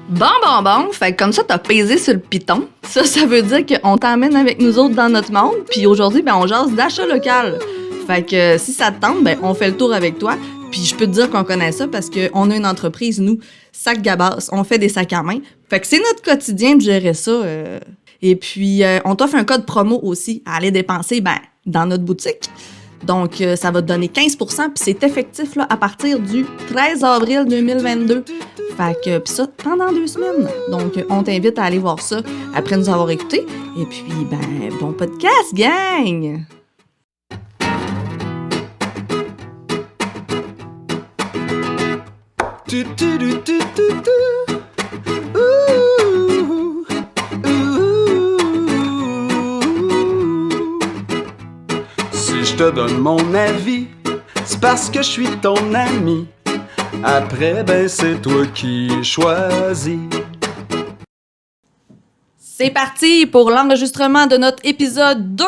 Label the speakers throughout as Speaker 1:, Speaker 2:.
Speaker 1: Bon. Fait que comme ça, t'as pesé sur le piton. Ça veut dire qu'on t'emmène avec nous autres dans notre monde. Puis aujourd'hui, on jase d'achat local. Fait que si ça te tente, on fait le tour avec toi. Puis je peux te dire qu'on connaît ça parce qu'on a une entreprise, nous, Sac Gabas. On fait des sacs à main. Fait que c'est notre quotidien de gérer ça. Et puis, on t'offre un code promo aussi à aller dépenser dans notre boutique. Donc, ça va te donner 15 puis c'est effectif là, à partir du 13 avril 2022. Fait que, pis ça, pendant 2 semaines. Donc, on t'invite à aller voir ça après nous avoir écoutés. Et puis, bon podcast, gang!
Speaker 2: Si je te donne mon avis, c'est parce que je suis ton ami. Après, c'est toi qui choisis.
Speaker 1: C'est parti pour l'enregistrement de notre épisode 2!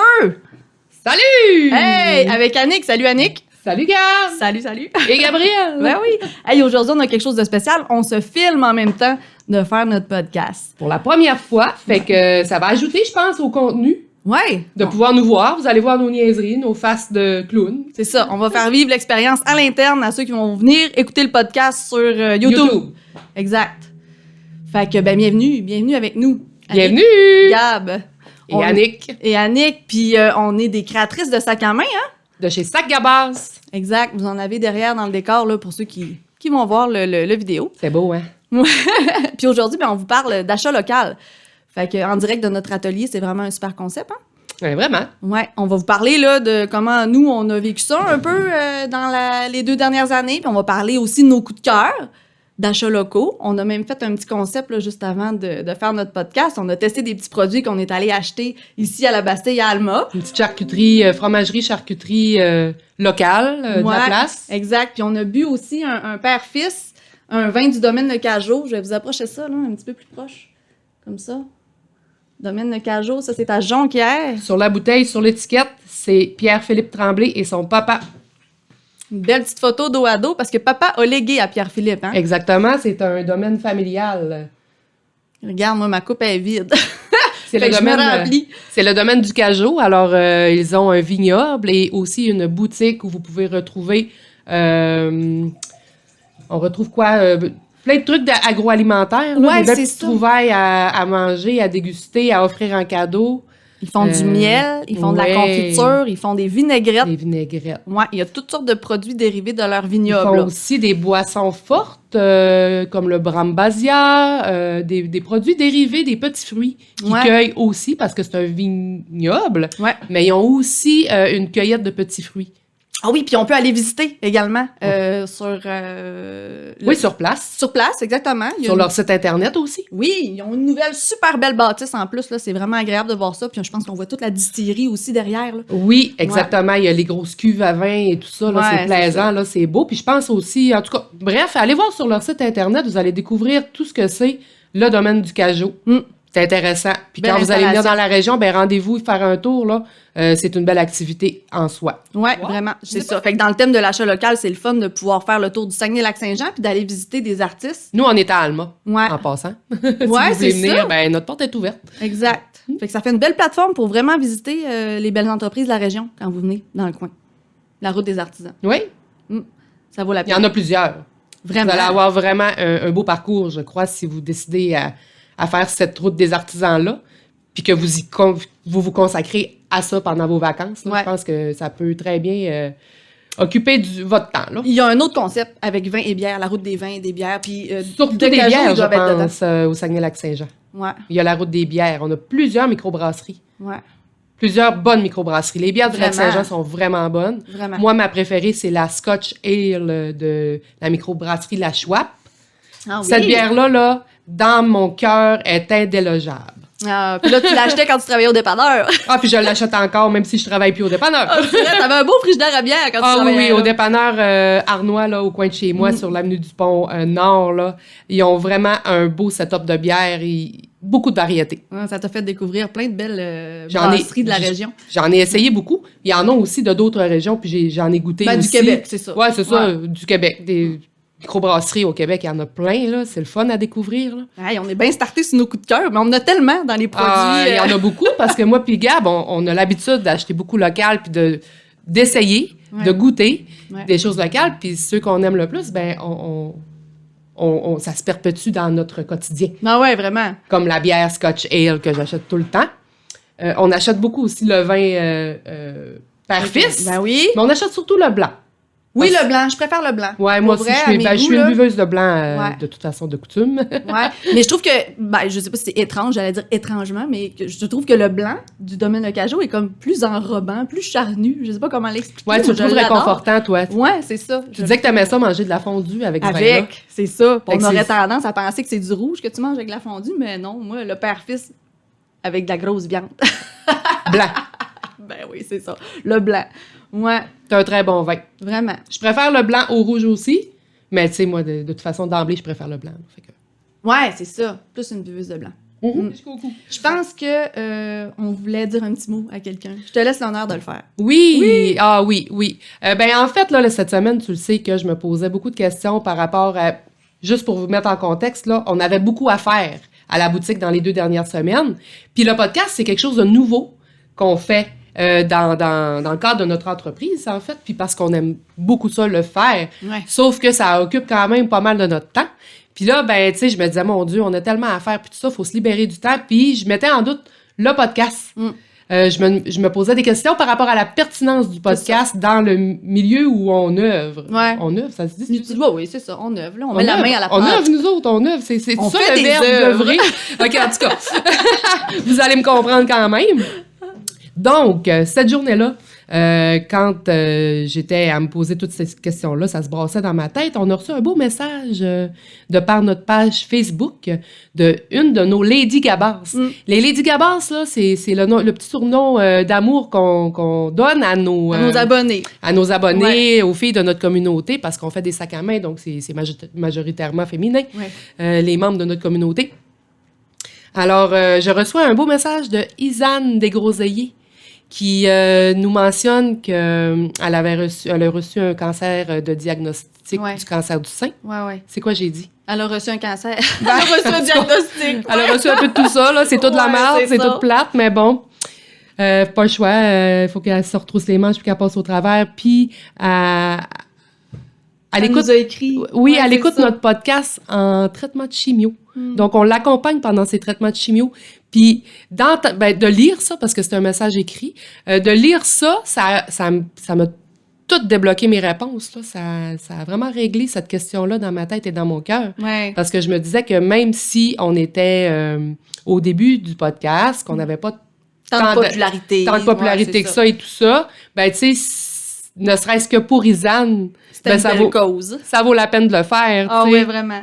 Speaker 3: Salut!
Speaker 1: Hey! Avec Annick. Salut, Annick!
Speaker 3: Salut, Gab!
Speaker 1: Salut!
Speaker 3: Et Gabriel!
Speaker 1: Ben oui! Hey, aujourd'hui, on a quelque chose de spécial. On se filme en même temps de faire notre podcast.
Speaker 3: Pour la première fois, fait que ça va ajouter, je pense, au contenu.
Speaker 1: Ouais!
Speaker 3: De pouvoir nous voir. Vous allez voir nos niaiseries, nos faces de clowns.
Speaker 1: C'est ça. On va faire vivre l'expérience à l'interne à ceux qui vont venir écouter le podcast sur YouTube. Exact. Fait que, bienvenue avec nous.
Speaker 3: Bienvenue!
Speaker 1: Annick, Gab.
Speaker 3: Et Annick.
Speaker 1: Puis on est des créatrices de sacs à main, hein?
Speaker 3: De chez Sac Gabas.
Speaker 1: Exact. Vous en avez derrière dans le décor, là, pour ceux qui vont voir le vidéo.
Speaker 3: C'est beau, hein?
Speaker 1: Puis aujourd'hui, on vous parle d'achat local. Fait que en direct de notre atelier, c'est vraiment un super concept, hein?
Speaker 3: Ouais, vraiment.
Speaker 1: Ouais, on va vous parler là de comment nous, on a vécu ça un peu dans les 2 dernières années. Puis on va parler aussi de nos coups de cœur d'achats locaux. On a même fait un petit concept là, juste avant de faire notre podcast. On a testé des petits produits qu'on est allé acheter ici à la Bastille à Alma.
Speaker 3: Une petite charcuterie, charcuterie locale de la place.
Speaker 1: Exact. Puis on a bu aussi un père-fils, un vin du domaine de Cajot. Je vais vous approcher ça là, un petit peu plus proche, comme ça. Domaine de Cajot, ça c'est à Jonquière.
Speaker 3: Sur la bouteille, sur l'étiquette, c'est Pierre-Philippe Tremblay et son papa.
Speaker 1: Une belle petite photo dos à dos parce que papa a légué à Pierre-Philippe, hein?
Speaker 3: Exactement, c'est un domaine familial.
Speaker 1: Regarde, moi, ma coupe est vide.
Speaker 3: C'est le domaine,
Speaker 1: je me remplis.
Speaker 3: C'est le domaine du Cajot. Alors, ils ont un vignoble et aussi une boutique où vous pouvez retrouver... on retrouve quoi? Plein de trucs agroalimentaires.
Speaker 1: Ouais,
Speaker 3: des
Speaker 1: c'est
Speaker 3: petites
Speaker 1: ça.
Speaker 3: trouvailles à manger, à déguster, à offrir en cadeau.
Speaker 1: Ils font du miel, ils font de la confiture, ils font des vinaigrettes.
Speaker 3: Des vinaigrettes.
Speaker 1: Ouais, il y a toutes sortes de produits dérivés de leur
Speaker 3: Ils
Speaker 1: vignoble.
Speaker 3: font
Speaker 1: là.
Speaker 3: aussi des boissons fortes, comme le Brambasia, des produits dérivés des petits fruits qu'ils cueillent aussi parce que c'est un vignoble.
Speaker 1: Ouais.
Speaker 3: Mais ils ont aussi une cueillette de petits fruits.
Speaker 1: Ah oui, puis on peut aller visiter également sur
Speaker 3: Sur place.
Speaker 1: sur place, exactement. Il y a
Speaker 3: Sur leur site Internet aussi.
Speaker 1: Oui, ils ont une nouvelle super belle bâtisse en plus. Là, c'est vraiment agréable de voir ça. Puis je pense qu'on voit toute la distillerie aussi derrière. Là.
Speaker 3: Oui, exactement. Il y a les grosses cuves à vin et tout ça. Là, c'est plaisant, là, c'est beau. Puis je pense aussi, en tout cas, bref, allez voir sur leur site Internet, vous allez découvrir tout ce que c'est le domaine du Cajot. C'est intéressant. Puis quand vous allez venir dans la région, rendez-vous faire un tour. Là, c'est une belle activité en soi.
Speaker 1: Oui, vraiment. C'est ça. Fait que dans le thème de l'achat local, c'est le fun de pouvoir faire le tour du Saguenay-Lac-Saint-Jean puis d'aller visiter des artistes.
Speaker 3: Nous, on est à Alma,
Speaker 1: Ouais.
Speaker 3: en passant. Si
Speaker 1: Ouais,
Speaker 3: vous voulez
Speaker 1: c'est
Speaker 3: venir,
Speaker 1: ça.
Speaker 3: notre porte est ouverte.
Speaker 1: Exact. Fait que ça fait une belle plateforme pour vraiment visiter les belles entreprises de la région quand vous venez dans le coin. La route des artisans.
Speaker 3: Oui,
Speaker 1: Ça vaut la
Speaker 3: il y
Speaker 1: peine.
Speaker 3: en a plusieurs.
Speaker 1: Vraiment.
Speaker 3: Vous allez avoir vraiment un beau parcours, je crois, si vous décidez à faire cette route des artisans-là, puis que vous vous consacrez à ça pendant vos vacances. Là.
Speaker 1: Ouais.
Speaker 3: Je pense que ça peut très bien occuper votre temps. Là.
Speaker 1: Il y a un autre concept avec vin et bière, la route des vins et des bières. Puis
Speaker 3: Surtout
Speaker 1: de
Speaker 3: des
Speaker 1: Cajot,
Speaker 3: bières,
Speaker 1: ils
Speaker 3: je
Speaker 1: doivent être dedans.
Speaker 3: pense, au Saguenay-Lac-Saint-Jean.
Speaker 1: Ouais,
Speaker 3: Il y a la route des bières. On a plusieurs microbrasseries.
Speaker 1: ouais.
Speaker 3: Plusieurs bonnes microbrasseries. Les bières du
Speaker 1: Vraiment.
Speaker 3: Lac-Saint-Jean sont vraiment bonnes.
Speaker 1: Vraiment.
Speaker 3: Moi, ma préférée, c'est la Scotch Ale de la microbrasserie La Schwab.
Speaker 1: Ah, oui.
Speaker 3: Cette bière-là, là, dans mon cœur, est indélogeable.
Speaker 1: Ah, puis là, tu l'achetais quand tu travaillais au dépanneur.
Speaker 3: Ah, puis je l'achète encore, même si je travaille plus au dépanneur.
Speaker 1: Ah, c'est vrai, t'avais un beau frigidaire à bière quand tu
Speaker 3: Ah oui,
Speaker 1: travaillais
Speaker 3: oui,
Speaker 1: là.
Speaker 3: au dépanneur Arnois, là, au coin de chez moi, sur l'avenue du Pont Nord, là, ils ont vraiment un beau setup de bière et beaucoup de variétés.
Speaker 1: Ouais, ça t'a fait découvrir plein de belles
Speaker 3: J'en ai-
Speaker 1: brasseries de la région.
Speaker 3: J'en ai essayé beaucoup. Il y en a aussi de d'autres régions, puis j'en ai goûté
Speaker 1: Ben,
Speaker 3: aussi.
Speaker 1: du Québec, c'est ça.
Speaker 3: Ouais, c'est ça,
Speaker 1: Ouais.
Speaker 3: du Québec. microbrasseries au Québec, il y en a plein, là. C'est le fun à découvrir, là.
Speaker 1: Hey, on est bien startés sur nos coups de cœur, mais on en a tellement dans les produits.
Speaker 3: Il y en a beaucoup, parce que moi puis Gab, on a l'habitude d'acheter beaucoup local puis d'essayer, de goûter des choses locales. Puis ceux qu'on aime le plus, ben ça se perpétue dans notre quotidien.
Speaker 1: Ah ouais, vraiment.
Speaker 3: Comme la bière Scotch Ale que j'achète tout le temps. On achète beaucoup aussi le vin père-fils.
Speaker 1: Ben oui.
Speaker 3: Mais on achète surtout le blanc.
Speaker 1: Oui, le blanc. Je préfère le blanc.
Speaker 3: Ouais, moi aussi, je suis une buveuse de blanc de toute façon, de coutume.
Speaker 1: Ouais. Mais je trouve que, je sais pas si c'est étrange, j'allais dire étrangement, mais je trouve que le blanc du domaine de Cajot est comme plus enrobant, plus charnu. Je sais pas comment l'expliquer.
Speaker 3: Ouais, tu le trouves réconfortant, toi.
Speaker 1: Ouais, c'est ça.
Speaker 3: Tu disais que t'aimais ça manger de la fondue avec ce vin-là.
Speaker 1: C'est ça. On aurait tendance à penser que c'est du rouge que tu manges avec la fondue, mais non, moi, le père-fils avec de la grosse viande.
Speaker 3: Blanc.
Speaker 1: Ben oui, c'est ça. Le blanc. Ouais.
Speaker 3: C'est un très bon vin.
Speaker 1: Vraiment.
Speaker 3: Je préfère le blanc au rouge aussi, mais tu sais, moi, de toute façon, d'emblée, je préfère le blanc. Fait que...
Speaker 1: Ouais, c'est ça. Plus une buveuse de blanc. Je pense que on voulait dire un petit mot à quelqu'un. Je te laisse l'honneur de le faire.
Speaker 3: Oui! Ah oui. En fait, là, cette semaine, tu le sais que je me posais beaucoup de questions par rapport à... Juste pour vous mettre en contexte, là, on avait beaucoup à faire à la boutique dans les 2 dernières semaines. Puis le podcast, c'est quelque chose de nouveau qu'on fait dans le cadre de notre entreprise, en fait, puis parce qu'on aime beaucoup ça, le faire.
Speaker 1: Ouais.
Speaker 3: Sauf que ça occupe quand même pas mal de notre temps. Puis là, tu sais, je me disais, mon Dieu, on a tellement à faire, puis tout ça, il faut se libérer du temps. Puis je mettais en doute le podcast. Je me posais des questions par rapport à la pertinence du podcast dans le milieu où on œuvre.
Speaker 1: Ouais.
Speaker 3: On œuvre, ça se dit?
Speaker 1: Oui, c'est ça, on œuvre. Là. On met la main à la pâte.
Speaker 3: On œuvre, nous autres, on œuvre. C'est ça le verbe d'œuvrer. OK, en tout cas, vous allez me comprendre quand même. Donc, cette journée-là, quand j'étais à me poser toutes ces questions-là, ça se brassait dans ma tête, on a reçu un beau message de par notre page Facebook de une de nos Lady Gabas. Les Lady Gabas, là, c'est le petit surnom d'amour qu'on donne à nos
Speaker 1: abonnés.
Speaker 3: À nos abonnés, aux filles de notre communauté, parce qu'on fait des sacs à main, donc c'est majoritairement féminin, les membres de notre communauté. Alors, je reçois un beau message de Isane Desgroseilliers, qui nous mentionne qu'elle a reçu un cancer de diagnostic du cancer du sein.
Speaker 1: Ouais.
Speaker 3: C'est quoi j'ai dit?
Speaker 1: Elle a reçu un cancer. Elle a reçu un diagnostic.
Speaker 3: Elle a reçu un peu de tout ça, là. C'est tout de la merde, c'est tout plate, mais bon. Pas le choix. Il faut qu'elle se retrousse les manches puis qu'elle passe au travers. Puis, elle
Speaker 1: nous a écrit.
Speaker 3: Oui, elle écoute notre podcast en traitement de chimio. Donc, on l'accompagne pendant ses traitements de chimio. Puis, de lire ça, parce que c'est un message écrit, de lire ça m'a tout débloqué mes réponses. Là. Ça a vraiment réglé cette question-là dans ma tête et dans mon cœur.
Speaker 1: Ouais.
Speaker 3: Parce que je me disais que même si on était au début du podcast, qu'on n'avait pas
Speaker 1: tant de popularité
Speaker 3: que ça et tout ça, ben tu sais, ne serait-ce que pour Isane,
Speaker 1: c'était une belle cause.
Speaker 3: Ça vaut la peine de le faire.
Speaker 1: Ah oui, vraiment.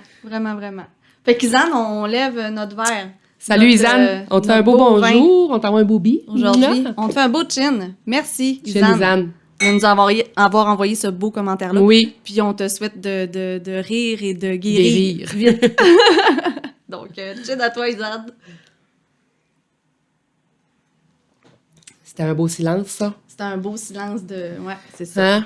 Speaker 1: Fait qu'Isane, on lève notre verre.
Speaker 3: Salut Isane, on te fait un beau bonjour, on t'envoie un beau bi.
Speaker 1: Aujourd'hui, on te fait un beau chin. Merci Isane. De nous avoir envoyé ce beau commentaire-là.
Speaker 3: Oui.
Speaker 1: Puis on te souhaite de rire et de guérir vite. Donc, chin à toi Isane.
Speaker 3: C'était un beau silence, ça.
Speaker 1: C'était un beau silence de... Ouais, c'est ça.
Speaker 3: Hein?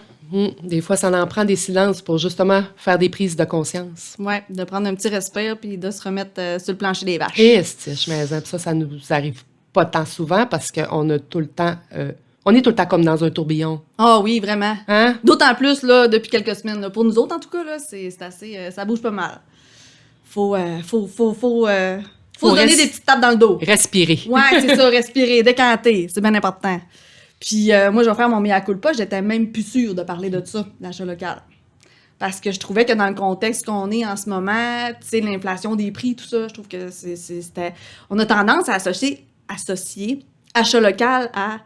Speaker 3: Des fois, ça en prend des silences pour justement faire des prises de conscience.
Speaker 1: Ouais, de prendre un petit respire puis de se remettre sur le plancher des vaches.
Speaker 3: Ça nous arrive pas tant souvent parce qu'on a tout le temps... on est tout le temps comme dans un tourbillon.
Speaker 1: Ah oui, vraiment.
Speaker 3: Hein?
Speaker 1: D'autant plus, là, depuis quelques semaines. Là. Pour nous autres, en tout cas, là, c'est assez... ça bouge pas mal. Faut se donner des petites tapes dans le dos.
Speaker 3: Respirer.
Speaker 1: Ouais, c'est ça, respirer, décanter. C'est bien important. Puis moi, je vais faire mon mea culpa. J'étais même plus sûre de parler de ça, l'achat local. Parce que je trouvais que dans le contexte qu'on est en ce moment, tu sais, l'inflation des prix, tout ça, je trouve que c'était... On a tendance à associer achat local à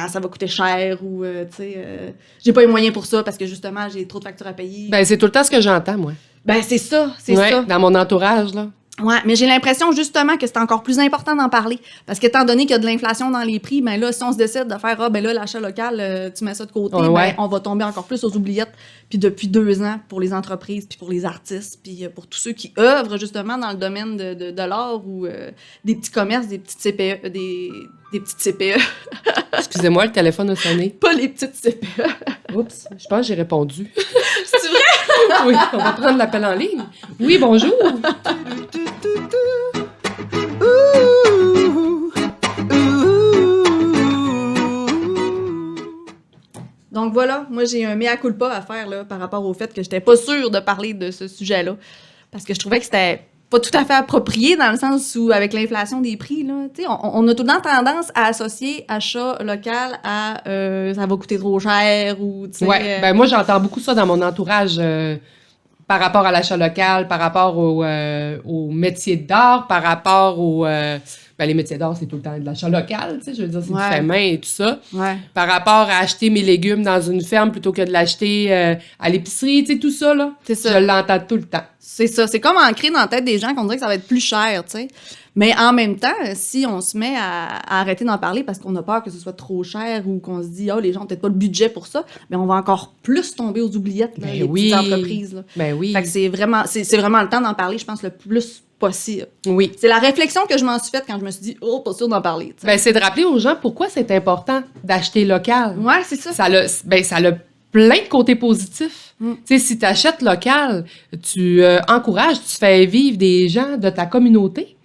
Speaker 1: ça va coûter cher ou, tu sais, j'ai pas les moyens pour ça parce que justement, j'ai trop de factures à payer.
Speaker 3: Ben, c'est tout le temps ce que j'entends, moi.
Speaker 1: Ben, c'est ça.
Speaker 3: Dans mon entourage, là.
Speaker 1: Ouais, mais j'ai l'impression justement que c'est encore plus important d'en parler. Parce qu'étant donné qu'il y a de l'inflation dans les prix, ben là, si on se décide de faire, l'achat local, tu mets ça de côté, on va tomber encore plus aux oubliettes. Puis depuis 2 ans, pour les entreprises, puis pour les artistes, puis pour tous ceux qui œuvrent justement dans le domaine de l'art ou des petits commerces, des petites CPE, des petites CPE.
Speaker 3: Excusez-moi, le téléphone a sonné.
Speaker 1: Pas les petites CPE.
Speaker 3: Oups, je pense que j'ai répondu.
Speaker 1: C'est vrai?
Speaker 3: Oui, on va prendre l'appel en ligne. Oui, bonjour.
Speaker 1: Donc voilà, moi j'ai un mea culpa à faire là, par rapport au fait que j'étais pas sûre de parler de ce sujet-là. Parce que je trouvais que c'était pas tout à fait approprié dans le sens où, avec l'inflation des prix, là, on a tout le temps tendance à associer achat local à ça va coûter trop cher ou...
Speaker 3: Oui, moi j'entends beaucoup ça dans mon entourage par rapport à l'achat local, par rapport au métier d'art, par rapport au... les métiers d'art, c'est tout le temps de l'achat local, tu sais, je veux dire, c'est du fait main et tout ça.
Speaker 1: Ouais.
Speaker 3: Par rapport à acheter mes légumes dans une ferme plutôt que de l'acheter à l'épicerie, tu sais, tout ça, là,
Speaker 1: C'est ça.
Speaker 3: je l'entends tout le temps.
Speaker 1: C'est ça, c'est comme ancré dans la tête des gens qu'on dirait que ça va être plus cher, tu sais. Mais en même temps, si on se met à arrêter d'en parler parce qu'on a peur que ce soit trop cher ou qu'on se dit « Ah, les gens n'ont peut-être pas le budget pour ça », bien, on va encore plus tomber aux oubliettes, là, les petites entreprises. Là.
Speaker 3: Ben oui.
Speaker 1: Fait que c'est vraiment le temps d'en parler, je pense, le plus possible.
Speaker 3: Oui.
Speaker 1: C'est la réflexion que je m'en suis faite quand je me suis dit « Oh, pas sûr d'en parler », tu sais.
Speaker 3: Ben, c'est de rappeler aux gens pourquoi c'est important d'acheter local.
Speaker 1: Ouais, c'est ça.
Speaker 3: Ça a plein de côtés positifs. Tu sais, si tu achètes local, tu encourages, tu fais vivre des gens de ta communauté.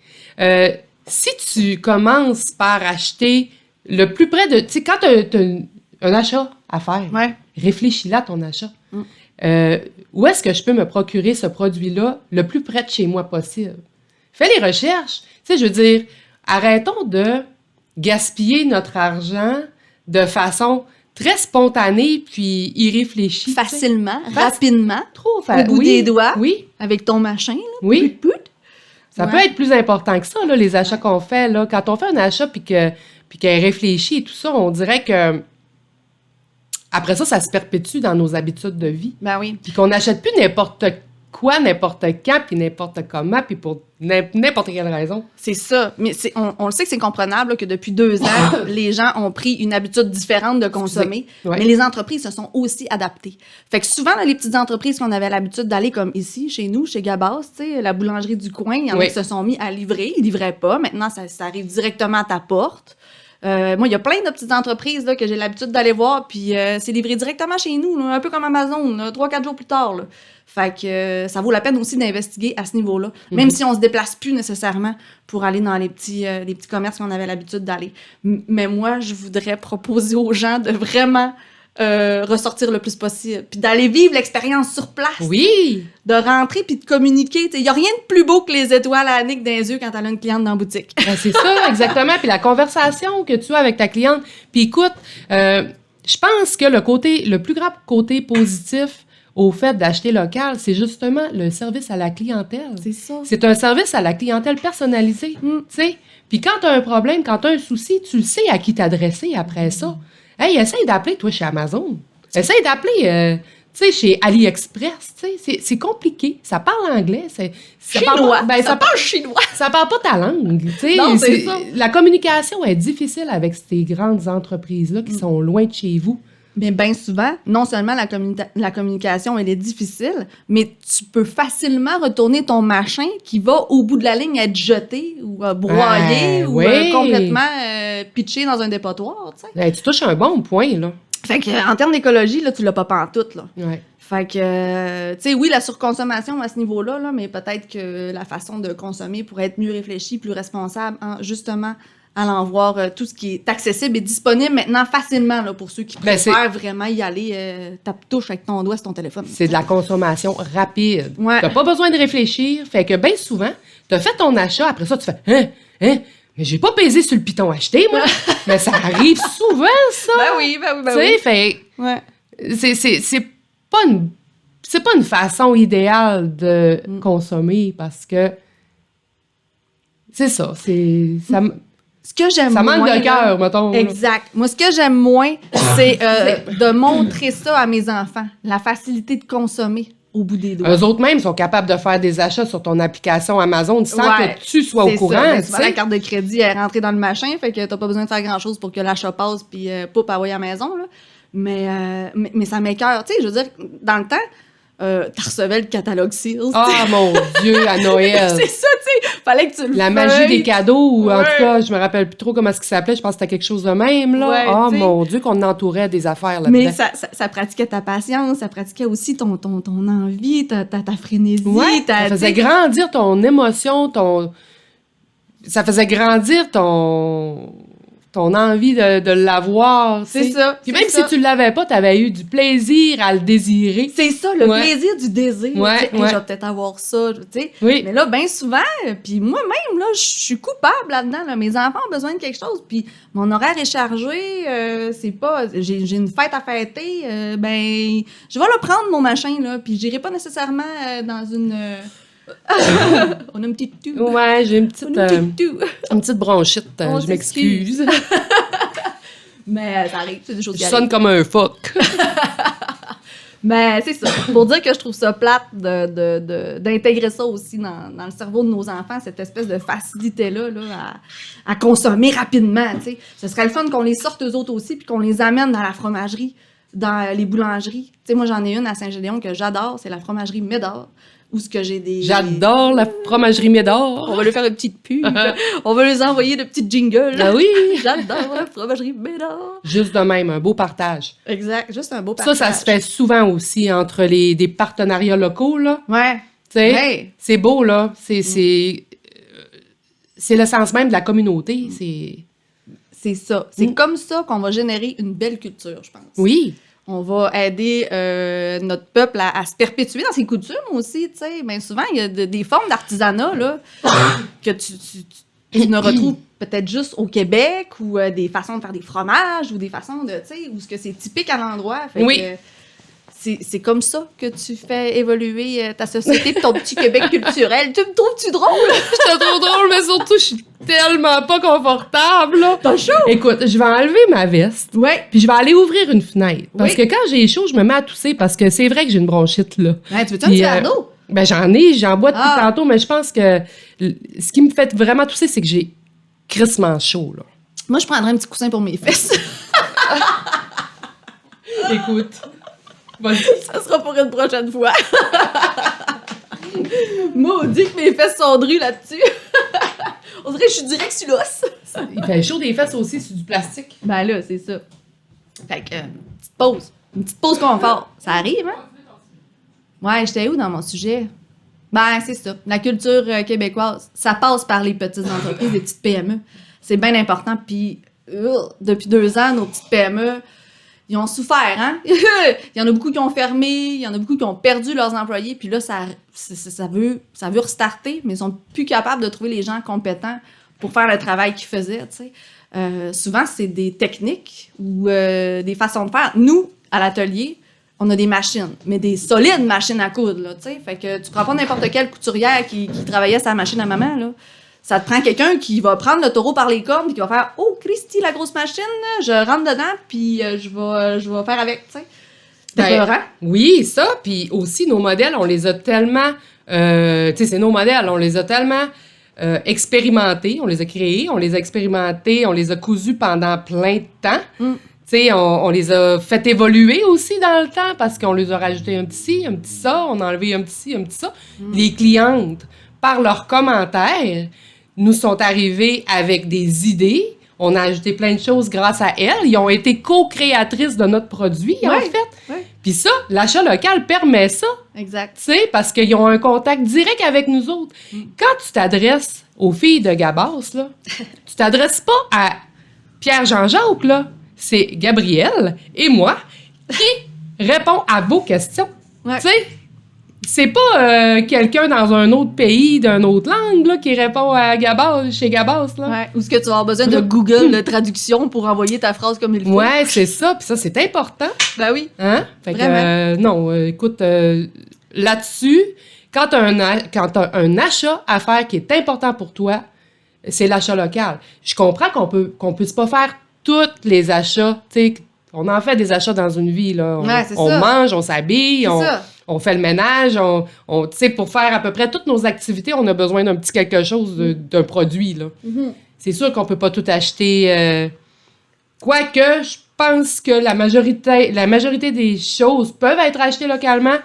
Speaker 3: Si tu commences par acheter le plus près de... Tu sais, quand tu as un achat à faire, réfléchis là à ton achat. Où est-ce que je peux me procurer ce produit-là le plus près de chez moi possible? Fais les recherches. Tu sais, je veux dire, arrêtons de gaspiller notre argent de façon très spontanée puis irréfléchie.
Speaker 1: Facilement, rapidement,
Speaker 3: Trop
Speaker 1: au bout des doigts,
Speaker 3: Oui.
Speaker 1: avec ton machin. Là,
Speaker 3: Oui. Ça
Speaker 1: Ouais.
Speaker 3: peut être plus important que ça, là, les achats qu'on fait. Là. Quand on fait un achat puis qu'elle réfléchit et tout ça, on dirait que après ça, ça se perpétue dans nos habitudes de vie.
Speaker 1: Ben oui.
Speaker 3: Puis qu'on n'achète plus n'importe quoi, n'importe quand, puis n'importe comment, puis pour n'importe quelle raison.
Speaker 1: C'est ça. Mais on le sait que c'est comprenable là, que depuis 2 ans, les gens ont pris une habitude différente de consommer.
Speaker 3: Ouais.
Speaker 1: Mais les entreprises se sont aussi adaptées. Fait que souvent, là, les petites entreprises qu'on avait l'habitude d'aller comme ici, chez nous, chez Gabas, tu sais, la boulangerie du coin, il y en a qui se sont mis à livrer. Ils livraient pas. Maintenant, ça arrive directement à ta porte. Moi, il y a plein de petites entreprises là, que j'ai l'habitude d'aller voir, puis c'est livré directement chez nous, là, un peu comme Amazon, 3-4 jours plus tard. Là. Fait que ça vaut la peine aussi d'investiguer à ce niveau-là, même si on se déplace plus nécessairement pour aller dans les petits commerces qu'on avait l'habitude d'aller. Mais moi, je voudrais proposer aux gens de vraiment ressortir le plus possible, puis d'aller vivre l'expérience sur place.
Speaker 3: Oui!
Speaker 1: De rentrer puis de communiquer. Il n'y a rien de plus beau que les étoiles à Annick dans les yeux quand elle a une cliente dans la boutique.
Speaker 3: Ben, c'est ça, exactement. Puis la conversation que tu as avec ta cliente. Puis écoute, je pense que le plus grand côté positif au fait d'acheter local, c'est justement le service à la clientèle.
Speaker 1: C'est ça.
Speaker 3: C'est un service à la clientèle personnalisé, tu sais. Puis quand tu as un problème, quand tu as un souci, tu le sais à qui t'adresser après ça. Hey, essaye d'appeler, toi, chez Amazon. Essaye d'appeler, tu sais, chez AliExpress, tu sais. C'est compliqué. Ça parle anglais.
Speaker 1: Chinois.
Speaker 3: Ça
Speaker 1: parle chinois.
Speaker 3: Ça parle pas ta langue, tu sais.
Speaker 1: Non, c'est ça.
Speaker 3: La communication est difficile avec ces grandes entreprises-là qui sont loin de chez vous.
Speaker 1: Mais bien souvent, non seulement la communication, elle est difficile, mais tu peux facilement retourner ton machin qui va, au bout de la ligne, être jeté ou broyé ou complètement pitché dans un dépotoir, tu sais.
Speaker 3: Hey, tu touches un bon point, là.
Speaker 1: Fait que, en termes d'écologie, là, tu l'as pas pantoute, là.
Speaker 3: Ouais.
Speaker 1: Fait que, tu sais, oui, la surconsommation à ce niveau-là, là, mais peut-être que la façon de consommer pourrait être mieux réfléchie, plus responsable, justement, allant voir tout ce qui est accessible et disponible maintenant facilement là, pour ceux qui préfèrent vraiment y aller, touche avec ton doigt sur ton téléphone.
Speaker 3: C'est de la consommation rapide.
Speaker 1: Ouais.
Speaker 3: T'as pas besoin de réfléchir. Fait que bien souvent, t'as fait ton achat, après ça, tu fais « mais j'ai pas pesé sur le piton acheté, moi! » Mais ça arrive souvent, ça!
Speaker 1: Ben oui.
Speaker 3: Tu sais, fait...
Speaker 1: Ouais.
Speaker 3: C'est pas une façon idéale de consommer parce que c'est ça,
Speaker 1: Ce que j'aime
Speaker 3: ça
Speaker 1: moins,
Speaker 3: manque de cœur, mettons.
Speaker 1: Exact. Moi, ce que j'aime moins, c'est de montrer ça à mes enfants. La facilité de consommer au bout des doigts.
Speaker 3: Eux autres même sont capables de faire des achats sur ton application Amazon sans que tu sois au courant.
Speaker 1: C'est ça. La carte de crédit est rentrée dans le machin, fait que t'as pas besoin de faire grand-chose pour que l'achat passe puis poup, envoyer à la maison. Là. Mais ça m'écoeure. Tu sais, je veux dire, dans le temps, tu recevais le catalogue Sears.
Speaker 3: Ah, mon Dieu, à Noël!
Speaker 1: C'est ça, tu sais. Fallait que tu le
Speaker 3: La magie des cadeaux, ou en tout cas, je me rappelle plus trop comment est-ce qu'il s'appelait. Je pense que c'était quelque chose de même, là.
Speaker 1: Ouais,
Speaker 3: Oh,
Speaker 1: t'sais.
Speaker 3: mon Dieu, qu'on entourait des affaires là-dedans.
Speaker 1: Mais ça pratiquait ta patience, ça pratiquait aussi ton envie, ta frénésie.
Speaker 3: Ouais, ça faisait grandir ton émotion, ça faisait grandir ton envie de l'avoir.
Speaker 1: C'est
Speaker 3: t'sais.
Speaker 1: ça.
Speaker 3: Puis même si tu l'avais pas, t'avais eu du plaisir à le désirer.
Speaker 1: C'est ça, le plaisir du désir.
Speaker 3: Ouais,
Speaker 1: Hey, je vais peut-être avoir ça, tu sais.
Speaker 3: Oui.
Speaker 1: Mais là, bien souvent, puis moi-même, là, je suis coupable là-dedans. Là. Mes enfants ont besoin de quelque chose, puis mon horaire est chargé, c'est pas... J'ai une fête à fêter, ben, je vais le prendre, mon machin, là, puis j'irai pas nécessairement dans une... On a une petite toux.
Speaker 3: Ouais, j'ai une petite bronchite,
Speaker 1: On
Speaker 3: je m'excuse.
Speaker 1: Mais ça arrive, c'est des choses qui
Speaker 3: Je
Speaker 1: arrivent.
Speaker 3: sonne comme un phoque.
Speaker 1: Mais c'est ça. Pour dire que je trouve ça plate d'intégrer ça aussi dans le cerveau de nos enfants, cette espèce de facilité-là à consommer rapidement. T'sais. Ce serait le fun qu'on les sorte eux autres aussi puis qu'on les amène dans la fromagerie, dans les boulangeries. T'sais, moi, j'en ai une à Saint-Gédéon que j'adore, c'est la fromagerie Médor. Où ce que j'ai des...
Speaker 3: J'adore la fromagerie Médor.
Speaker 1: On va leur faire une petite pub. On va les envoyer de petites jingles.
Speaker 3: Ah oui!
Speaker 1: J'adore la fromagerie Médor.
Speaker 3: Juste de même, un beau partage.
Speaker 1: Exact, juste un beau partage.
Speaker 3: Ça se fait souvent aussi entre des partenariats locaux, là.
Speaker 1: Ouais.
Speaker 3: Tu sais,
Speaker 1: Ouais.
Speaker 3: c'est beau, là. C'est le sens même de la communauté.
Speaker 1: C'est ça. C'est comme ça qu'on va générer une belle culture, je pense.
Speaker 3: Oui.
Speaker 1: On va aider notre peuple à se perpétuer dans ses coutumes aussi, tu sais. Bien souvent, il y a des formes d'artisanat, là, que tu ne retrouves peut-être juste au Québec, ou des façons de faire des fromages, ou des façons de, tu sais, où ce que c'est typique à l'endroit. Fait
Speaker 3: Oui.
Speaker 1: que c'est comme ça que tu fais évoluer ta société pis ton petit Québec culturel. Tu me trouves-tu drôle?
Speaker 3: Je te trouve drôle, mais surtout, je suis tellement pas confortable, là.
Speaker 1: T'as chaud?
Speaker 3: Écoute, je vais enlever ma veste.
Speaker 1: Ouais.
Speaker 3: Puis je vais aller ouvrir une fenêtre. Parce
Speaker 1: Oui.
Speaker 3: que quand j'ai chaud, je me mets à tousser parce que c'est vrai que j'ai une bronchite, là.
Speaker 1: Ouais, tu veux-tu un
Speaker 3: Puis,
Speaker 1: petit verre d'eau?
Speaker 3: Ben j'en bois depuis tantôt, mais je pense que ce qui me fait vraiment tousser, c'est que j'ai crissement chaud, là.
Speaker 1: Moi, je prendrais un petit coussin pour mes fesses.
Speaker 3: Écoute, vas-y.
Speaker 1: Ça sera pour une prochaine fois. Maudit que mes fesses sont drues là-dessus. On dirait que je suis direct sur l'os.
Speaker 3: Il fait chaud des fesses aussi sur du plastique.
Speaker 1: Ben là, c'est ça. Fait que, petite pause. Une petite pause confort. Ça arrive, hein? Ouais, j'étais où dans mon sujet? Ben, c'est ça. La culture québécoise, ça passe par les petites entreprises, les petites PME. C'est bien important. Puis, depuis 2 ans, nos petites PME, ils ont souffert, hein? Il y en a beaucoup qui ont fermé, il y en a beaucoup qui ont perdu leurs employés. Puis là, ça veut restarter, mais ils sont plus capables de trouver les gens compétents pour faire le travail qu'ils faisaient, tu sais. Souvent, c'est des techniques ou des façons de faire. Nous, à l'atelier, on a des machines, mais des solides machines à coudre, là, tu sais. Fait que tu prends pas n'importe quelle couturière qui travaillait sa machine à maman, là. Ça te prend quelqu'un qui va prendre le taureau par les cornes puis qui va faire « Oh, Christy, la grosse machine, là, je rentre dedans puis je vais faire avec, tu sais. » C'est peurant.
Speaker 3: Oui, ça, puis aussi, nos modèles, on les a tellement... tu sais, c'est nos modèles, on les a tellement expérimentés, on les a créés, on les a expérimentés, on les a cousus pendant plein de temps.
Speaker 1: Mm.
Speaker 3: Tu sais, on les a fait évoluer aussi dans le temps parce qu'on les a rajouté un petit ci, un petit ça, on a enlevé un petit ci, un petit ça. Les clientes, par leurs commentaires, nous sont arrivées avec des idées. On a ajouté plein de choses grâce à elles. Ils ont été co-créatrices de notre produit, en fait.
Speaker 1: Ouais.
Speaker 3: Puis ça, l'achat local permet ça.
Speaker 1: Exact.
Speaker 3: Tu sais, parce qu'ils ont un contact direct avec nous autres. Quand tu t'adresses aux filles de Gabas, là, tu t'adresses pas à Pierre-Jean-Jacques, là. C'est Gabrielle et moi qui répond à vos questions.
Speaker 1: Ouais.
Speaker 3: Tu sais, c'est pas quelqu'un dans un autre pays, d'une autre langue, là, qui répond à Gabas, chez Gabas, là.
Speaker 1: Ouais. Ou est-ce que tu vas avoir besoin de Google de traduction pour envoyer ta phrase comme il faut?
Speaker 3: Ouais, c'est ça. Puis ça, c'est important.
Speaker 1: Ben oui.
Speaker 3: Hein? Fait
Speaker 1: Vraiment.
Speaker 3: que, non, écoute, là-dessus, quand t'as un achat à faire qui est important pour toi, c'est l'achat local. Je comprends qu'on puisse pas faire tous les achats, tu sais, on en fait des achats dans une vie, là. On mange, on s'habille, on fait le ménage, tu sais, pour faire à peu près toutes nos activités, on a besoin d'un petit quelque chose, d'un produit, là.
Speaker 1: Mm-hmm.
Speaker 3: C'est sûr qu'on peut pas tout acheter. Quoique, je pense que la majorité des choses peuvent être achetées localement,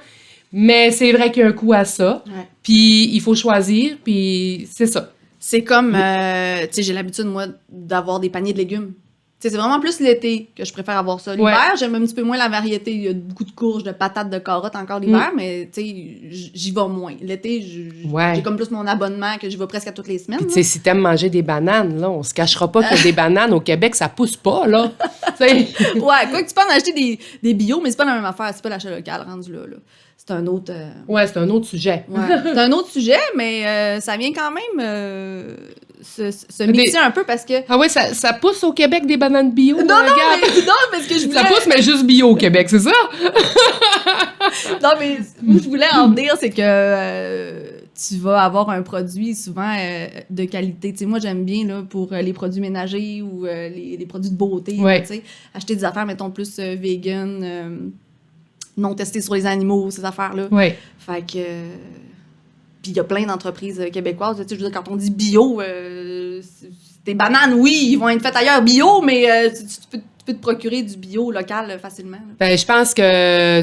Speaker 3: Mais c'est vrai qu'il y a un coût à ça.
Speaker 1: Ouais.
Speaker 3: Puis il faut choisir, puis c'est ça.
Speaker 1: C'est comme, tu sais, j'ai l'habitude, moi, d'avoir des paniers de légumes. Tu sais, c'est vraiment plus l'été que je préfère avoir ça. L'hiver, j'aime un petit peu moins la variété. Il y a beaucoup de courges, de patates, de carottes encore l'hiver, mais tu sais, j'y vais moins. L'été, j'ai comme plus mon abonnement que j'y vais presque à toutes les semaines.
Speaker 3: Puis tu sais, si t'aimes manger des bananes, là, on se cachera pas que des bananes au Québec, ça pousse pas, là.
Speaker 1: Ouais, quoi que tu peux en acheter des bio, mais c'est pas la même affaire. C'est pas l'achat local rendu là. C'est un autre...
Speaker 3: Ouais, c'est un autre sujet.
Speaker 1: Ouais. C'est un autre sujet, mais ça vient quand même se mixer un peu parce que...
Speaker 3: Ah ouais, ça pousse au Québec des bananes bio?
Speaker 1: Non, parce que je voulais...
Speaker 3: Ça pousse, mais juste bio au Québec, c'est ça?
Speaker 1: Non, mais où je voulais en venir, c'est que tu vas avoir un produit souvent de qualité. Tu sais, moi, j'aime bien là, pour les produits ménagers ou les produits de beauté,
Speaker 3: ouais.
Speaker 1: tu sais, acheter des affaires, mettons, plus vegan, non testées sur les animaux, ces affaires-là.
Speaker 3: Oui.
Speaker 1: Fait que... Puis il y a plein d'entreprises québécoises. Tu sais, je veux dire, quand on dit bio, tes bananes, oui, ils vont être faites ailleurs bio, mais tu peux te procurer du bio local facilement.
Speaker 3: Ben, je pense que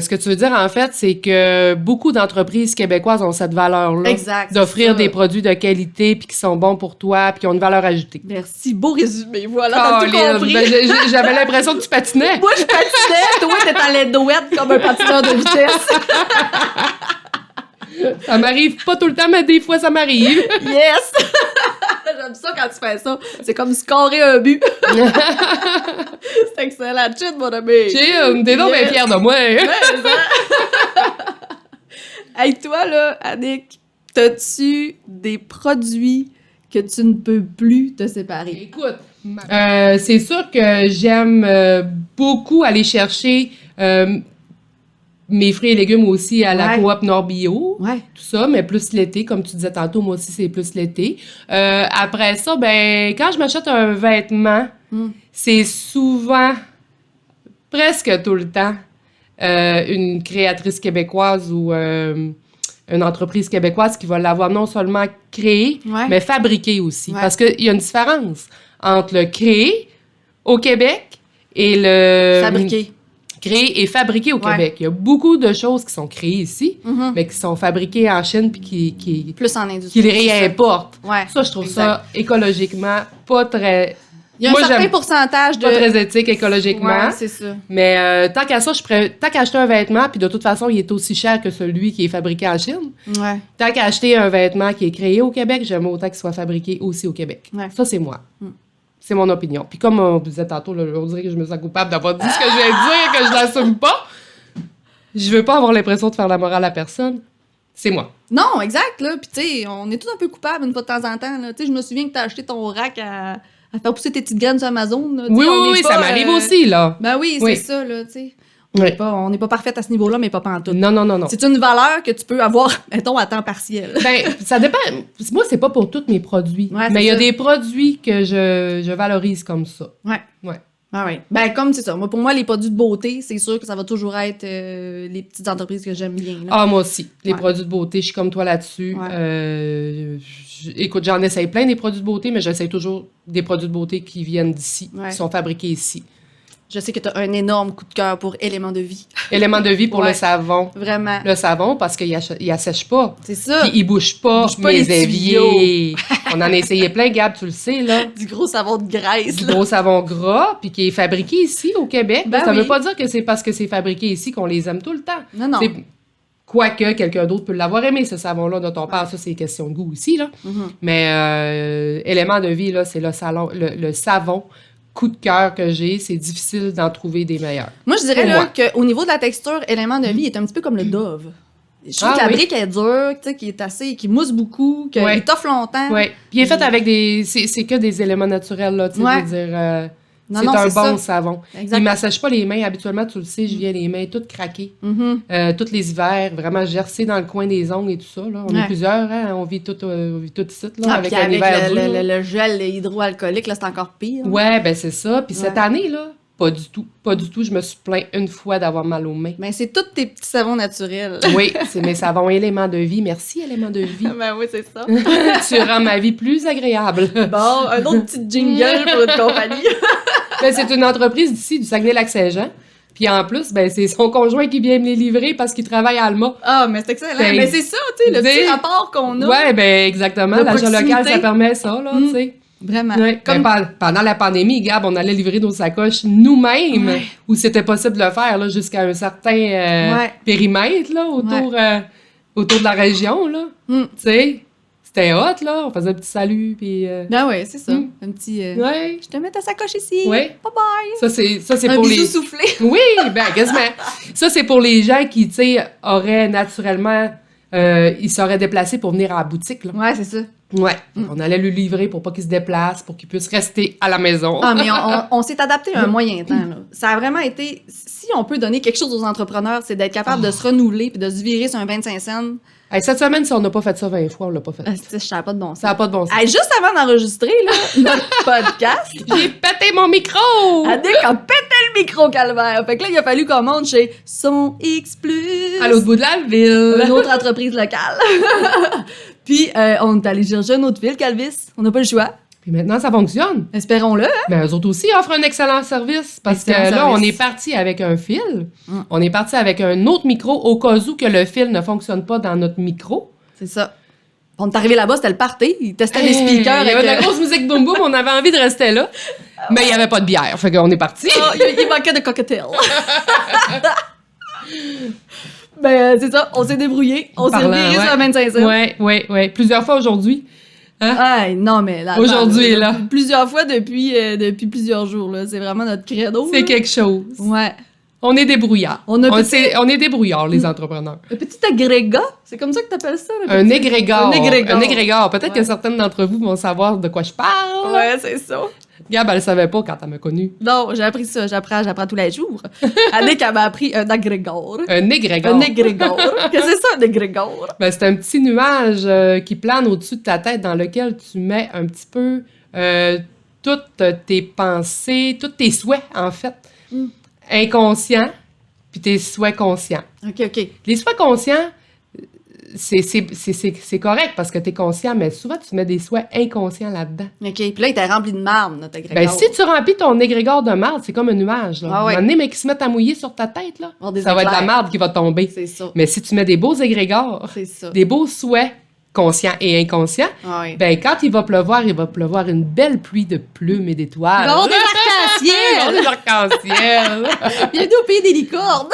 Speaker 3: ce que tu veux dire, en fait, c'est que beaucoup d'entreprises québécoises ont cette valeur-là.
Speaker 1: Exact.
Speaker 3: D'offrir des produits de qualité, puis qui sont bons pour toi, puis qui ont une valeur ajoutée.
Speaker 1: Merci. Beau résumé. Voilà, t'as tout compris.
Speaker 3: Ben, j'avais l'impression que tu patinais.
Speaker 1: Moi, je patinais. Toi, t'es à l'aidouette comme un patineur de vitesse.
Speaker 3: Ça m'arrive pas tout le temps, mais des fois, ça m'arrive.
Speaker 1: Yes! J'aime ça quand tu fais ça. C'est comme scorer un but. C'est excellent. Chill, mon ami.
Speaker 3: Chill, t'es donc bien fière de moi.
Speaker 1: Ouais, ça. Hey, toi, là, Annick, t'as-tu des produits que tu ne peux plus te séparer?
Speaker 3: Écoute, c'est sûr que j'aime beaucoup aller chercher mes fruits et légumes aussi à la coop Nord Bio.
Speaker 1: Ouais.
Speaker 3: Tout ça, mais plus l'été, comme tu disais tantôt, moi aussi, c'est plus l'été. Après ça, ben, quand je m'achète un vêtement, c'est souvent, presque tout le temps, une créatrice québécoise ou une entreprise québécoise qui va l'avoir non seulement créé, mais fabriqué aussi. Ouais. Parce qu'il y a une différence entre le créé au Québec et le...
Speaker 1: fabriqué.
Speaker 3: Créé et fabriqué au Québec. Il y a beaucoup de choses qui sont créées ici, mais qui sont fabriquées en Chine puis qui
Speaker 1: plus en industrie.
Speaker 3: Qui les réimportent.
Speaker 1: Ouais,
Speaker 3: ça, je trouve ça écologiquement pas très...
Speaker 1: Il y a un certain pourcentage de...
Speaker 3: Pas très éthique écologiquement.
Speaker 1: Ouais, c'est ça.
Speaker 3: Mais tant qu'à ça, tant qu'à acheter un vêtement, puis de toute façon, il est aussi cher que celui qui est fabriqué en Chine.
Speaker 1: Ouais.
Speaker 3: Tant qu'à acheter un vêtement qui est créé au Québec, j'aime autant qu'il soit fabriqué aussi au Québec. Ouais. Ça, c'est moi. C'est mon opinion. Puis comme on vous disait tantôt, là, on dirait que je me sens coupable d'avoir dit ce que je viens de dire et que je l'assume pas. Je veux pas avoir l'impression de faire la morale à personne. C'est moi.
Speaker 1: Non, exact, là. Puis tu sais, on est tous un peu coupables une fois de temps en temps, là. Tu sais, je me souviens que t'as acheté ton rack à faire pousser tes petites graines sur Amazon, là.
Speaker 3: Oui, ça m'arrive aussi, là.
Speaker 1: Ben oui, c'est ça, là, tu sais. On n'est pas parfaite à ce niveau-là, mais pas pantoute.
Speaker 3: Non.
Speaker 1: C'est une valeur que tu peux avoir, mettons, à temps partiel.
Speaker 3: Ben, ça dépend. Moi, c'est pas pour tous mes produits. Ouais, mais il y a des produits que je valorise comme ça.
Speaker 1: Ouais. Ah ouais. Ben, comme c'est ça. Pour moi, les produits de beauté, c'est sûr que ça va toujours être les petites entreprises que j'aime bien. Là.
Speaker 3: Ah, moi aussi. Les produits de beauté, je suis comme toi là-dessus. Ouais. Écoute, j'en essaye plein des produits de beauté, mais j'essaye toujours des produits de beauté qui viennent d'ici, qui sont fabriqués ici.
Speaker 1: Je sais que tu as un énorme coup de cœur pour Éléments de vie.
Speaker 3: Éléments de vie pour le savon.
Speaker 1: Vraiment.
Speaker 3: Le savon, parce qu'il assèche pas.
Speaker 1: C'est ça.
Speaker 3: Puis il bouge pas les éviers. On en a essayé plein, Gab, tu le sais, là.
Speaker 1: Du gros savon de graisse.
Speaker 3: Du gros savon gras, puis qui est fabriqué ici, au Québec. Ben ça veut pas dire que c'est parce que c'est fabriqué ici qu'on les aime tout le temps.
Speaker 1: Non.
Speaker 3: Quoique quelqu'un d'autre peut l'avoir aimé, ce savon-là dont on parle. Ça, c'est question de goût aussi, là. Mais Éléments de vie, là, c'est le savon coup de cœur que j'ai, c'est difficile d'en trouver des meilleurs.
Speaker 1: Moi, je dirais là qu'au niveau de la texture, Élément de vie est un petit peu comme le Dove. Je trouve que la brique est dure, qui mousse beaucoup, qu'il toffe longtemps.
Speaker 3: Oui. Puis il est fait avec c'est que des éléments naturels, là, tu sais, je veux dire... c'est un bon savon. Exact. Il m'assèche pas les mains. Habituellement, tu le sais, je viens les mains toutes craquées. Tous les hivers, vraiment gercées dans le coin des ongles et tout ça. Là. On est plusieurs, hein? On vit tout ici, là, avec un hiver dur.
Speaker 1: Le gel hydroalcoolique, là, c'est encore pire.
Speaker 3: Ouais, ben c'est ça. Puis cette année, là, pas du tout. Pas du tout. Je me suis plaint une fois d'avoir mal aux mains.
Speaker 1: Mais c'est tous tes petits savons naturels.
Speaker 3: Oui, c'est mes savons Éléments de vie. Merci, Éléments de vie.
Speaker 1: Ben oui, c'est ça.
Speaker 3: Tu rends ma vie plus agréable.
Speaker 1: Bon, un autre petit jingle pour une compagnie.
Speaker 3: Ben, c'est une entreprise d'ici, du Saguenay-Lac-Saint-Jean. Puis en plus, ben c'est son conjoint qui vient me les livrer parce qu'il travaille à Alma.
Speaker 1: Ah, mais c'est excellent. Mais c'est ça, tu sais, le petit rapport qu'on a.
Speaker 3: Ouais, ben exactement. L'achat local, ça permet ça, là, tu sais.
Speaker 1: Vraiment.
Speaker 3: Ouais. Pendant la pandémie, Gab, on allait livrer nos sacoches nous-mêmes, où c'était possible de le faire là, jusqu'à un certain périmètre là, autour de la région. Là. Tu sais, c'était hot, là. On faisait un petit salut, puis...
Speaker 1: Ben ouais, c'est ça. Un petit... Je te mets ta sacoche ici.
Speaker 3: Ouais.
Speaker 1: Bye-bye.
Speaker 3: Ça, c'est pour les...
Speaker 1: Un bisou soufflé.
Speaker 3: Oui, ben quasiment. Ça, c'est pour les gens qui, tu sais, auraient naturellement... ils seraient déplacés pour venir à la boutique, là.
Speaker 1: Ouais, c'est ça.
Speaker 3: Ouais. On allait lui livrer pour pas qu'il se déplace, pour qu'il puisse rester à la maison.
Speaker 1: Ah, mais on s'est adapté à un moyen temps, là. Ça a vraiment été... Si on peut donner quelque chose aux entrepreneurs, c'est d'être capable de se renouveler puis de se virer sur un 25 cents.
Speaker 3: Hey, cette semaine, si on n'a pas fait ça 20 fois, on l'a pas fait.
Speaker 1: Je savais pas de bon sens.
Speaker 3: Ça n'a pas de bon sens.
Speaker 1: Hey, juste avant d'enregistrer là, notre podcast,
Speaker 3: j'ai pété mon micro!
Speaker 1: Addict a pété le micro, calvaire. Fait que là, il a fallu qu'on monte chez Son X+.
Speaker 3: À l'autre bout de la ville.
Speaker 1: Une autre entreprise locale. Puis, on est allé chercher une autre ville, Calvis. On n'a pas le choix.
Speaker 3: Puis maintenant, ça fonctionne.
Speaker 1: Espérons-le. Hein?
Speaker 3: Ben, eux autres aussi offrent un excellent service. Parce que là, on est parti avec un fil. On est parti avec un autre micro au cas où que le fil ne fonctionne pas dans notre micro.
Speaker 1: C'est ça. On est arrivé là-bas, c'était le party. Ils testaient les speakers.
Speaker 3: Il y avait de la grosse musique boom boom. On avait envie de rester là. Mais il n'y avait pas de bière. Fait qu'on est parti.
Speaker 1: Il manquait de cocktail. Ben, c'est ça. On s'est débrouillé. On s'est viré sur 25 cents.
Speaker 3: Oui. Plusieurs fois aujourd'hui. Hein?
Speaker 1: Ah, non, mais là.
Speaker 3: Aujourd'hui, là.
Speaker 1: Plusieurs fois depuis plusieurs jours, là. C'est vraiment notre credo.
Speaker 3: C'est quelque chose.
Speaker 1: Ouais.
Speaker 3: On est débrouillards. On est débrouillards, les entrepreneurs.
Speaker 1: Un petit agrégat, c'est comme ça que t'appelles ça?
Speaker 3: Un égrégore. Un égrégore. Peut-être que certaines d'entre vous vont savoir de quoi je parle.
Speaker 1: Ouais, c'est ça.
Speaker 3: Gab, elle savait pas quand elle m'a connue.
Speaker 1: Non, j'ai appris ça. J'apprends tous les jours. Annick, elle m'a appris un agrégore.
Speaker 3: Un égrégore.
Speaker 1: Un égrégore. Qu'est-ce que c'est ça, un égrégore?
Speaker 3: Ben, c'est un petit nuage qui plane au-dessus de ta tête dans lequel tu mets un petit peu toutes tes pensées, tous tes souhaits, en fait. Inconscients, puis tes souhaits conscients.
Speaker 1: OK.
Speaker 3: Les souhaits conscients, c'est correct parce que t'es conscient, mais souvent, tu mets des souhaits inconscients là-dedans.
Speaker 1: OK. Puis là, il était rempli de marde, notre égrégore.
Speaker 3: Ben, si tu remplis ton égrégore de marde, c'est comme un nuage, là.
Speaker 1: Ah ouais.
Speaker 3: À un moment donné, mais qui se mettent à mouiller sur ta tête, là, ça va être de la marde qui va tomber.
Speaker 1: C'est ça.
Speaker 3: Mais si tu mets des beaux égrégores, des beaux souhaits conscients et inconscients, ben, quand il va pleuvoir une belle pluie de plumes et d'étoiles.
Speaker 1: Il va y avoir des
Speaker 3: arcs-en-ciel!
Speaker 1: Bientôt au pays des licornes!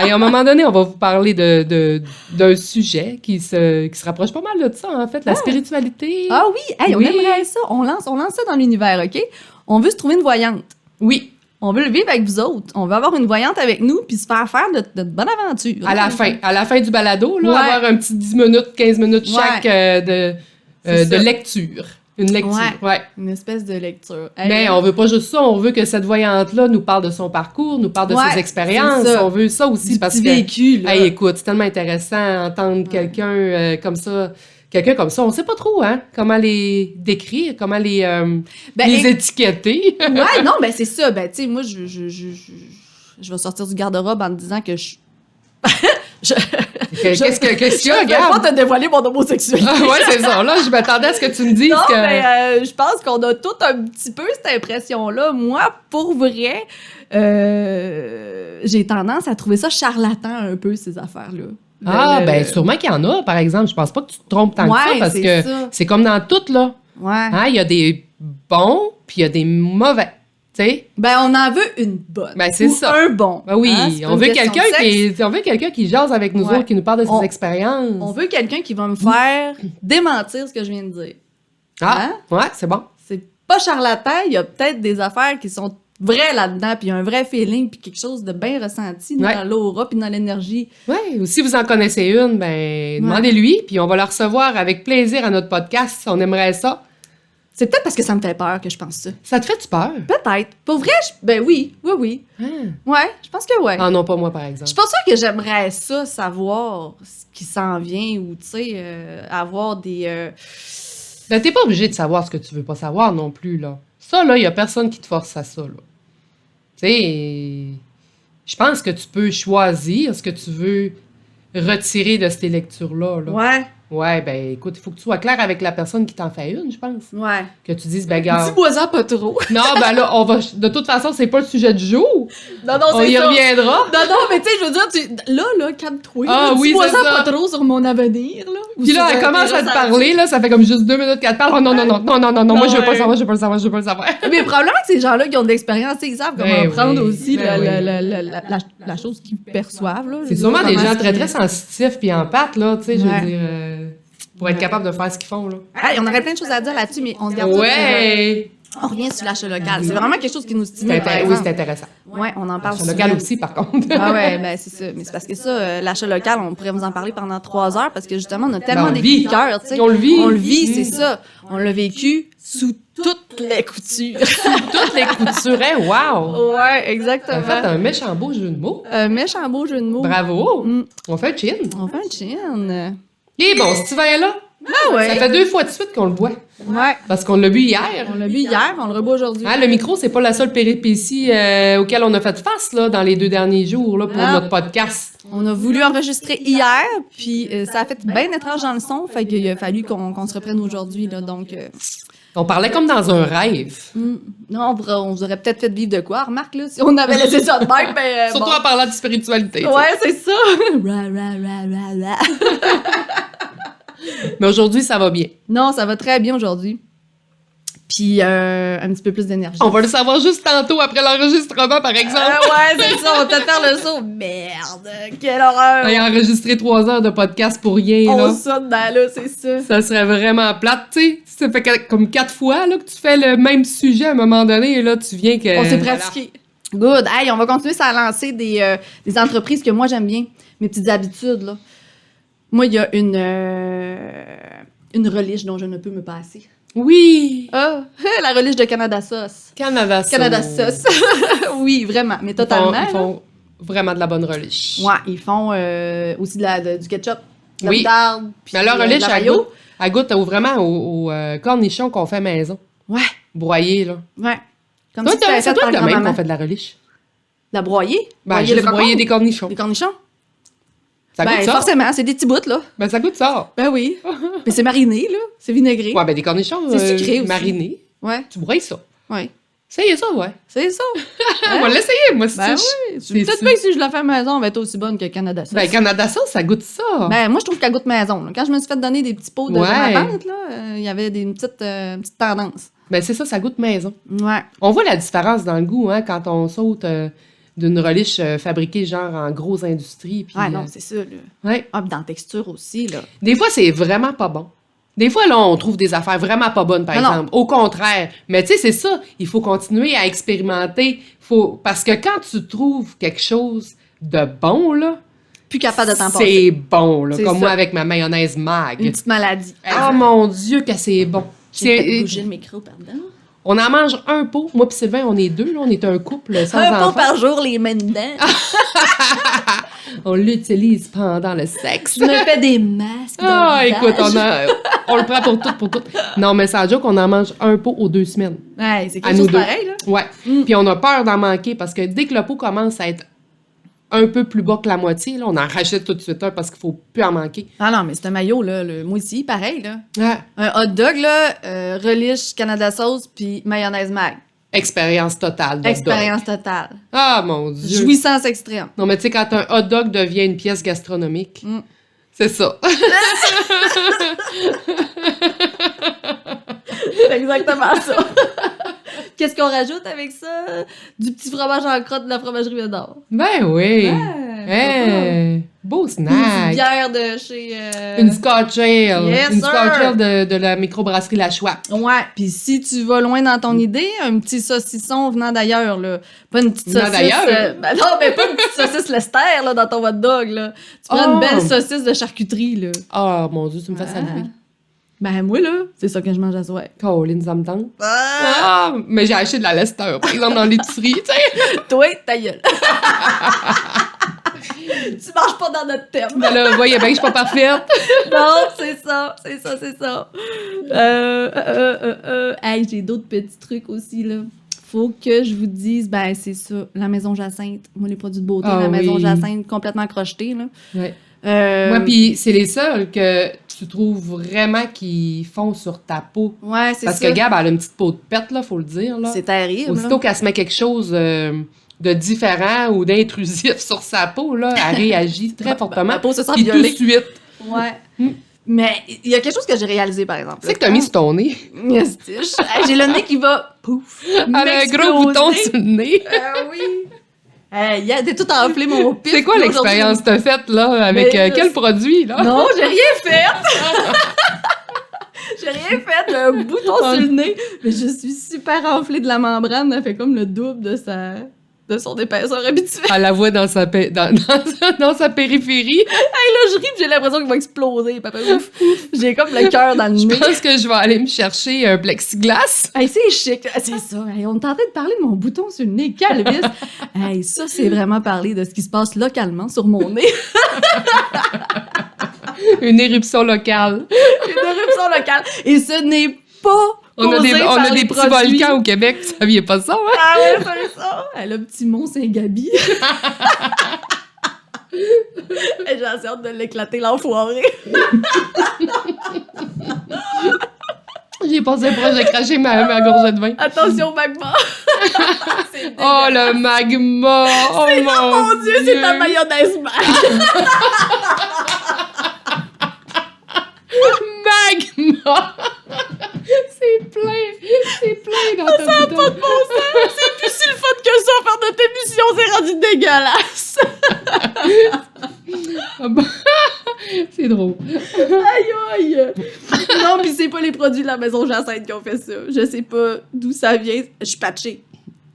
Speaker 3: Et à un moment donné, on va vous parler d'un sujet qui se rapproche pas mal de ça, en fait, la spiritualité.
Speaker 1: Ah oui! Hey, on aimerait ça. On lance ça dans l'univers, OK? On veut se trouver une voyante.
Speaker 3: Oui.
Speaker 1: On veut le vivre avec vous autres. On veut avoir une voyante avec nous puis se faire notre bonne aventure.
Speaker 3: À la fin du balado, là, avoir un petit 10 minutes, 15 minutes chaque de lecture. Une lecture,
Speaker 1: Une espèce de lecture.
Speaker 3: Mais on veut pas juste ça, on veut que cette voyante-là nous parle de son parcours, nous parle de ses expériences. On veut ça aussi
Speaker 1: du
Speaker 3: parce
Speaker 1: petit
Speaker 3: que...
Speaker 1: vécu, là.
Speaker 3: Hey, écoute, c'est tellement intéressant d'entendre quelqu'un comme ça. Quelqu'un comme ça, on sait pas trop, hein, comment les décrire, comment les étiqueter.
Speaker 1: Ouais, non, ben c'est ça. Ben, tu sais, moi, je vais sortir du garde-robe en te disant que
Speaker 3: Qu'est-ce qu'il y a,
Speaker 1: Gab? Je vais pas te dévoiler mon homosexualité.
Speaker 3: Ouais, c'est ça. Là, je m'attendais à ce que tu me dises que...
Speaker 1: mais je pense qu'on a tout un petit peu cette impression-là. Moi, pour vrai, j'ai tendance à trouver ça charlatan un peu, ces affaires-là.
Speaker 3: Ben sûrement qu'il y en a, par exemple. Je pense pas que tu te trompes tant que ça, parce que c'est comme dans tout, là.
Speaker 1: Ouais.
Speaker 3: Hein, il y a des bons, puis il y a des mauvais. T'sais?
Speaker 1: Ben, on en veut une bonne.
Speaker 3: Ben, c'est ça.
Speaker 1: Un bon.
Speaker 3: Ben oui, on veut quelqu'un qui jase avec nous autres, qui nous parle de ses expériences.
Speaker 1: On veut quelqu'un qui va me faire démentir ce que je viens de dire.
Speaker 3: Ouais, c'est bon.
Speaker 1: C'est pas charlatan, il y a peut-être des affaires qui sont vraies là-dedans, puis il y a un vrai feeling, puis quelque chose de bien ressenti dans l'aura, puis dans l'énergie.
Speaker 3: Ouais, ou si vous en connaissez une, ben, demandez-lui, puis on va la recevoir avec plaisir à notre podcast. On aimerait ça.
Speaker 1: C'est peut-être parce que ça me fait peur que je pense ça.
Speaker 3: Ça te fait-tu peur?
Speaker 1: Peut-être. Pour vrai, ben oui. Ouais, je pense que ouais.
Speaker 3: Ah non, pas moi, par exemple.
Speaker 1: Je suis pas sûre que j'aimerais ça, savoir ce qui s'en vient ou, tu sais, avoir des...
Speaker 3: Ben, t'es pas obligé de savoir ce que tu veux pas savoir non plus, là. Ça, là, il y a personne qui te force à ça, là. Tu sais, je pense que tu peux choisir ce que tu veux retirer de ces lectures-là, là.
Speaker 1: Ouais.
Speaker 3: Ouais, ben écoute, il faut que tu sois clair avec la personne qui t'en fait une, je pense.
Speaker 1: Ouais.
Speaker 3: Que tu dises, ben gars...
Speaker 1: Dis-moi-en pas trop.
Speaker 3: Non, ben là, de toute façon, c'est pas le sujet du jour.
Speaker 1: Non,
Speaker 3: On y reviendra.
Speaker 1: Non, mais tu sais, je veux dire, là, calme-toi.
Speaker 3: Ah oui,
Speaker 1: dis-moi
Speaker 3: c'est
Speaker 1: ça
Speaker 3: ça.
Speaker 1: pas trop sur mon avenir, là.
Speaker 3: Puis là, elle commence à te parler, là, ça fait comme juste 2 minutes qu'elle te parle. Oh non, moi je veux pas le savoir, je veux pas le savoir.
Speaker 1: Mais probablement que ces gens-là qui ont de l'expérience, ils savent comment prendre aussi la chose qu'ils perçoivent, là.
Speaker 3: C'est sûrement des gens très, très sensitifs puis empathes, là, tu sais, je veux dire, pour être capable de faire ce qu'ils font, là.
Speaker 1: Hey, on aurait plein de choses à dire là-dessus, mais on se garde on revient sur l'achat local. C'est vraiment quelque chose qui nous stimule, par exemple.
Speaker 3: Oui, c'est intéressant.
Speaker 1: Ouais, on en parle
Speaker 3: L'achat local aussi, par contre.
Speaker 1: Ah ouais, ben c'est ça. Mais c'est parce que ça, l'achat local, on pourrait vous en parler pendant 3 heures parce que justement, on a tellement des coups de cœur, tu sais.
Speaker 3: On le vit.
Speaker 1: On le vit, c'est ça. On l'a vécu sous toutes les coutures.
Speaker 3: Toutes les coutures, hein, wow!
Speaker 1: Ouais, exactement.
Speaker 3: T'as fait un méchant beau jeu de mots.
Speaker 1: Un méchant beau jeu de mots.
Speaker 3: Bravo! On fait un chin.
Speaker 1: On fait un chin.
Speaker 3: Il est bon, ce vin-là.
Speaker 1: Ah ouais.
Speaker 3: Ça fait 2 fois de suite qu'on le boit.
Speaker 1: Ouais.
Speaker 3: Parce qu'on l'a bu hier.
Speaker 1: On l'a bu hier, on le reboit aujourd'hui.
Speaker 3: Hein, le micro, c'est pas la seule péripétie auquel on a fait face là, dans les 2 derniers jours là, pour notre podcast.
Speaker 1: On a voulu enregistrer hier, puis ça a fait bien étrange dans le son, fait qu'il a fallu qu'on se reprenne aujourd'hui, là, donc...
Speaker 3: On parlait comme dans un rêve.
Speaker 1: Non, on vous aurait peut-être fait vivre de quoi, remarque, là, si on avait laissé ça de même, mais
Speaker 3: Surtout en parlant de spiritualité.
Speaker 1: Ouais, c'est ça! Ra, ra, ra, ra, ra.
Speaker 3: Mais aujourd'hui, ça va bien.
Speaker 1: Non, ça va très bien aujourd'hui. Puis un petit peu plus d'énergie.
Speaker 3: On va le savoir juste tantôt après l'enregistrement, par exemple.
Speaker 1: Ouais, c'est ça, on va peut-être faire le saut. Merde, quelle horreur!
Speaker 3: On a enregistré 3 heures de podcast pour rien, là.
Speaker 1: On sonne dans là, c'est ça.
Speaker 3: Ça serait vraiment plate, tu sais. Ça fait comme 4 fois là, que tu fais le même sujet à un moment donné, et là, tu viens que...
Speaker 1: On s'est pratiqué. Good. Hey, on va continuer à lancer des entreprises que moi, j'aime bien. Mes petites habitudes, là. Moi, il y a une reliche dont je ne peux me passer.
Speaker 3: Oui!
Speaker 1: Ah, la reliche de Canada Sauce.
Speaker 3: Canada Sauce.
Speaker 1: Canada Sauce. Oui, vraiment, mais totalement.
Speaker 3: Ils font vraiment de la bonne reliche.
Speaker 1: Ouais, ils font aussi du ketchup, de la
Speaker 3: Oui.
Speaker 1: moutarde, puis
Speaker 3: Mais leur reliche,
Speaker 1: de la
Speaker 3: elle goûte vraiment au cornichon qu'on fait maison.
Speaker 1: Ouais,
Speaker 3: Broyé, là.
Speaker 1: ouais. Comme
Speaker 3: Toi,
Speaker 1: si tu
Speaker 3: ça doit être de même qu'on fait de la reliche.
Speaker 1: La broyer?
Speaker 3: Ben, juste broyer des cornichons.
Speaker 1: Des cornichons?
Speaker 3: Ça goûte ça?
Speaker 1: Forcément, c'est des petits bouts, là.
Speaker 3: Ben, ça goûte ça.
Speaker 1: Ben oui. Mais c'est mariné, là. C'est vinaigré.
Speaker 3: Ouais, ben des cornichons
Speaker 1: C'est sucré aussi.
Speaker 3: marinés.
Speaker 1: Ouais,
Speaker 3: Tu broyes ça.
Speaker 1: ouais.
Speaker 3: Essayez ça, ouais.
Speaker 1: C'est ça.
Speaker 3: On va l'essayer, moi,
Speaker 1: Ben
Speaker 3: c'est
Speaker 1: oui.
Speaker 3: c'est
Speaker 1: Peut-être
Speaker 3: ça.
Speaker 1: pas que si je la fais à la maison, elle va être aussi bonne que Canada Sauce.
Speaker 3: Ben, Canada Sauce, ça goûte ça.
Speaker 1: Ben, moi, je trouve qu'elle goûte maison. Là. Quand je me suis fait donner des petits pots de
Speaker 3: Ouais.
Speaker 1: pâte, là, il y avait une petite tendance.
Speaker 3: Ben, c'est ça, ça goûte maison.
Speaker 1: Ouais.
Speaker 3: On voit la différence dans le goût, hein, quand on saute d'une reliche fabriquée, genre, en grosse industrie. Puis,
Speaker 1: Ah non, c'est ça, là.
Speaker 3: ouais.
Speaker 1: Ah, puis dans la texture aussi, là.
Speaker 3: Des fois, c'est vraiment pas bon. Des fois, là, on trouve des affaires vraiment pas bonnes, par
Speaker 1: Non, non.
Speaker 3: exemple. Au contraire. Mais tu sais, c'est ça. Il faut continuer à expérimenter. Parce que quand tu trouves quelque chose de bon, là,
Speaker 1: Plus capable de t'en passer.
Speaker 3: c'est bon, là.
Speaker 1: C'est
Speaker 3: Comme
Speaker 1: ça.
Speaker 3: moi avec ma mayonnaise mag.
Speaker 1: Une petite maladie.
Speaker 3: Oh mon Dieu, que c'est bon.
Speaker 1: J'ai fait
Speaker 3: C'est-
Speaker 1: bouger le micro, pardon.
Speaker 3: On en mange un pot. Moi puis Sylvain, on est 2, là. On est un couple sans
Speaker 1: Un pot
Speaker 3: enfants.
Speaker 1: par jour, les mains dedans.
Speaker 3: On l'utilise pendant le sexe.
Speaker 1: Je me fais des masques.
Speaker 3: Ah,
Speaker 1: dans le
Speaker 3: écoute,
Speaker 1: visage.
Speaker 3: on le prend pour tout. Non, mais ça joke, on en mange un pot aux 2 semaines.
Speaker 1: Ouais, c'est
Speaker 3: À
Speaker 1: quelque
Speaker 3: nous
Speaker 1: chose
Speaker 3: deux.
Speaker 1: pareil, là.
Speaker 3: Ouais. Puis on a peur d'en manquer parce que dès que le pot commence à être un peu plus bas que la moitié, là, on en rachète tout de suite un parce qu'il faut plus en manquer.
Speaker 1: Ah non, mais c'est un maillot, là. Moi aussi, pareil, là.
Speaker 3: Ah,
Speaker 1: Un hot dog, là, reliche, Canada Sauce, puis mayonnaise mag.
Speaker 3: expérience totale de
Speaker 1: Expérience
Speaker 3: dog.
Speaker 1: totale.
Speaker 3: Ah, mon Dieu.
Speaker 1: Jouissance extrême.
Speaker 3: Non, mais tu sais, quand un hot dog devient une pièce gastronomique, c'est ça.
Speaker 1: C'est exactement ça. Qu'est-ce qu'on rajoute avec ça? Du petit fromage en crotte de la fromagerie Médard.
Speaker 3: Ben oui.
Speaker 1: Ouais,
Speaker 3: Beau
Speaker 1: Une
Speaker 3: snack.
Speaker 1: bière de chez...
Speaker 3: Une Scotch Ale.
Speaker 1: Yes,
Speaker 3: Une
Speaker 1: sir.
Speaker 3: Scotch Ale de la microbrasserie La Chouette.
Speaker 1: Ouais, puis si tu vas loin dans ton idée, un petit saucisson venant d'ailleurs, là. Pas une petite
Speaker 3: Venant
Speaker 1: saucisse...
Speaker 3: d'ailleurs?
Speaker 1: Ben non, mais pas une petite saucisse Lester, là, dans ton hot dog, là. Tu prends
Speaker 3: Oh.
Speaker 1: une belle saucisse de charcuterie, là.
Speaker 3: Ah, mon Dieu, tu me fais saluer.
Speaker 1: Ben moi, là, c'est ça que je mange à soir.
Speaker 3: Caroline, ça me tente. Ah, mais j'ai acheté de la Lester, par exemple, dans l'épicerie, tu sais.
Speaker 1: Toi, ta gueule. Tu marches pas dans notre thème.
Speaker 3: Mais là, voyez bien que je suis pas parfaite.
Speaker 1: Non, c'est ça. Hey, j'ai d'autres petits trucs aussi, là. Faut que je vous dise, ben c'est ça, la maison Jacinthe. Moi, les produits de beauté,
Speaker 3: Ah
Speaker 1: la maison
Speaker 3: oui.
Speaker 1: Jacinthe, complètement crochetés, là.
Speaker 3: Ouais. Moi, puis c'est les seuls que tu trouves vraiment qui font sur ta peau.
Speaker 1: Ouais, c'est
Speaker 3: Parce
Speaker 1: ça.
Speaker 3: que Gab, elle a une petite peau de pète, là, faut le dire, là.
Speaker 1: C'est terrible,
Speaker 3: Aussitôt
Speaker 1: là.
Speaker 3: qu'elle se met quelque chose de différent ou d'intrusif sur sa peau, là, elle réagit très fortement.
Speaker 1: Ma peau se sent
Speaker 3: Puis
Speaker 1: violée.
Speaker 3: tout de suite.
Speaker 1: Ouais. Mais il y a quelque chose que j'ai réalisé, par exemple.
Speaker 3: Tu sais que t'as mis sur ton nez.
Speaker 1: Yes, j'ai le nez qui va, pouf,
Speaker 3: Elle a un gros bouton sur le nez.
Speaker 1: Oui. Il a tout enflé mon pif.
Speaker 3: C'est quoi l'expérience que t'as faite, là, avec quel produit, là?
Speaker 1: Non, j'ai rien fait! J'ai rien fait, j'ai un bouton sur le nez, mais je suis super enflée de la membrane, elle fait comme le double de son épaisseur habituelle.
Speaker 3: Elle la voit dans sa périphérie.
Speaker 1: Hey, là, je ris, pis j'ai l'impression qu'il va exploser, papa, ouf. J'ai comme le cœur dans le
Speaker 3: Je
Speaker 1: nez.
Speaker 3: pense que je vais aller me chercher un plexiglas.
Speaker 1: Hey, c'est chic, c'est ça. Hey, on est en train de parler de mon bouton sur le nez, calvis. Hey, ça, c'est vraiment parler de ce qui se passe localement sur mon nez.
Speaker 3: Une éruption locale.
Speaker 1: Une éruption locale. Et ce n'est pas
Speaker 3: On a des petits
Speaker 1: produits.
Speaker 3: volcans au Québec, vous saviez pas ça, hein?
Speaker 1: Ah ouais, c'est ça. Le petit Mont Saint-Gaby. J'ai assez hâte de l'éclater, l'enfoiré.
Speaker 3: J'ai passé proche de cracher ma gorgée de vin.
Speaker 1: Attention, magma.
Speaker 3: Oh, le magma! Oh
Speaker 1: Mon Dieu, c'est ta mayonnaise mag.
Speaker 3: Magma! C'est plein dans ta bouteille.
Speaker 1: Ça n'a pas de bon sens. C'est plus si le fun que ça, faire notre émission, c'est rendu dégueulasse.
Speaker 3: Ah bon? C'est drôle.
Speaker 1: Aïe, aïe. Non, pis c'est pas les produits de la maison Jacinthe qui ont fait ça. Je sais pas d'où ça vient. Je suis patchée.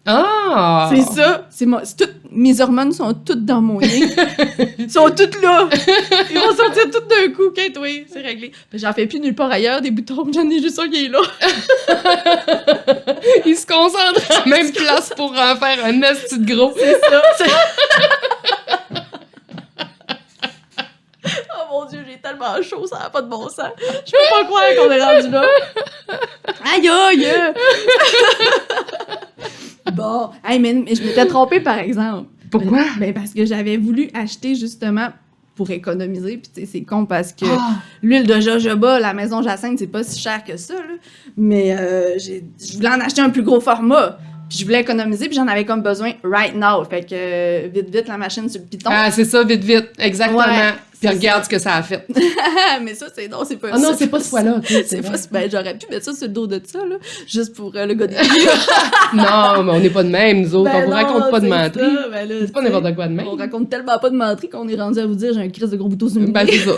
Speaker 3: Ah!
Speaker 1: C'est ça. Mes hormones sont toutes dans mon nez. Ils sont toutes là. Ils vont sortir toutes d'un coup. Kate, oui, c'est réglé. Mais j'en fais plus nulle part ailleurs des boutons. J'en ai juste un qui est là.
Speaker 3: Il se concentre à la même place pour en faire un esti de gros.
Speaker 1: C'est ça. Oh mon Dieu, j'ai tellement chaud, ça n'a pas de bon sens. Je peux pas croire qu'on est rendu là. Aïe, aïe! Bon, hey, mais je m'étais trompée, par exemple.
Speaker 3: Pourquoi?
Speaker 1: Ben, parce que j'avais voulu acheter, justement, pour économiser, puis tu sais, c'est con parce que l'huile de jojoba, la maison Jacinthe, c'est pas si cher que ça, là. Mais je voulais en acheter un plus gros format. Puis je voulais économiser, puis j'en avais comme besoin right now. Fait que vite, la machine sur le piton.
Speaker 3: Ah, c'est ça, vite. Exactement.
Speaker 1: Ouais,
Speaker 3: puis regarde ce que ça a fait.
Speaker 1: Mais ça, c'est c'est pas
Speaker 3: Ah non, c'est pas ce fois-là. Okay,
Speaker 1: c'est pas, ben, j'aurais pu mettre ça sur le dos de ça, là, juste pour le gars des
Speaker 3: Non, mais on n'est pas de même, nous autres.
Speaker 1: Ben
Speaker 3: on vous raconte pas de menterie.
Speaker 1: Ben là,
Speaker 3: C'est pas n'importe quoi de même.
Speaker 1: On raconte tellement pas de menterie qu'on est rendu à vous dire j'ai un crise de gros bouton sur le
Speaker 3: Ben,
Speaker 1: nez.
Speaker 3: c'est ça.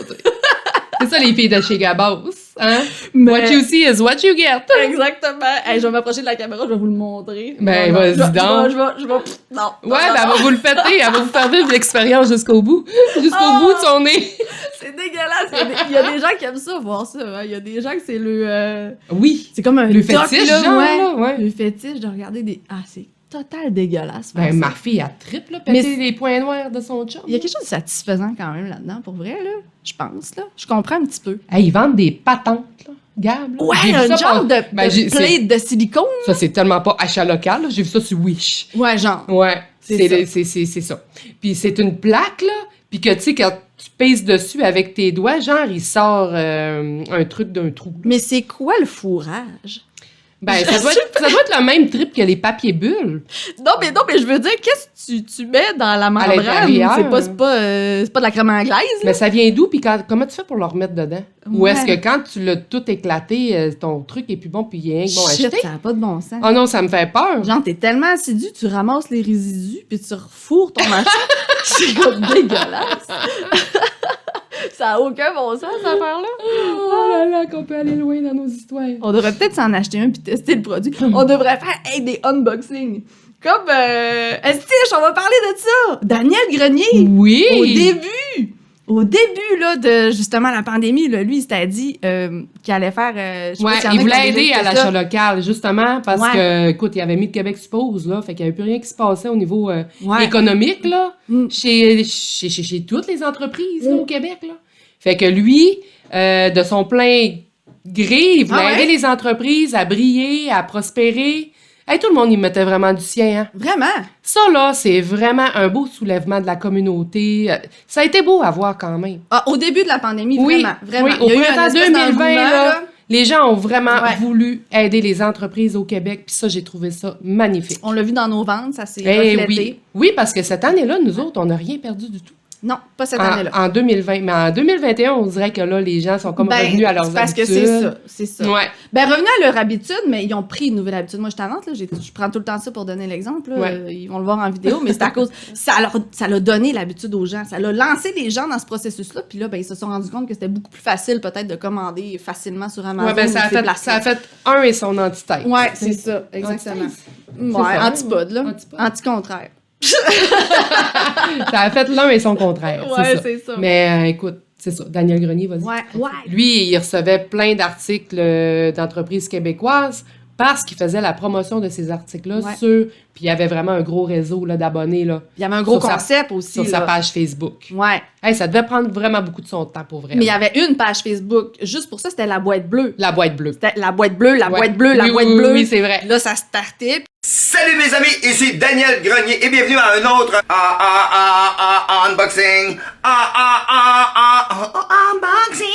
Speaker 3: C'est ça, les filles de chez Gabos. Hein?
Speaker 1: Mais-
Speaker 3: What you see is what you get.
Speaker 1: Exactement. Hey, je vais m'approcher de la caméra, je vais vous le montrer.
Speaker 3: Ben,
Speaker 1: Non,
Speaker 3: vas-y
Speaker 1: non,
Speaker 3: donc.
Speaker 1: Je vais... Non.
Speaker 3: Ouais, ben, elle va vous le péter. Elle va vous faire vivre l'expérience jusqu'au bout. Jusqu'au bout de son nez.
Speaker 1: C'est dégueulasse. Il y a des gens qui aiment ça, voir ça. Hein. Il y a des gens que c'est le...
Speaker 3: Oui.
Speaker 1: C'est comme un
Speaker 3: Le
Speaker 1: doc,
Speaker 3: fétiche,
Speaker 1: là,
Speaker 3: genre,
Speaker 1: ouais.
Speaker 3: là, ouais.
Speaker 1: Le fétiche de regarder des... Ah, c'est total dégueulasse. faire
Speaker 3: Ben,
Speaker 1: ça.
Speaker 3: ma fille, elle triple, là,
Speaker 1: Mais
Speaker 3: péter les points noirs de son chum.
Speaker 1: Il y a quelque chose de satisfaisant quand même là-dedans, pour vrai, là. Je pense, là. Je comprends un petit peu.
Speaker 3: Hey, ils vendent des patentes, là. Gab, là.
Speaker 1: Ouais,
Speaker 3: J'ai vu
Speaker 1: un
Speaker 3: ça
Speaker 1: genre
Speaker 3: par-
Speaker 1: de
Speaker 3: Ben, j'ai-
Speaker 1: plate de silicone.
Speaker 3: Ça, c'est tellement pas achat local, là. J'ai vu ça sur Wish.
Speaker 1: Ouais, genre.
Speaker 3: Ouais,
Speaker 1: C'est
Speaker 3: c'est ça. Puis c'est une plaque, là. Puis que, tu sais, quand tu pèses dessus avec tes doigts, genre, il sort un truc d'un trou.
Speaker 1: Mais c'est quoi le fourrage?
Speaker 3: Ben, ça doit être le même trip que les papiers bulles.
Speaker 1: Non, mais je veux dire, qu'est-ce que tu mets dans la membrane?
Speaker 3: l'intérieur.
Speaker 1: C'est pas de la crème anglaise, là?
Speaker 3: Mais ça vient d'où? Puis comment tu fais pour le remettre dedans? Ou
Speaker 1: Ouais.
Speaker 3: est-ce que quand tu l'as tout éclaté, ton truc est plus bon, puis il y a rien que bon
Speaker 1: Shit,
Speaker 3: acheter?
Speaker 1: ça n'a pas de bon sens.
Speaker 3: Oh non, ça me fait peur.
Speaker 1: Genre, t'es tellement assidu, tu ramasses les résidus, puis tu refourres ton machin. C'est comme dégueulasse. Ça n'a aucun bon sens, cette affaire-là.
Speaker 3: Oh là là, qu'on peut aller loin dans nos histoires.
Speaker 1: On devrait peut-être s'en acheter un puis tester le produit. On devrait faire des unboxings. Comme, Estiche, on va parler de ça. Daniel Grenier,
Speaker 3: Oui!
Speaker 1: au début là, de justement la pandémie, là, lui, il s'était dit qu'il allait faire... je sais pas
Speaker 3: Ouais,
Speaker 1: s'il y en a
Speaker 3: il
Speaker 1: qui ont
Speaker 3: voulait
Speaker 1: déjà
Speaker 3: aider à
Speaker 1: fait
Speaker 3: l'achat
Speaker 1: ça.
Speaker 3: local, justement, parce
Speaker 1: Ouais.
Speaker 3: que, écoute, il avait mis le Québec se pose, là, fait qu'il n'y avait plus rien qui se passait au niveau
Speaker 1: Ouais.
Speaker 3: économique, là,
Speaker 1: Mm.
Speaker 3: chez toutes les entreprises, là, au Québec, là. Fait que lui, de son plein gré, il voulait
Speaker 1: Ah ouais?
Speaker 3: aider les entreprises à briller, à prospérer. Hey, tout le monde y mettait vraiment du sien, hein.
Speaker 1: Vraiment?
Speaker 3: Ça, là, c'est vraiment un beau soulèvement de la communauté. Ça a été beau à voir quand même.
Speaker 1: Ah, au début de la pandémie,
Speaker 3: Oui,
Speaker 1: vraiment.
Speaker 3: oui,
Speaker 1: Il
Speaker 3: au
Speaker 1: y a eu un
Speaker 3: printemps
Speaker 1: espèce
Speaker 3: 2020,
Speaker 1: d'engouement,
Speaker 3: là, Les gens ont vraiment voulu aider les entreprises au Québec, puis ça, j'ai trouvé ça magnifique.
Speaker 1: On l'a vu dans nos ventes, ça s'est reflété.
Speaker 3: Oui. Oui, parce que cette année-là, nous autres, on n'a rien perdu du tout.
Speaker 1: Non, pas cette année-là.
Speaker 3: En 2020. Mais en 2021, on dirait que là, les gens sont comme revenus à leurs habitudes.
Speaker 1: Parce que c'est ça.
Speaker 3: Ouais.
Speaker 1: Ben, revenus à leur habitude, mais ils ont pris une nouvelle habitude. Moi, je t'avance, là, je prends tout le temps ça pour donner l'exemple. Ils vont le voir en vidéo, mais c'est à cause... Ça l'a donné l'habitude aux gens. Ça l'a lancé les gens dans ce processus-là, puis là, ben, ils se sont rendus compte que c'était beaucoup plus facile, peut-être, de commander facilement sur Amazon.
Speaker 3: Ouais, ben, ça a fait un et son antithèse.
Speaker 1: Ouais, c'est ça, exactement. Ouais, antipode, là. Anti-contraire.
Speaker 3: Ça a fait l'un et son contraire.
Speaker 1: Ouais, c'est ça.
Speaker 3: Mais écoute, c'est ça. Daniel Grenier va dire.
Speaker 1: Ouais.
Speaker 3: Lui, il recevait plein d'articles d'entreprises québécoises parce qu'il faisait la promotion de ces articles-là sur... Puis il y avait vraiment un gros réseau là, d'abonnés. Là,
Speaker 1: il y avait un gros concept aussi.
Speaker 3: Sur sa page Facebook.
Speaker 1: Ouais.
Speaker 3: Hey, ça devait prendre vraiment beaucoup de son temps pour vrai.
Speaker 1: Mais il y avait une page Facebook. Juste pour ça, c'était la boîte bleue.
Speaker 3: La boîte bleue.
Speaker 1: C'était la boîte bleue, la boîte bleue, la boîte bleue.
Speaker 3: Oui, c'est vrai.
Speaker 1: Là, ça startait.
Speaker 4: Salut mes amis, ici Daniel Grenier et bienvenue à un autre unboxing. Unboxing.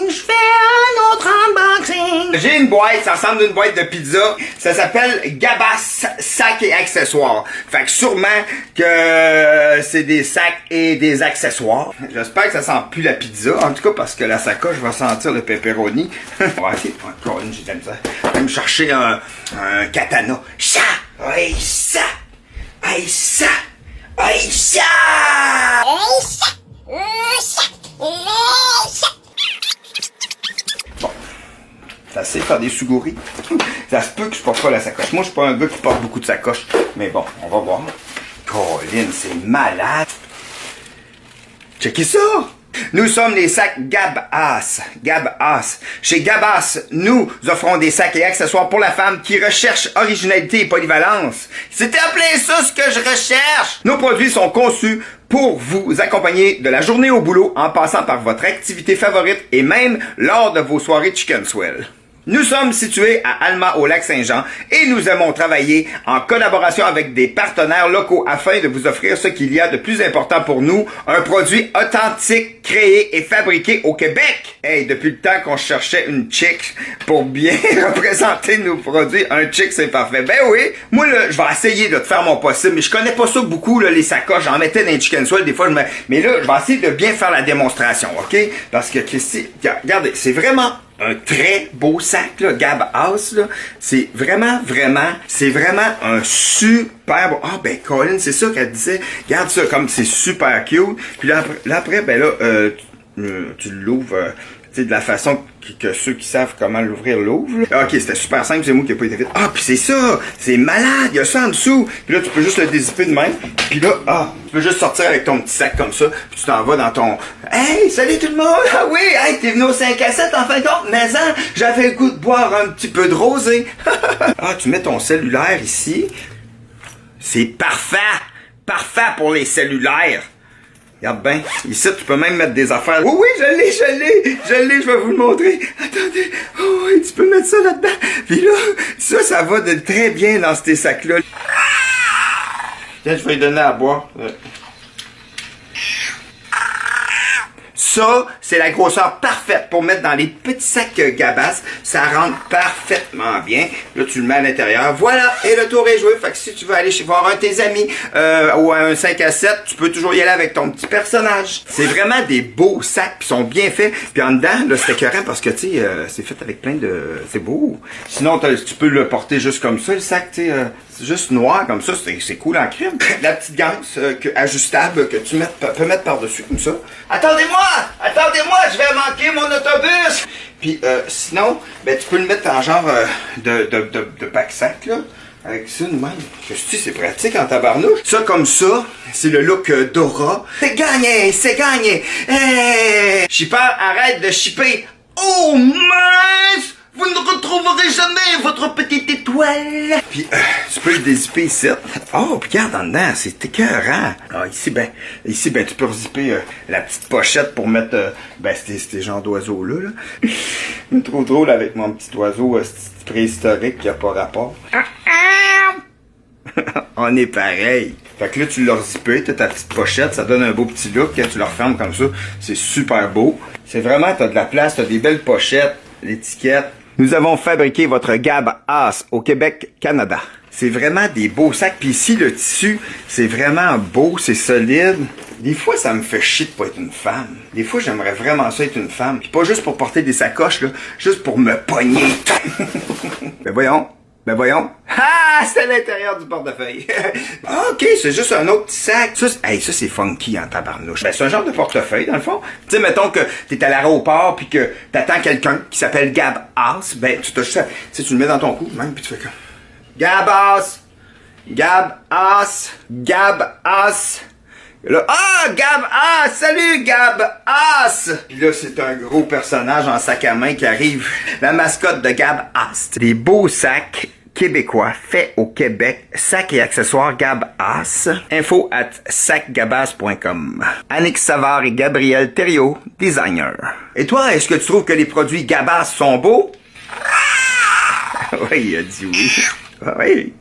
Speaker 4: Je fais un autre unboxing. J'ai une boîte, ça ressemble à une boîte de pizza. Ça s'appelle Gabas sacs et accessoires. Fait que sûrement que c'est des sacs et des accessoires. J'espère que ça sent plus la pizza. En tout cas parce que la sacoche va sentir le pepperoni. On va essayer. Encore une, j'ai de la misère. Je vais me chercher un katana. Ça! Aïe ça! Aïe ça! Aïe ça! Bon. C'est assez de faire des sugouris. Ça se peut que je porte pas la sacoche. Moi, je suis pas un gars qui porte beaucoup de sacoches. Mais bon, on va voir. Colin, c'est malade. Checkez ça! Nous sommes les sacs Gabas. Chez Gabas, nous offrons des sacs et accessoires pour la femme qui recherche originalité et polyvalence. C'est appelé ça ce que je recherche. Nos produits sont conçus pour vous accompagner de la journée au boulot en passant par votre activité favorite et même lors de vos soirées Chicken Swell. Nous sommes situés à Alma au Lac-Saint-Jean et nous aimons travailler en collaboration avec des partenaires locaux afin de vous offrir ce qu'il y a de plus important pour nous, un produit authentique, créé et fabriqué au Québec. Hey, depuis le temps qu'on cherchait une chick pour bien représenter nos produits, un chick c'est parfait. Ben oui, moi là, je vais essayer de faire mon possible, mais je connais pas ça beaucoup là, les sacoches, j'en mettais dans les Chicken Swell, des fois mais là, je vais essayer de bien faire la démonstration, ok? Parce que Christy, regardez, c'est vraiment un très beau sac, là, Gabas, là. C'est vraiment un super beau... Ah, ben, Colin, c'est ça qu'elle disait. Regarde ça, comme c'est super cute. Puis là, après, ben là, tu l'ouvres... tu sais, de la façon que ceux qui savent comment l'ouvrir l'ouvrent. Ok, c'était super simple, c'est moi qui n'ai pas été vite. Ah, puis c'est ça! C'est malade! Il y a ça en dessous! Puis là, tu peux juste le dézipper de même. Puis là, tu peux juste sortir avec ton petit sac comme ça. Puis tu t'en vas dans ton... Hey, salut tout le monde! Ah oui! Hey, t'es venu au 5 à 7 en fin de compte? Mais j'avais le goût de boire un petit peu de rosé. Ah, tu mets ton cellulaire ici. C'est parfait! Parfait pour les cellulaires! Regarde bien, ici tu peux même mettre des affaires. Oui, je l'ai, je vais vous le montrer. Attendez, oh oui, tu peux mettre ça là-dedans. Puis là, ça va de très bien dans ces sacs-là. Tiens, je vais lui donner à boire. Ça, c'est la grosseur parfaite pour mettre dans les petits sacs Gabas. Ça rentre parfaitement bien. Là, tu le mets à l'intérieur. Voilà, et le tour est joué. Fait que si tu veux aller voir un de tes amis ou un 5 à 7, tu peux toujours y aller avec ton petit personnage. C'est vraiment des beaux sacs, puis sont bien faits. Puis en dedans, là, c'est écœurant parce que, tu sais, c'est fait avec plein de... C'est beau. Sinon, tu peux le porter juste comme ça, le sac, tu sais. C'est juste noir comme ça, c'est cool en crime. La petite ganse ajustable que tu peux mettre par-dessus comme ça. Attendez-moi, je vais manquer mon autobus. Puis sinon, ben tu peux le mettre en genre de pack-sac là. Avec ça de même. C'est pratique en tabarnouche. Ça comme ça, c'est le look Dora. C'est gagné! Hey! Shipper, arrête de shipper. Oh mince! Vous ne retrouverez jamais votre petite étoile! Puis, tu peux le dézipper ici. Oh, puis regarde en dedans, c'est écœurant. Ah, ici, tu peux rezipper la petite pochette pour mettre, ces genres d'oiseaux-là, là. Trop drôle avec mon petit oiseau préhistorique qui a pas rapport. On est pareil. Fait que là, tu l'as rezippé, t'as ta petite pochette, ça donne un beau petit look. Quand tu le refermes comme ça, c'est super beau. C'est vraiment, t'as de la place, t'as des belles pochettes. l'étiquette. Nous avons fabriqué votre Gab As au Québec, Canada. C'est vraiment des beaux sacs. Puis ici, le tissu, c'est vraiment beau, c'est solide. Des fois, ça me fait chier de pas être une femme. Des fois, j'aimerais vraiment ça être une femme. Puis pas juste pour porter des sacoches, là, juste pour me pogner. Ben voyons. Ah, c'est à l'intérieur du portefeuille. Ah, OK, c'est juste un autre petit sac. Ça, ça c'est funky en tabarnouche. Ben, c'est un genre de portefeuille, dans le fond. Tu sais, mettons que t'es à l'aéroport puis que t'attends quelqu'un qui s'appelle Gab As. Ben, tu t'as juste à... Tu sais, tu le mets dans ton cou, même, puis tu fais comme... Gab As! Gab As! Gab As! Là, Gab As! Salut, Gab As! Puis là, c'est un gros personnage en sac à main qui arrive. La mascotte de Gab As. Des beaux sacs québécois faits au Québec. Sacs et accessoires Gab As. info@sacgabas.com. Annick Savard et Gabriel Thériault, designers. Et toi, est-ce que tu trouves que les produits Gabas sont beaux? Oui, il a dit oui. Oui.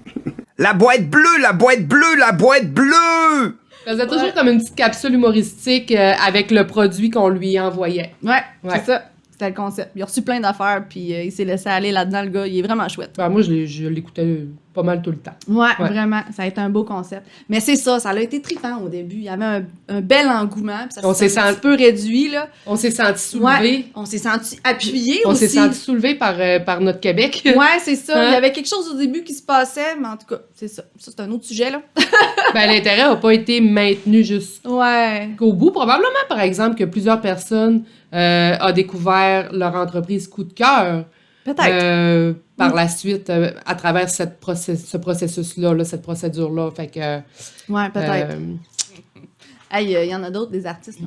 Speaker 4: La boîte bleue, la boîte bleue, la boîte bleue!
Speaker 3: Ça faisait toujours comme une petite capsule humoristique avec le produit qu'on lui envoyait.
Speaker 1: Ouais. C'est ça. C'était le concept. Il a reçu plein d'affaires, puis il s'est laissé aller là-dedans, le gars. Il est vraiment chouette.
Speaker 3: Ben, moi, je l'écoutais pas mal tout le temps.
Speaker 1: Ouais, vraiment. Ça a été un beau concept. Mais c'est ça a été trippant au début. Il y avait un bel engouement, puis ça s'est un peu réduit, là.
Speaker 3: On s'est senti soulevé.
Speaker 1: Ouais, on s'est senti appuyé aussi.
Speaker 3: On s'est senti soulevé par notre Québec.
Speaker 1: Ouais, c'est ça. Il y avait quelque chose au début qui se passait, mais en tout cas, c'est ça. Ça, c'est un autre sujet, là.
Speaker 3: Ben, l'intérêt n'a pas été maintenu jusqu'au bout. Probablement, par exemple, que plusieurs personnes ont découvert leur entreprise coup de cœur.
Speaker 1: Peut-être.
Speaker 3: Par la suite, à travers ce processus-là, là, cette procédure-là. Fait que...
Speaker 1: Ouais, peut-être. Il y en a d'autres, des artistes, là.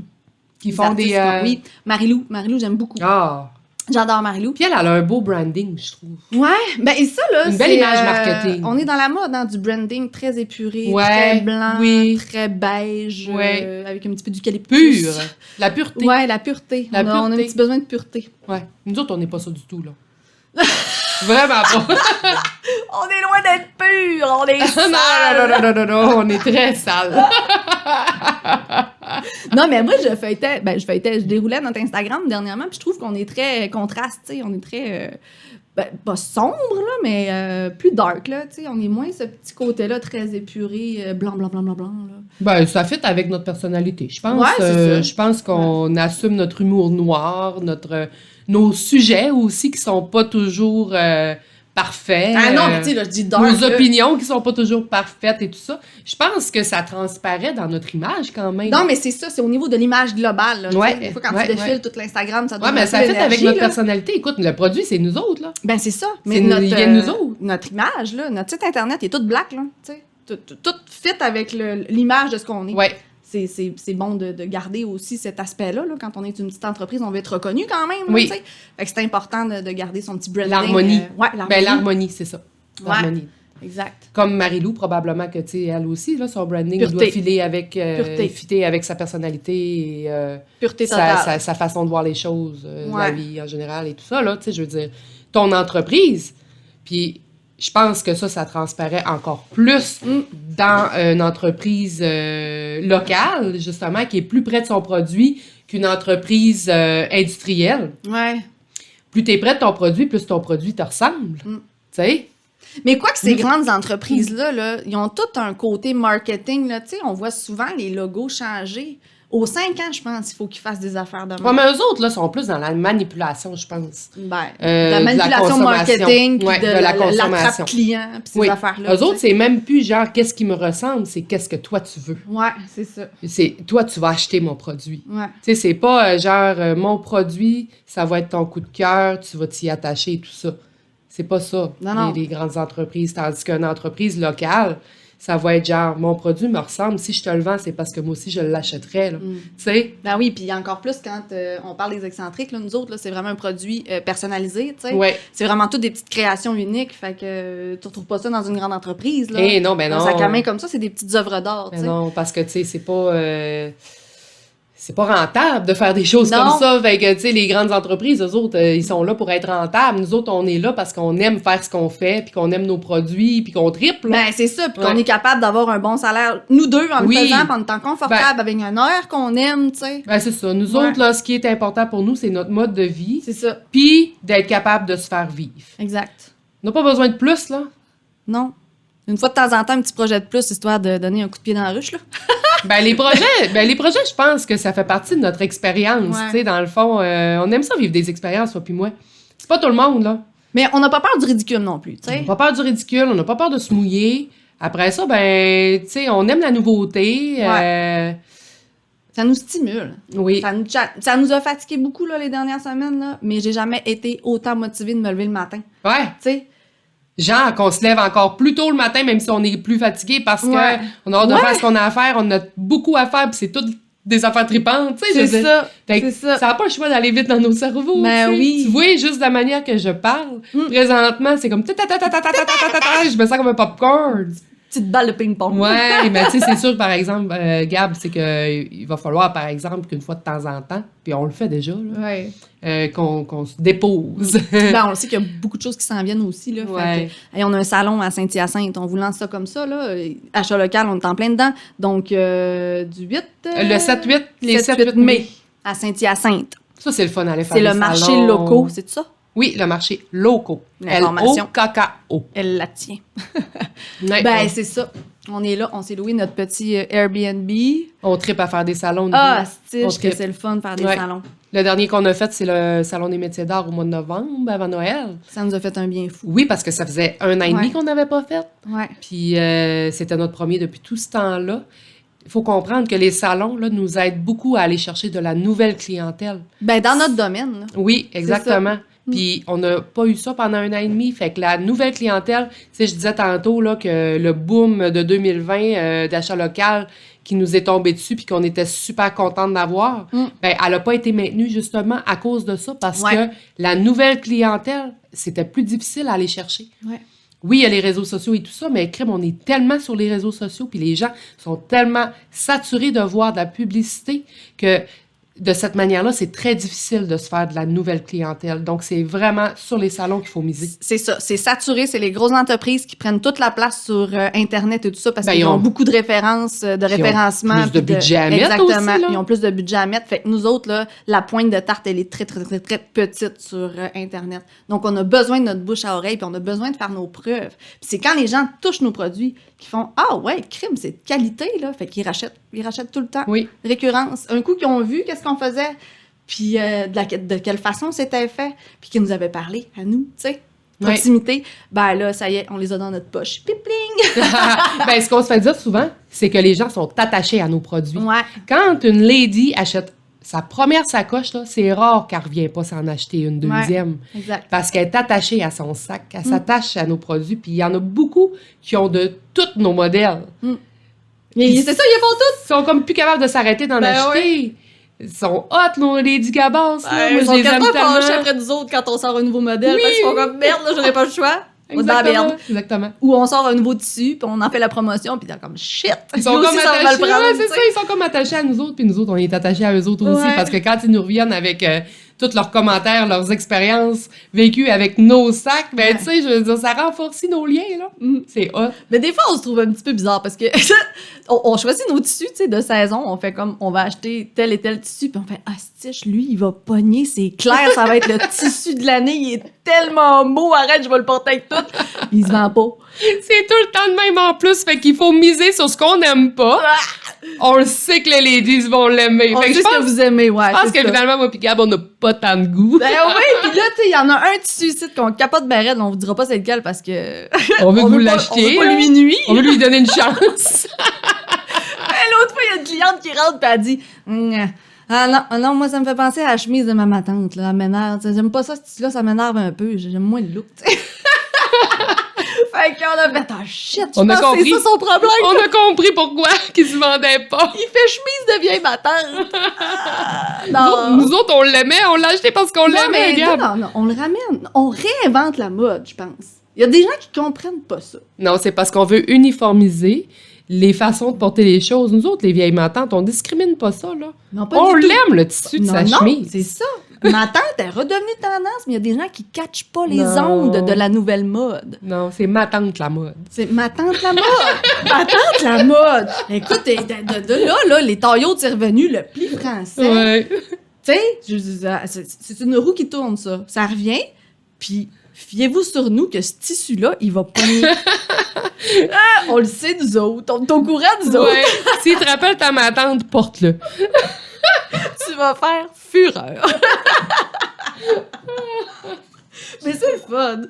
Speaker 3: Qui font des...
Speaker 1: Oui, Marie-Lou, j'aime beaucoup.
Speaker 3: Ah!
Speaker 1: J'adore Marie-Lou.
Speaker 3: Puis elle a un beau branding, je trouve.
Speaker 1: Ouais, ben et ça, là,
Speaker 3: une belle image marketing.
Speaker 1: On est dans la mode, hein, du branding très épuré,
Speaker 3: ouais,
Speaker 1: très blanc,
Speaker 3: oui.
Speaker 1: très beige, avec un petit peu d'eucalyptus.
Speaker 3: Pur! La pureté.
Speaker 1: Ouais, la pureté. On a un petit besoin de pureté.
Speaker 3: Ouais. Nous autres, on n'est pas ça du tout, là. Vraiment pas.
Speaker 1: On est loin d'être pur, on est sale.
Speaker 3: non, on est très sale.
Speaker 1: Non, mais moi, je déroulais notre Instagram dernièrement, puis je trouve qu'on est très contraste, tu sais, on est très, pas sombre, là, mais plus dark, là, tu sais, on est moins ce petit côté-là très épuré, blanc, là.
Speaker 3: Ben, ça fit avec notre personnalité, je pense.
Speaker 1: Ouais, c'est ça.
Speaker 3: Je pense qu'on assume notre humour noir, nos sujets aussi qui sont pas toujours parfaits.
Speaker 1: Ah non, mais tu sais, là, je dis dark.
Speaker 3: Nos opinions qui sont pas toujours parfaites et tout ça. Je pense que ça transparaît dans notre image quand même.
Speaker 1: Non, mais c'est ça, c'est au niveau de l'image globale. Là,
Speaker 3: ouais,
Speaker 1: des fois, quand tu défiles tout l'Instagram, ça doit
Speaker 3: mais ça fit avec notre personnalité. Écoute, le produit, c'est nous autres, là.
Speaker 1: Ben, c'est ça. Mais
Speaker 3: il y a nous autres.
Speaker 1: Notre image, là, notre site Internet est toute black, là, tu sais. Tout fit avec l'image de ce qu'on est.
Speaker 3: Ouais.
Speaker 1: C'est bon de garder aussi cet aspect-là. Là. Quand on est une petite entreprise, on veut être reconnu quand même.
Speaker 3: Oui.
Speaker 1: Là, fait que c'est important de garder son petit branding.
Speaker 3: L'harmonie.
Speaker 1: Ouais, l'harmonie.
Speaker 3: Ben, l'harmonie, c'est ça. L'harmonie.
Speaker 1: Ouais, exact.
Speaker 3: Comme Marie-Lou, probablement que, tu sais, elle aussi, là, son branding
Speaker 1: Pureté.
Speaker 3: doit filer avec,
Speaker 1: Pureté.
Speaker 3: avec sa personnalité et
Speaker 1: Pureté totale.
Speaker 3: sa façon de voir les choses, la vie en général et tout ça, là, tu sais, je veux dire, ton entreprise, puis je pense que ça transparaît encore plus dans une entreprise locale, justement, qui est plus près de son produit qu'une entreprise industrielle.
Speaker 1: Ouais.
Speaker 3: Plus t'es près de ton produit, plus ton produit te ressemble. Tu sais?
Speaker 1: Mais quoi que ces grandes entreprises-là, là, ils ont tout un côté marketing. Là, on voit souvent les logos changer. Aux 5 ans, je pense, il faut qu'ils fassent des affaires de même.
Speaker 3: Ouais, mais eux autres, là, sont plus dans la manipulation, je pense.
Speaker 1: La manipulation marketing, puis de la consommation. Client, puis ces affaires-là.
Speaker 3: Eux autres, c'est même plus genre « qu'est-ce qui me ressemble », c'est « qu'est-ce que toi tu veux ».
Speaker 1: Ouais, c'est ça.
Speaker 3: C'est « toi, tu vas acheter mon produit ».
Speaker 1: Ouais.
Speaker 3: Tu sais, c'est pas genre « mon produit, ça va être ton coup de cœur, tu vas t'y attacher » et tout ça. C'est pas ça, les grandes entreprises. Tandis qu'une entreprise locale, ça va être genre, mon produit me ressemble, si je te le vends, c'est parce que moi aussi, je l'achèterais. Tu sais?
Speaker 1: Ben oui, puis encore plus quand on parle des excentriques, là, nous autres, là, c'est vraiment un produit personnalisé, tu sais.
Speaker 3: Ouais.
Speaker 1: C'est vraiment toutes des petites créations uniques, fait que tu retrouves pas ça dans une grande entreprise, là.
Speaker 3: Non, ben non.
Speaker 1: Un sac à main comme ça, c'est des petites œuvres d'art, tu sais.
Speaker 3: Non, parce que, tu sais, c'est pas... c'est pas rentable de faire des choses
Speaker 1: Non.
Speaker 3: comme ça. Fait que, tu sais, les grandes entreprises, eux autres, ils sont là pour être rentables. Nous autres, on est là parce qu'on aime faire ce qu'on fait, puis qu'on aime nos produits, puis qu'on triple.
Speaker 1: Ben, c'est ça, puis qu'on
Speaker 3: Ouais.
Speaker 1: est capable d'avoir un bon salaire, nous deux, en
Speaker 3: Oui.
Speaker 1: le faisant, puis en étant confortable avec un horaire qu'on aime, tu sais.
Speaker 3: Ben, c'est ça. Nous
Speaker 1: Ouais.
Speaker 3: autres, là, ce qui est important pour nous, c'est notre mode de vie,
Speaker 1: C'est ça,
Speaker 3: puis d'être capable de se faire vivre.
Speaker 1: exact.
Speaker 3: On n'a pas besoin de plus, là.
Speaker 1: Non. Une fois de temps en temps, un petit projet de plus, histoire de donner un coup de pied dans la ruche, là.
Speaker 3: Les projets, je pense que ça fait partie de notre expérience.
Speaker 1: Ouais.
Speaker 3: Tu sais, dans le fond, on aime ça vivre des expériences, toi puis moi. C'est pas tout le monde, là.
Speaker 1: Mais on n'a pas peur du ridicule non plus, tu
Speaker 3: On n'a
Speaker 1: sais.
Speaker 3: pas peur du ridicule, on n'a pas peur de se mouiller. Après ça, ben, tu sais, on aime la nouveauté.
Speaker 1: Ça nous stimule.
Speaker 3: Oui.
Speaker 1: Ça nous a fatigué beaucoup, là, les dernières semaines, là, mais j'ai jamais été autant motivée de me lever le matin,
Speaker 3: Ouais.
Speaker 1: tu sais.
Speaker 3: Genre qu'on se lève encore plus tôt le matin, même si on est plus fatigué, parce
Speaker 1: Ouais.
Speaker 3: qu'on a hâte de
Speaker 1: Ouais.
Speaker 3: faire ce qu'on a à faire. On a beaucoup à faire, puis c'est toutes des affaires tripantes. Tu sais, je veux
Speaker 1: C'est
Speaker 3: dire.
Speaker 1: ça,
Speaker 3: Fait que
Speaker 1: c'est ça.
Speaker 3: Ça n'a pas le choix d'aller vite dans nos cerveaux.
Speaker 1: Ben
Speaker 3: tu sais.
Speaker 1: oui.
Speaker 3: Tu vois, juste de la manière que je parle, présentement, c'est comme je me sens comme un popcorn.
Speaker 1: Petite balle de ping-pong.
Speaker 3: Ouais, mais tu sais, c'est sûr, par exemple, Gab, c'est qu'il va falloir, par exemple, qu'une fois de temps en temps, puis on le fait déjà, là,
Speaker 1: Ouais.
Speaker 3: qu'on se dépose.
Speaker 1: Ben, on le sait qu'il y a beaucoup de choses qui s'en viennent aussi, là. Fait
Speaker 3: Ouais.
Speaker 1: que, hey, on a un salon à Saint-Hyacinthe. On vous lance ça comme ça, là. Achat local, on est en plein dedans. Donc, du 8...
Speaker 3: Le 7-8, les
Speaker 1: 7-8 mai, à Saint-Hyacinthe.
Speaker 3: Ça, c'est le fun d'aller faire
Speaker 1: C'est
Speaker 3: des
Speaker 1: le marché
Speaker 3: salons.
Speaker 1: locaux, c'est ça?
Speaker 3: Oui, le marché locaux.
Speaker 1: L'information.
Speaker 3: L-O-K-K-O.
Speaker 1: Elle la tient.
Speaker 3: Ouais,
Speaker 1: Ben, c'est ça. On est là, on s'est loué notre petit Airbnb.
Speaker 3: on tripe à faire des salons. nous.
Speaker 1: Ah,
Speaker 3: On
Speaker 1: stiche, que
Speaker 3: tripe.
Speaker 1: c'est le fun de faire des
Speaker 3: Ouais.
Speaker 1: salons.
Speaker 3: Le dernier qu'on a fait, c'est le Salon des métiers d'art au mois de novembre, avant Noël.
Speaker 1: Ça nous a fait un bien fou.
Speaker 3: Oui, parce que ça faisait 1 an et demi
Speaker 1: Ouais.
Speaker 3: qu'on n'avait pas fait.
Speaker 1: Ouais.
Speaker 3: Puis c'était notre premier depuis tout ce temps-là. Il faut comprendre que les salons là, nous aident beaucoup à aller chercher de la nouvelle clientèle.
Speaker 1: Ben, dans notre domaine, là.
Speaker 3: Oui, exactement. Puis on n'a pas eu ça pendant 1 an et demi. Fait que la nouvelle clientèle, tu sais, je disais tantôt là, que le boom de 2020 d'achat local qui nous est tombé dessus puis qu'on était super contente d'avoir, ben, elle n'a pas été maintenue justement à cause de ça parce
Speaker 1: Ouais.
Speaker 3: que la nouvelle clientèle, c'était plus difficile à aller chercher.
Speaker 1: Ouais.
Speaker 3: Oui, il y a les réseaux sociaux et tout ça, mais crème, on est tellement sur les réseaux sociaux, puis les gens sont tellement saturés de voir de la publicité que de cette manière-là, c'est très difficile de se faire de la nouvelle clientèle. Donc, c'est vraiment sur les salons qu'il faut miser.
Speaker 1: C'est ça, c'est saturé, c'est les grosses entreprises qui prennent toute la place sur Internet et tout ça parce
Speaker 3: Ben,
Speaker 1: qu'ils
Speaker 3: ils
Speaker 1: ont
Speaker 3: ont
Speaker 1: beaucoup de références, de référencement.
Speaker 3: plus de
Speaker 1: puis
Speaker 3: budget à mettre
Speaker 1: exactement,
Speaker 3: aussi, là.
Speaker 1: ils ont plus de budget à mettre. Fait que nous autres, là, la pointe de tarte, elle est très, très, très, très petite sur Internet. Donc, on a besoin de notre bouche à oreille puis on a besoin de faire nos preuves. Puis c'est quand les gens touchent nos produits qu'ils font « Ah ouais, crime, c'est de qualité, là. » Fait qu'ils rachètent. Ils rachètent tout le temps.
Speaker 3: Oui.
Speaker 1: Récurrence. Un coup qu'ils ont vu qu'est-ce qu'on faisait, puis de quelle façon c'était fait, puis qu'ils nous avaient parlé à nous, tu sais. Proximité, ben là, ça y est, on les a dans notre poche. Pipling!
Speaker 3: Ben, ce qu'on se fait dire souvent, c'est que les gens sont attachés à nos produits.
Speaker 1: Ouais.
Speaker 3: Quand une lady achète sa première sacoche, là, c'est rare qu'elle ne revient pas s'en acheter une deuxième.
Speaker 1: Exact.
Speaker 3: Parce qu'elle est attachée à son sac, elle s'attache à nos produits. Puis il y en a beaucoup qui ont de tous nos modèles.
Speaker 1: Mais c'est ça, ils font tout!
Speaker 3: Ils sont comme plus capables de s'arrêter d'en
Speaker 1: Ben
Speaker 3: acheter. Ils sont hot, nos Lady Gabas. Là. Moi,
Speaker 1: Ils
Speaker 3: je
Speaker 1: sont
Speaker 3: les aime
Speaker 1: quasiment
Speaker 3: tellement.
Speaker 1: penchés après nous autres quand on sort un nouveau modèle.
Speaker 3: Oui.
Speaker 1: Parce qu'ils font comme merde, là, j'aurais pas le choix. On est dans la merde.
Speaker 3: Exactement.
Speaker 1: Ou on sort un nouveau tissu, puis on en fait la promotion, puis t'es comme shit.
Speaker 3: Ils sont
Speaker 1: Lui
Speaker 3: comme
Speaker 1: aussi, ça va
Speaker 3: attachés.
Speaker 1: le prendre,
Speaker 3: Ouais, c'est
Speaker 1: tu
Speaker 3: ça,
Speaker 1: sais.
Speaker 3: ils sont comme attachés à nous autres, puis nous autres, on est attachés à eux autres aussi.
Speaker 1: Ouais.
Speaker 3: Parce que quand ils nous reviennent avec tous leurs commentaires, leurs expériences vécues avec nos sacs, ben, tu sais, je veux dire, ça renforce nos liens, là. C'est hot.
Speaker 1: Mais des fois, on se trouve un petit peu bizarre parce que on choisit nos tissus, tu sais, de saison. On fait comme, on va acheter tel et tel tissu, puis on fait, ah, stiche, lui, il va pogner, c'est clair, ça va être le tissu de l'année, il est tellement beau, arrête, je vais le porter avec tout. Puis il se vend pas.
Speaker 3: C'est tout le temps de même en plus, fait qu'il faut miser sur ce qu'on n'aime pas. On le sait que les ladies vont l'aimer.
Speaker 1: On
Speaker 3: Fait que
Speaker 1: sait
Speaker 3: je
Speaker 1: ce que
Speaker 3: pense,
Speaker 1: vous aimez, ouais.
Speaker 3: je pense
Speaker 1: c'est
Speaker 3: que
Speaker 1: ça.
Speaker 3: finalement, moi pis Gab, on n'a pas tant de goût.
Speaker 1: Ben oui, puis là, tu sais, il y en a un tissu ici qu'on capote ben raide, on vous dira pas c'est lequel parce que.
Speaker 3: On veut que vous
Speaker 1: pas-
Speaker 3: l'achetiez.
Speaker 1: On veut pas
Speaker 3: là.
Speaker 1: lui nuire.
Speaker 3: On veut lui donner une chance.
Speaker 1: L'autre fois, il y a une cliente qui rentre pis elle dit ah non, moi ça me fait penser à la chemise de ma tante, là, elle m'énerve. Tu sais, j'aime pas ça, ce tissu-là, ça m'énerve un peu. J'aime moins le look, tu sais. Fait qu'on a fait ah shit, je
Speaker 3: On a
Speaker 1: pense que c'est
Speaker 3: compris.
Speaker 1: ça son problème.
Speaker 3: On a compris pourquoi qu'ils se vendaient pas.
Speaker 1: Il fait chemise de vieille ma tante. Ah,
Speaker 3: Nous autres, on l'aimait, on l'a acheté parce qu'on
Speaker 1: non,
Speaker 3: l'aimait,
Speaker 1: mais
Speaker 3: Gab.
Speaker 1: non, on le ramène. On réinvente la mode, je pense. Il y a des gens qui comprennent pas ça.
Speaker 3: Non, c'est parce qu'on veut uniformiser les façons de porter les choses. Nous autres, les vieilles matantes, on discrimine pas ça, là.
Speaker 1: Non, pas
Speaker 3: On
Speaker 1: du tout.
Speaker 3: l'aime, le tissu de sa
Speaker 1: Non,
Speaker 3: chemise.
Speaker 1: c'est ça. Ma tante est redevenue tendance, mais il y a des gens qui ne catchent pas les
Speaker 3: Non.
Speaker 1: ondes de la nouvelle mode.
Speaker 3: Non, c'est ma tante, la mode.
Speaker 1: C'est ma tante la mode! Ma tante la mode! Écoute, de là, les taillots, c'est revenu, le pli français.
Speaker 3: Ouais.
Speaker 1: Tu sais, c'est une roue qui tourne, ça. Ça revient, puis fiez-vous sur nous que ce tissu-là, il va pogner. Ah, on le sait, nous autres. On est au courant, nous autres.
Speaker 3: Ouais. S'il te rappelle ta ma tante, porte-le.
Speaker 1: Tu vas faire fureur. Mais c'est le fun.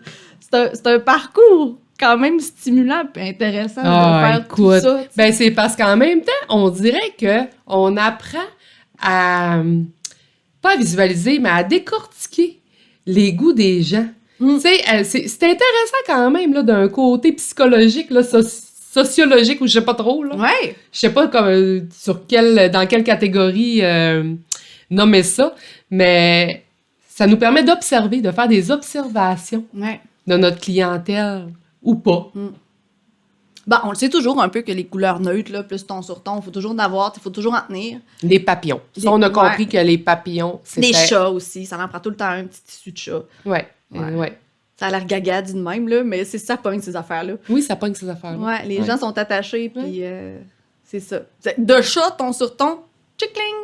Speaker 1: C'est un parcours quand même stimulant et intéressant de faire tout ça.
Speaker 3: Ben c'est parce qu'en même temps, on dirait que on apprend à pas à visualiser, mais à décortiquer les goûts des gens. Tu sais, c'est intéressant quand même là d'un côté psychologique là, sociologique ou je sais pas trop là.
Speaker 1: Ouais.
Speaker 3: Je sais pas comme dans quelle catégorie nommer ça, mais ça nous permet d'observer, de faire des observations de notre clientèle ou pas.
Speaker 1: Bon, on le sait toujours un peu que les couleurs neutres, là, plus ton sur ton, il faut toujours en avoir, il faut toujours en tenir.
Speaker 3: Des papillons. Ça, on a compris que les papillons, c'était...
Speaker 1: Des chats aussi, ça en prend tout le temps un petit tissu de chat.
Speaker 3: Ouais.
Speaker 1: Ça a l'air gaga dit de même, là, mais c'est ça pogne ces affaires-là.
Speaker 3: Oui, ça pogne ces affaires-là.
Speaker 1: Ouais, les gens sont attachés, puis c'est ça. De chat, ton sur ton, tchic-cling!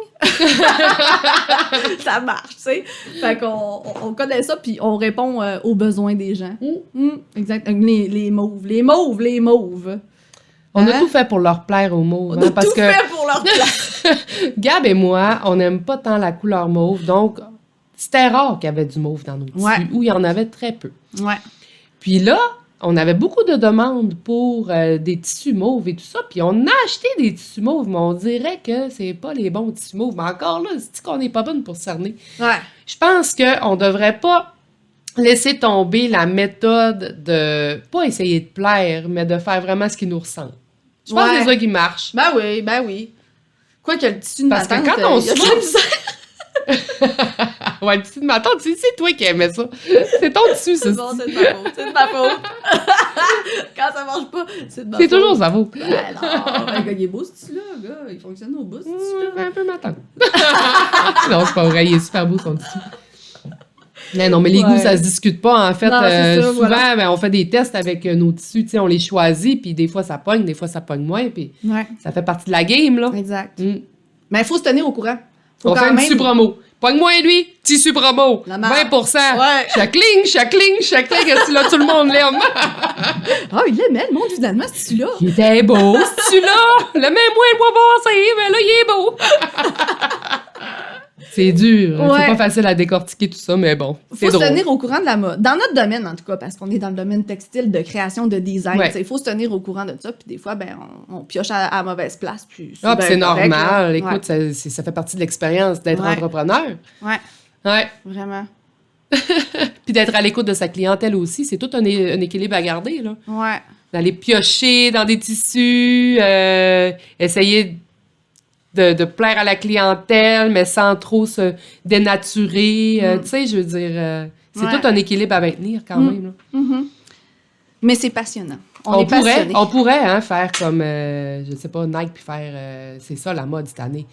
Speaker 1: Ça marche, tu sais. Fait qu'on connaît ça, puis on répond aux besoins des gens. Exact. Les mauves.
Speaker 3: On a tout fait pour leur plaire aux mauves.
Speaker 1: On a
Speaker 3: parce
Speaker 1: tout
Speaker 3: que
Speaker 1: fait pour leur plaire.
Speaker 3: Gab et moi, on n'aime pas tant la couleur mauve, donc c'était rare qu'il y avait du mauve dans nos tissus, ou il y en avait très peu.
Speaker 1: Ouais.
Speaker 3: Puis là, on avait beaucoup de demandes pour des tissus mauves et tout ça, puis on a acheté des tissus mauves, mais on dirait que c'est pas les bons tissus mauves. Mais encore là, c'est qu'on n'est pas bonne pour cerner.
Speaker 1: Ouais.
Speaker 3: Je pense qu'on devrait pas laisser tomber la méthode de pas essayer de plaire, mais de faire vraiment ce qui nous ressemble. Je pense que c'est ça qui marche.
Speaker 1: Ben oui. Quoi que le tissu de
Speaker 3: Parce
Speaker 1: ma tante,
Speaker 3: que quand on
Speaker 1: il y a de la misère.
Speaker 3: Ouais, le tissu de ma tante, c'est toi qui aimais ça. C'est ton tissu, ça.
Speaker 1: C'est bon, c'est de ma faute. Quand ça marche pas, c'est de ma faute.
Speaker 3: C'est toujours ça vaut.
Speaker 1: Ben non, il est beau ce tissu-là, gars. Il fonctionne au bout, ce tissu-là.
Speaker 3: Un peu ma tante. Non, c'est pas vrai, il est super beau son tissu. Non, mais les goûts, ça se discute pas. En fait,
Speaker 1: non, ça,
Speaker 3: souvent,
Speaker 1: voilà.
Speaker 3: ben, on fait des tests avec nos tissus, tu sais, on les choisit, puis des fois ça pogne, des fois ça pogne moins, puis ça fait partie de la game, là.
Speaker 1: Exact. Mais il faut se tenir au courant.
Speaker 3: On fait un tissu promo. Pogne-moi lui, tissu promo. 20%.
Speaker 1: Ouais.
Speaker 3: Chacling, là, tout le monde l'aime.
Speaker 1: Ah, il l'aimait, le monde, finalement, ce tissu-là.
Speaker 3: Il était beau, ce tissu-là. Le même moi le mois passé, mais là, il est beau. C'est dur. C'est pas facile à décortiquer tout ça, mais bon, c'est drôle.
Speaker 1: Il faut se tenir au courant de la mode. Dans notre domaine, en tout cas, parce qu'on est dans le domaine textile, de création, de design. Il faut se tenir au courant de ça. Puis des fois, ben, on pioche à mauvaise place. Puis
Speaker 3: c'est normal. Écoute, ça fait partie de l'expérience d'être entrepreneur. Ouais.
Speaker 1: Vraiment.
Speaker 3: Puis d'être à l'écoute de sa clientèle aussi. C'est tout un équilibre à garder, là.
Speaker 1: Ouais.
Speaker 3: D'aller piocher dans des tissus, essayer de plaire à la clientèle, mais sans trop se dénaturer. Tu sais, je veux dire, c'est tout un équilibre à maintenir quand même. Là.
Speaker 1: Mais c'est passionnant.
Speaker 3: On pourrait faire comme, je sais pas, Nike, puis faire, c'est ça la mode cette année.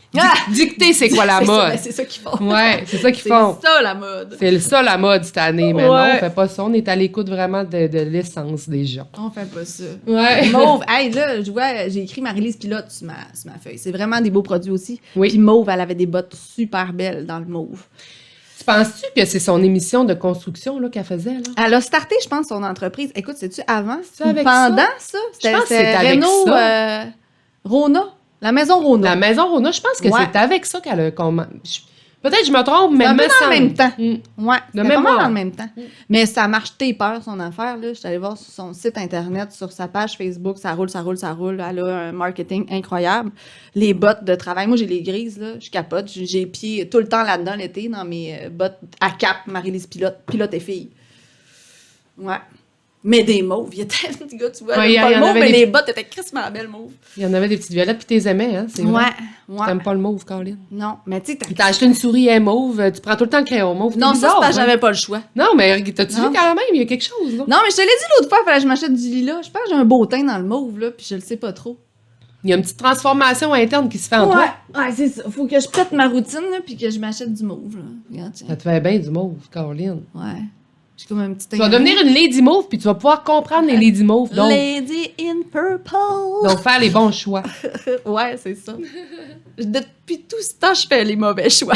Speaker 3: Dicter c'est quoi la mode.
Speaker 1: C'est ça qu'ils font.
Speaker 3: Ouais, c'est ça qu'ils font.
Speaker 1: C'est ça la mode.
Speaker 3: C'est ça la mode cette année, mais non, on fait pas ça. On est à l'écoute vraiment de l'essence des gens.
Speaker 1: On fait pas ça.
Speaker 3: Ouais.
Speaker 1: Mauve, hey, là, je vois, j'ai écrit Marie-Lise Pilote sur ma feuille. C'est vraiment des beaux produits aussi.
Speaker 3: Oui.
Speaker 1: Puis Mauve, elle avait des bottes super belles dans le mauve.
Speaker 3: Penses-tu que c'est son émission de construction là, qu'elle faisait? Là?
Speaker 1: Elle a starté, je pense, son entreprise. Écoute, c'est-tu avant?
Speaker 3: C'est avec
Speaker 1: pendant ça?
Speaker 3: Je pense que c'est avec ça.
Speaker 1: Rona. La maison Rona.
Speaker 3: La maison Rona, je pense que c'est avec ça qu'elle a commencé. Peut-être que je me trompe, mais
Speaker 1: un peu dans le même temps. Ouais,
Speaker 3: de
Speaker 1: pas
Speaker 3: mémoire.
Speaker 1: mal dans le même temps. Mais ça marche peur, son affaire. Là. Je suis allée voir sur son site Internet, sur sa page Facebook. Ça roule. Elle a un marketing incroyable. Les bottes de travail. Moi, j'ai les grises. Là. Je capote. J'ai les pieds tout le temps là-dedans l'été dans mes bottes à cap Marie-Lise Pilote et fille. Ouais. Mais des mauves. Il y a tellement de gars, tu vois. Pas le mauve, mais les bottes étaient crissement belles, mauves.
Speaker 3: Il y en avait des petites violettes, puis t'es aimais, hein? C'est vrai.
Speaker 1: Ouais.
Speaker 3: T'aimes pas le mauve, Caroline?
Speaker 1: Non, mais tu sais,
Speaker 3: t'as acheté une souris à mauve, tu prends tout le temps le crayon mauve.
Speaker 1: Non, ça, c'est parce que j'avais pas le choix.
Speaker 3: Non, mais t'as-tu vu quand même? Il y a quelque chose, là.
Speaker 1: Non, mais je te l'ai dit l'autre fois, il fallait que je m'achète du lilas. Je pense que j'ai un beau teint dans le mauve, là, puis je le sais pas trop.
Speaker 3: Il y a une petite transformation interne qui se fait en toi.
Speaker 1: Ouais, c'est ça. Faut que je pète ma routine, là, puis que je m'achète du mauve, là. Regarde, tiens.
Speaker 3: Ça te fait bien du mauve, Caroline.
Speaker 1: Ouais. J'ai comme un petit...
Speaker 3: Tu vas devenir une lady mauve, puis tu vas pouvoir comprendre les lady mauves. Donc,
Speaker 1: Lady in purple.
Speaker 3: donc faire les bons choix.
Speaker 1: Ouais, c'est ça. Depuis tout ce temps, je fais les mauvais choix.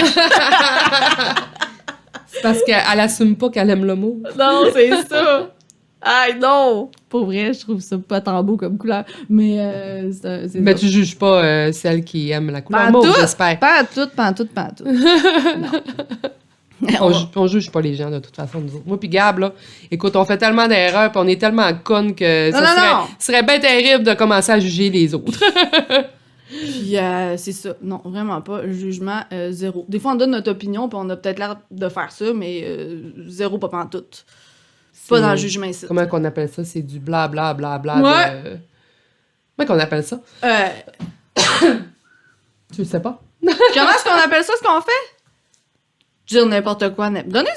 Speaker 3: C'est parce qu'elle assume pas qu'elle aime le mauve.
Speaker 1: Non, c'est ça. Aïe, non! Pour vrai, je trouve ça pas tant beau comme couleur. Mais c'est
Speaker 3: Mais
Speaker 1: ça.
Speaker 3: tu juges pas celle qui aime la couleur
Speaker 1: Pas
Speaker 3: mauve,
Speaker 1: tout,
Speaker 3: j'espère.
Speaker 1: Pas tout.
Speaker 3: On juge pas les gens, de toute façon, nous autres. Moi puis Gab, là, écoute, on fait tellement d'erreurs, puis on est tellement connes que ça serait bien terrible de commencer à juger les autres.
Speaker 1: Puis c'est ça. Non, vraiment pas. Jugement, zéro. Des fois, on donne notre opinion, puis on a peut-être l'air de faire ça, mais zéro, pas pantoute. Pas dans le jugement ici.
Speaker 3: Comment qu'on appelle ça? C'est du bla-bla, bla-bla.
Speaker 1: Ouais.
Speaker 3: Comment qu'on appelle ça? Tu le sais pas?
Speaker 1: Comment est-ce qu'on appelle ça, ce qu'on fait? Dire n'importe quoi. Donnez,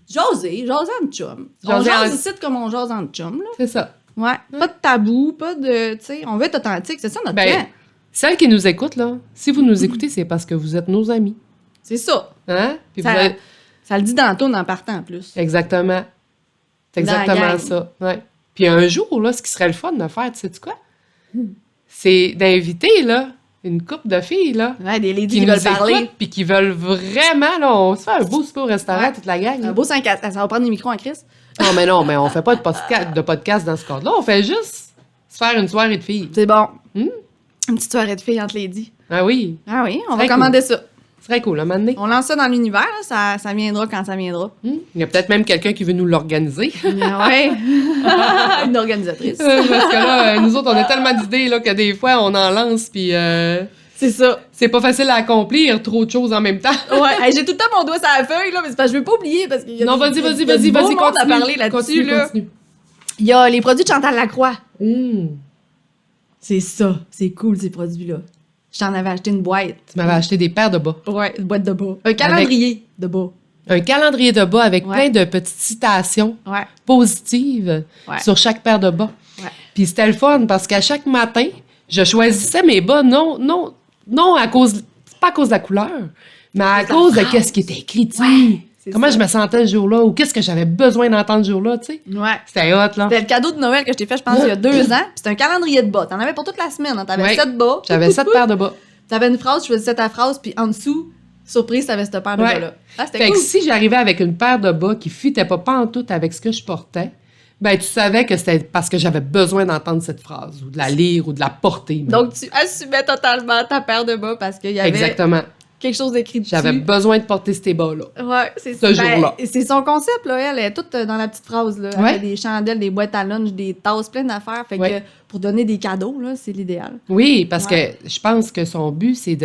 Speaker 1: jaser en chum. On
Speaker 3: Jaser
Speaker 1: jase
Speaker 3: en-
Speaker 1: ici comme on jase en chum, là.
Speaker 3: C'est ça.
Speaker 1: Ouais. Pas de tabou, pas de... Tu sais, on veut être authentique. C'est ça notre
Speaker 3: Ben,
Speaker 1: plan.
Speaker 3: celles qui nous écoutent, là, si vous nous écoutez, c'est parce que vous êtes nos amis.
Speaker 1: C'est ça.
Speaker 3: Hein? Puis
Speaker 1: Ça,
Speaker 3: vous êtes-
Speaker 1: ça le dit dans le ton en partant, en plus.
Speaker 3: Exactement. C'est
Speaker 1: Dans la
Speaker 3: exactement
Speaker 1: gang.
Speaker 3: ça. Ouais. Puis un jour, là, ce qui serait le fun de faire, tu sais quoi?
Speaker 1: Hmm.
Speaker 3: C'est d'inviter, là, une couple de filles, là,
Speaker 1: Ouais, des ladies
Speaker 3: qui
Speaker 1: qui
Speaker 3: nous
Speaker 1: veulent parler.
Speaker 3: écoutent, puis qui veulent vraiment, là, on se fait un beau souper au restaurant,
Speaker 1: Ouais.
Speaker 3: toute la gang.
Speaker 1: Un
Speaker 3: là.
Speaker 1: beau 5 à... Ça va prendre des micros en crise.
Speaker 3: Non, mais on fait pas de podcast dans ce cadre-là. On fait juste se faire une soirée de filles.
Speaker 1: C'est bon.
Speaker 3: Hmm?
Speaker 1: Une petite soirée de filles entre ladies.
Speaker 3: Ah oui,
Speaker 1: Ah oui, on va
Speaker 3: Très
Speaker 1: commander ça.
Speaker 3: ce serait cool, à un moment donné.
Speaker 1: On lance ça dans l'univers, là, ça viendra quand ça viendra.
Speaker 3: Il y a peut-être même quelqu'un qui veut nous l'organiser.
Speaker 1: Ouais. Une organisatrice.
Speaker 3: Parce que là, nous autres, on a tellement d'idées là, que des fois, on en lance, puis
Speaker 1: C'est ça.
Speaker 3: c'est pas facile à accomplir, trop de choses en même temps.
Speaker 1: Ouais. Hey, j'ai tout le temps mon doigt sur la feuille, là, mais c'est parce que je veux pas oublier. Parce qu'il y a
Speaker 3: Non,
Speaker 1: des-
Speaker 3: vas-y,
Speaker 1: il y a du beau monde
Speaker 3: continue.
Speaker 1: à parler là-dessus.
Speaker 3: Continue,
Speaker 1: Là.
Speaker 3: continue.
Speaker 1: Il y a les produits de Chantal Lacroix.
Speaker 3: Mmh.
Speaker 1: C'est ça. C'est cool, ces produits-là. Je t'en avais acheté une boîte.
Speaker 3: Tu m'avais acheté des paires de bas.
Speaker 1: Ouais, une boîte de bas. Un calendrier de bas.
Speaker 3: Un calendrier de bas avec
Speaker 1: Ouais.
Speaker 3: plein de petites citations
Speaker 1: Ouais.
Speaker 3: positives
Speaker 1: Ouais.
Speaker 3: sur chaque paire de bas.
Speaker 1: Ouais.
Speaker 3: Puis c'était le fun parce qu'à chaque matin, je choisissais mes bas non à cause, pas à cause de la couleur, mais à
Speaker 1: de la
Speaker 3: cause de
Speaker 1: phrase.
Speaker 3: qu'est-ce qui était écrit dessus.
Speaker 1: Ouais, c'est
Speaker 3: Comment
Speaker 1: ça.
Speaker 3: je me sentais ce jour-là ou qu'est-ce que j'avais besoin d'entendre ce jour-là, tu sais.
Speaker 1: Ouais.
Speaker 3: C'était hot, là.
Speaker 1: C'était le cadeau de Noël que je t'ai fait, je pense, il y a 2 ans. Puis c'était un calendrier de bas. T'en avais pour toute la semaine. Hein. T'avais
Speaker 3: Ouais.
Speaker 1: 7 bas.
Speaker 3: J'avais 7 paires de bas.
Speaker 1: T'avais une phrase, je choisissais ta phrase, puis en dessous, surprise, t'avais cette paire de
Speaker 3: Ouais.
Speaker 1: bas-là. Ah, c'était
Speaker 3: Fait
Speaker 1: cool.
Speaker 3: que si j'arrivais avec une paire de bas qui fitait pas pantoute avec ce que je portais, ben tu savais que c'était parce que j'avais besoin d'entendre cette phrase, ou de la lire, ou de la porter. même.
Speaker 1: Donc, tu assumais totalement ta paire de bas parce qu'il y avait
Speaker 3: Exactement.
Speaker 1: quelque chose d'écrit dessus.
Speaker 3: J'avais besoin de porter ces bas-là.
Speaker 1: Ouais, c'est
Speaker 3: ce jour-là.
Speaker 1: C'est son concept, là. Elle est toute dans la petite phrase, là. Elle
Speaker 3: Ouais.
Speaker 1: a des chandelles, des boîtes à lunch, des tasses, plein d'affaires. Fait
Speaker 3: Ouais.
Speaker 1: que pour donner des cadeaux, là, c'est l'idéal.
Speaker 3: Oui, parce
Speaker 1: Ouais.
Speaker 3: que je pense que son but, c'est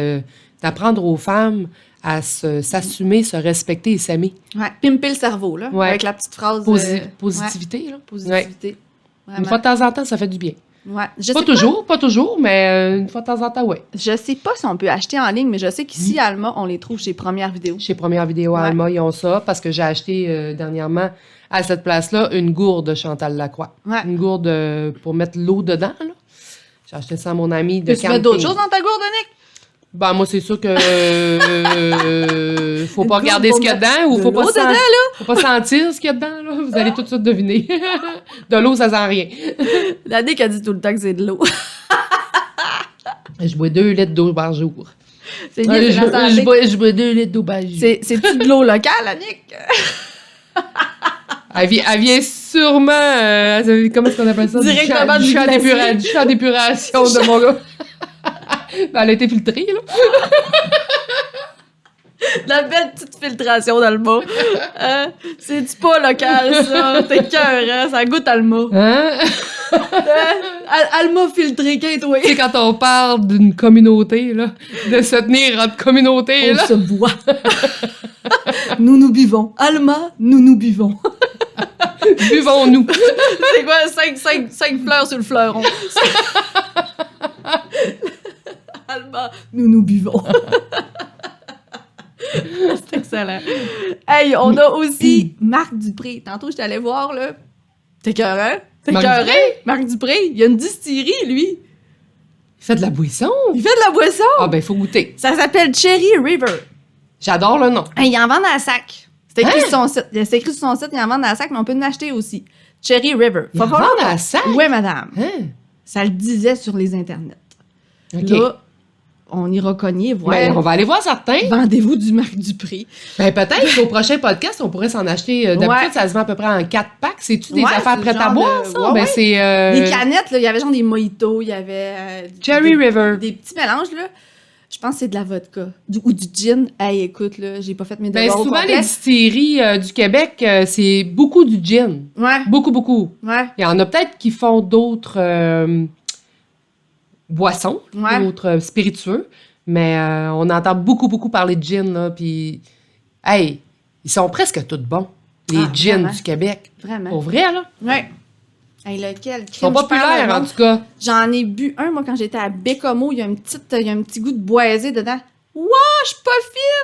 Speaker 3: d'apprendre aux femmes à s'assumer, se respecter et s'aimer.
Speaker 1: Ouais. Pimper le cerveau, là.
Speaker 3: Ouais.
Speaker 1: Avec la petite phrase.
Speaker 3: Positivité, là.
Speaker 1: Ouais, positivité.
Speaker 3: Une
Speaker 1: Vraiment.
Speaker 3: fois de temps en temps, ça fait du bien.
Speaker 1: Ouais. Je
Speaker 3: Pas
Speaker 1: sais
Speaker 3: toujours, mais une fois de temps en temps, ouais.
Speaker 1: Je sais pas si on peut acheter en ligne, mais je sais qu'ici, à Alma, on les trouve chez Première Vidéo.
Speaker 3: Chez Première Vidéo à
Speaker 1: Ouais.
Speaker 3: Alma, ils ont ça, parce que j'ai acheté dernièrement à cette place-là une gourde de Chantal Lacroix.
Speaker 1: Ouais.
Speaker 3: Une gourde pour mettre l'eau dedans, là. J'ai acheté ça à mon ami de
Speaker 1: Peux-tu mettre
Speaker 3: camping.
Speaker 1: d'autres choses dans ta gourde, Nick?
Speaker 3: Ben, moi, c'est sûr que faut
Speaker 1: Une
Speaker 3: pas
Speaker 1: gourde
Speaker 3: regarder
Speaker 1: pour
Speaker 3: ce qu'il y a
Speaker 1: mettre
Speaker 3: dedans ou
Speaker 1: de
Speaker 3: faut pas,
Speaker 1: l'eau dedans,
Speaker 3: faut pas sentir ce qu'il y a dedans, là. Vous allez tout de suite deviner. De l'eau, ça sent rien.
Speaker 1: La Nick a dit tout le temps que c'est de l'eau.
Speaker 3: Je bois 2 litres d'eau par jour.
Speaker 1: C'est bien, c'est la santé.
Speaker 3: Je bois 2 litres d'eau par jour.
Speaker 1: C'est-tu de l'eau locale, la Nick?
Speaker 3: Elle vient sûrement... comment est-ce qu'on appelle ça?
Speaker 1: Directement
Speaker 3: du
Speaker 1: du
Speaker 3: champ
Speaker 1: glacier.
Speaker 3: du champ d'épuration de mon gars. Ben, elle a été filtrée, là.
Speaker 1: La belle petite filtration d'Alma. C'est-tu pas local, ça? T'es cœur, hein? Ça goûte Alma.
Speaker 3: Hein?
Speaker 1: Alma filtré, qu'est-ce que
Speaker 3: Tu sais, quand on parle d'une communauté, là, de se tenir entre communautés,
Speaker 1: On
Speaker 3: là.
Speaker 1: se boit. Nous buvons. Alma, nous buvons.
Speaker 3: Buvons-nous.
Speaker 1: C'est quoi? 5 fleurs sur le fleuron. Alma, nous buvons. C'est excellent. Hey, on a aussi Marc Dupré. Tantôt, je t'allais voir, là. T'es cœurant? T'es
Speaker 3: Marc
Speaker 1: cœurant?
Speaker 3: Dupré?
Speaker 1: Marc Dupré. Il y a une distillerie, lui.
Speaker 3: Il fait de la boisson?
Speaker 1: Il fait de la boisson!
Speaker 3: Ah, ben, il faut goûter.
Speaker 1: Ça s'appelle Cherry River.
Speaker 3: J'adore le nom.
Speaker 1: Il en vend à la sac. C'est écrit
Speaker 3: Hein?
Speaker 1: sur son site. C'est écrit sur son site, il en vend à la sac, mais on peut en acheter aussi. Cherry River.
Speaker 3: Il en vend à la sac?
Speaker 1: Oui, madame.
Speaker 3: Hein?
Speaker 1: Ça le disait sur les internets.
Speaker 3: OK.
Speaker 1: Là, on ira cogner, voir.
Speaker 3: Ben, on va aller voir certains.
Speaker 1: Vendez-vous du Marc Dupré.
Speaker 3: Ben, peut-être qu'au prochain podcast, on pourrait s'en acheter. D'habitude,
Speaker 1: Ouais.
Speaker 3: ça se vend à peu près en 4 packs. C'est-tu des
Speaker 1: Ouais,
Speaker 3: affaires
Speaker 1: c'est
Speaker 3: prêtes
Speaker 1: le
Speaker 3: à
Speaker 1: genre
Speaker 3: boire,
Speaker 1: de-
Speaker 3: ça?
Speaker 1: ouais,
Speaker 3: Ben,
Speaker 1: ouais.
Speaker 3: c'est...
Speaker 1: Des canettes, là, il y avait genre des mojitos, il y avait...
Speaker 3: Cherry River.
Speaker 1: Des petits mélanges, là. Je pense que c'est de la vodka. Ou du gin. Hey, écoute, là, j'ai pas fait mes
Speaker 3: Ben,
Speaker 1: devoirs au
Speaker 3: souvent,
Speaker 1: complet.
Speaker 3: les distilleries du Québec, c'est beaucoup du gin.
Speaker 1: Ouais,
Speaker 3: Beaucoup, beaucoup.
Speaker 1: ouais.
Speaker 3: Il y en a peut-être qui font d'autres boissons,
Speaker 1: Ouais.
Speaker 3: d'autres spiritueux, mais on entend beaucoup, beaucoup parler de gin, là, puis... Hey, ils sont presque tous bons, les
Speaker 1: Ah,
Speaker 3: gins
Speaker 1: vraiment?
Speaker 3: du Québec.
Speaker 1: Vraiment.
Speaker 3: Pour vrai, là.
Speaker 1: Ouais. Hey, lequel?
Speaker 3: Ils sont populaires, en tout cas.
Speaker 1: J'en ai bu un, moi, quand j'étais à Bécomo. Il y a un petit goût de boisé dedans. Wow, je suis pas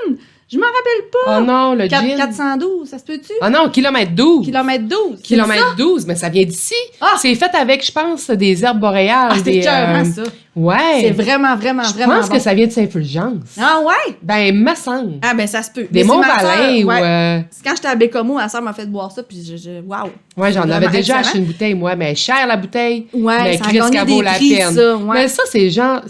Speaker 1: fine! Je m'en rappelle pas.
Speaker 3: Oh non, le gin.
Speaker 1: 412, ça se peut-tu?
Speaker 3: Ah non, kilomètre 12.
Speaker 1: Kilomètre 12.
Speaker 3: Kilomètre 12, mais ça vient d'ici.
Speaker 1: Ah!
Speaker 3: C'est fait avec, je pense, des herbes boréales.
Speaker 1: Ah, c'est
Speaker 3: des,
Speaker 1: écœurant, ça.
Speaker 3: Ouais.
Speaker 1: C'est vraiment, vraiment,
Speaker 3: Je
Speaker 1: vraiment
Speaker 3: pense
Speaker 1: bon.
Speaker 3: que ça vient de Saint-Fulgence.
Speaker 1: Ah ouais?
Speaker 3: Ben, me semble.
Speaker 1: Ah ben ça se peut.
Speaker 3: Des
Speaker 1: Mais c'est ma
Speaker 3: Monts-Valin
Speaker 1: sœur,
Speaker 3: ou...
Speaker 1: ouais. C'est quand j'étais à Bécomo, ma soeur m'a fait boire ça, puis waouh.
Speaker 3: Ouais, j'en
Speaker 1: C'est
Speaker 3: avais
Speaker 1: vraiment
Speaker 3: déjà
Speaker 1: excellent.
Speaker 3: acheté une bouteille, moi, mais chère la bouteille.
Speaker 1: Ouais,
Speaker 3: mais
Speaker 1: ça a
Speaker 3: Christ,
Speaker 1: gagné
Speaker 3: qu'elle vaut
Speaker 1: des
Speaker 3: la
Speaker 1: prix,
Speaker 3: peine.
Speaker 1: ça, ouais.
Speaker 3: Mais ça, c'est le genre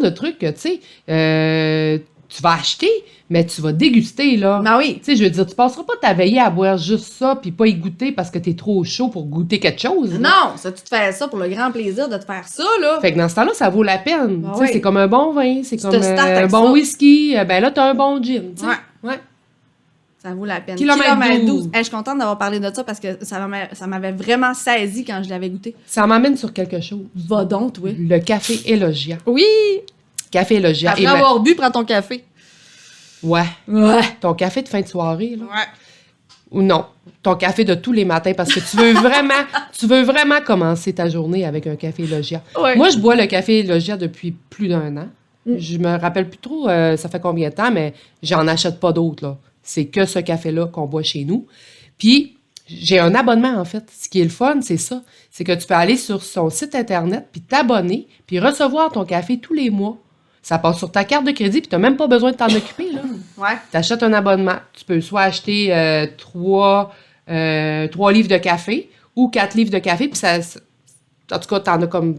Speaker 3: de truc que, tu sais, tu vas acheter, mais tu vas déguster, là.
Speaker 1: Ben oui.
Speaker 3: Tu sais, je veux dire, tu passeras pas ta veillée à boire juste ça, puis pas y goûter parce que t'es trop chaud pour goûter quelque chose. là.
Speaker 1: Non, ça, tu te fais ça pour le grand plaisir de te faire ça, là.
Speaker 3: Fait que dans ce temps-là, ça vaut la peine.
Speaker 1: Ben
Speaker 3: Tu sais,
Speaker 1: oui.
Speaker 3: c'est comme un bon vin, c'est
Speaker 1: Tu
Speaker 3: comme
Speaker 1: te startes
Speaker 3: un
Speaker 1: avec
Speaker 3: bon
Speaker 1: ça.
Speaker 3: whisky. Ben là, t'as un bon gin, tu sais.
Speaker 1: Ouais.
Speaker 3: Ouais.
Speaker 1: Ça vaut la peine.
Speaker 3: Kilomètre 12.
Speaker 1: Hey, je suis contente d'avoir parlé de ça parce que ça m'avait vraiment saisi quand je l'avais goûté.
Speaker 3: Ça m'amène sur quelque chose.
Speaker 1: Va donc, oui.
Speaker 3: Le café Elogia.
Speaker 1: Oui!
Speaker 3: Café Elogia.
Speaker 1: Après avoir bu, prends ton café.
Speaker 3: Ouais.
Speaker 1: Ouais.
Speaker 3: Ton café de fin de soirée, là.
Speaker 1: Ouais.
Speaker 3: Ou non, ton café de tous les matins parce que tu veux vraiment commencer ta journée avec un café Logia.
Speaker 1: Ouais.
Speaker 3: Moi, je bois le café Logia depuis plus d'1 an. Je me rappelle plus trop ça fait combien de temps, mais j'en achète pas d'autres, là. C'est que ce café-là qu'on boit chez nous. Puis, j'ai un abonnement, en fait. Ce qui est le fun, c'est ça. C'est que tu peux aller sur son site Internet, puis t'abonner, puis recevoir ton café tous les mois. Ça passe sur ta carte de crédit, puis t'as même pas besoin de t'en occuper, là.
Speaker 1: Ouais.
Speaker 3: T'achètes un abonnement. Tu peux soit acheter 3 livres de café ou 4 livres de café, puis ça... En tout cas, t'en as comme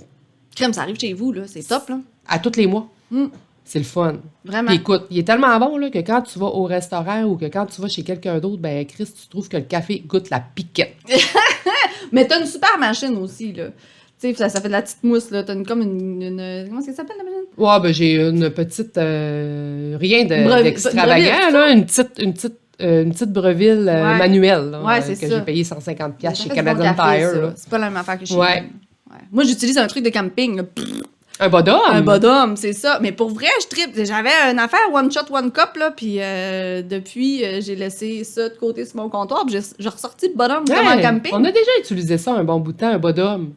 Speaker 1: Crème, ça arrive chez vous, là. C'est top, là.
Speaker 3: à tous les mois.
Speaker 1: Mm.
Speaker 3: C'est le fun.
Speaker 1: Vraiment.
Speaker 3: Puis écoute, il est tellement bon là, que quand tu vas au restaurant ou que quand tu vas chez quelqu'un d'autre, ben Chris, tu trouves que le café goûte la piquette.
Speaker 1: Mais t'as une super machine aussi, là. Tu sais, ça fait de la petite mousse, là. T'as comme une... Comment est-ce que ça s'appelle, la machine?
Speaker 3: Ouais, ben j'ai une petite... rien
Speaker 1: Breville,
Speaker 3: d'extravagant, là. Une petite breville
Speaker 1: Ouais.
Speaker 3: manuelle, là,
Speaker 1: Ouais, c'est
Speaker 3: que
Speaker 1: ça.
Speaker 3: j'ai payé 150$ chez
Speaker 1: Ça fait du
Speaker 3: Canadian
Speaker 1: bon café,
Speaker 3: Tire.
Speaker 1: ça.
Speaker 3: Là.
Speaker 1: C'est pas la même affaire que chez
Speaker 3: Ouais.
Speaker 1: nous. Ouais. Moi, j'utilise un truc de camping, là.
Speaker 3: Un bodum?
Speaker 1: Un bodum, c'est ça. Mais pour vrai, je tripe. J'avais une affaire one shot, one cup, là, puis depuis, j'ai laissé ça de côté sur mon comptoir, puis j'ai ressorti le bodum comme en camping.
Speaker 3: On a déjà utilisé ça un bon bout de temps, un bodum.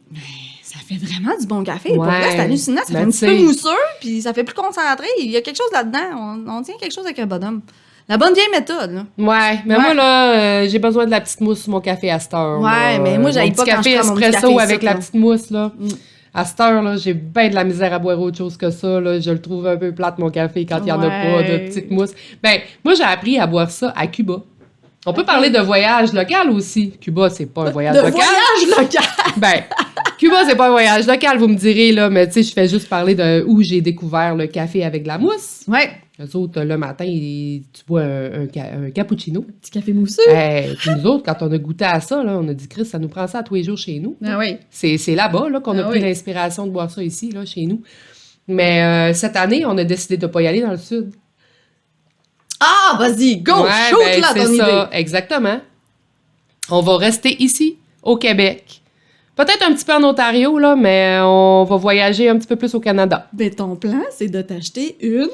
Speaker 1: Ça fait vraiment du bon café. Pour
Speaker 3: Ouais.
Speaker 1: vrai, c'est hallucinant. Ça fait
Speaker 3: Ben,
Speaker 1: un petit peu
Speaker 3: tu sais.
Speaker 1: mousseux, puis ça fait plus concentré. Il y a quelque chose là-dedans. On tient quelque chose avec un bodum. La bonne vieille méthode, là.
Speaker 3: Ouais, mais
Speaker 1: Ouais.
Speaker 3: moi, là, j'ai besoin de la petite mousse sur mon café à cette heure.
Speaker 1: Ouais,
Speaker 3: là.
Speaker 1: mais moi, j'aille
Speaker 3: Mon
Speaker 1: pas
Speaker 3: petit
Speaker 1: quand je
Speaker 3: café
Speaker 1: prends mon petit
Speaker 3: espresso
Speaker 1: café
Speaker 3: avec
Speaker 1: ici,
Speaker 3: la
Speaker 1: là.
Speaker 3: petite mousse, là.
Speaker 1: Mm.
Speaker 3: À cette heure, là, j'ai bien de la misère à boire autre chose que ça, là. Je le trouve un peu plate, mon café, quand il n'y en a pas de
Speaker 1: Ouais.
Speaker 3: petite mousse. Ben, moi, j'ai appris à boire ça à Cuba. On peut parler de voyage local aussi. Cuba, c'est pas un voyage
Speaker 1: De
Speaker 3: local.
Speaker 1: voyage local!
Speaker 3: Ben, Cuba, c'est pas un voyage local, vous me direz, là, mais tu sais, je fais juste parler de où j'ai découvert le café avec de la mousse.
Speaker 1: Ouais.
Speaker 3: Eux autres, le matin, tu bois un cappuccino.
Speaker 1: Petit café mousseux.
Speaker 3: Hey, puis nous autres, quand on a goûté à ça, là, on a dit, Chris, ça nous prend ça à tous les jours chez nous.
Speaker 1: Ah oui.
Speaker 3: C'est là-bas là, qu'on a
Speaker 1: Ah
Speaker 3: pris
Speaker 1: oui.
Speaker 3: l'inspiration de boire ça ici, là, chez nous. Mais cette année, on a décidé de ne pas y aller dans le sud.
Speaker 1: Ah, vas-y, go!
Speaker 3: Ouais,
Speaker 1: Shoot
Speaker 3: ben,
Speaker 1: là
Speaker 3: c'est
Speaker 1: ton
Speaker 3: ça,
Speaker 1: idée.
Speaker 3: exactement. On va rester ici, au Québec. Peut-être un petit peu en Ontario, là, mais on va voyager un petit peu plus au Canada.
Speaker 1: Ben, ton plan, c'est de t'acheter une...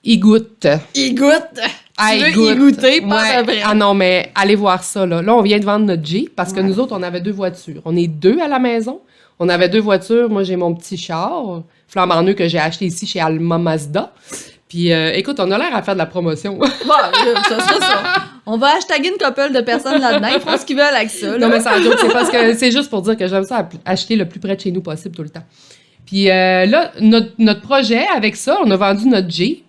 Speaker 3: Y goûte.
Speaker 1: Y goûte!
Speaker 3: Ah,
Speaker 1: Tu veux
Speaker 3: y goûte.
Speaker 1: y goûter, pas
Speaker 3: Ouais.
Speaker 1: de vrai.
Speaker 3: Ah non, mais allez voir ça, là. Là, on vient de vendre notre Jeep parce que
Speaker 1: Ouais.
Speaker 3: nous autres, on avait 2 voitures. On est 2 à la maison. On avait 2 voitures. Moi, j'ai mon petit char, flambant neuf, que j'ai acheté ici chez Alma Mazda. Puis, écoute, on a l'air à faire de la promotion.
Speaker 1: Bon, ça sera ça. On va hashtaguer une couple de personnes là-dedans. Ils font ce qu'ils veulent avec ça. Là.
Speaker 3: Non, mais sans joke, c'est parce que c'est juste pour dire que j'aime ça acheter le plus près de chez nous possible tout le temps. Puis là, notre projet avec ça, on a vendu notre Jeep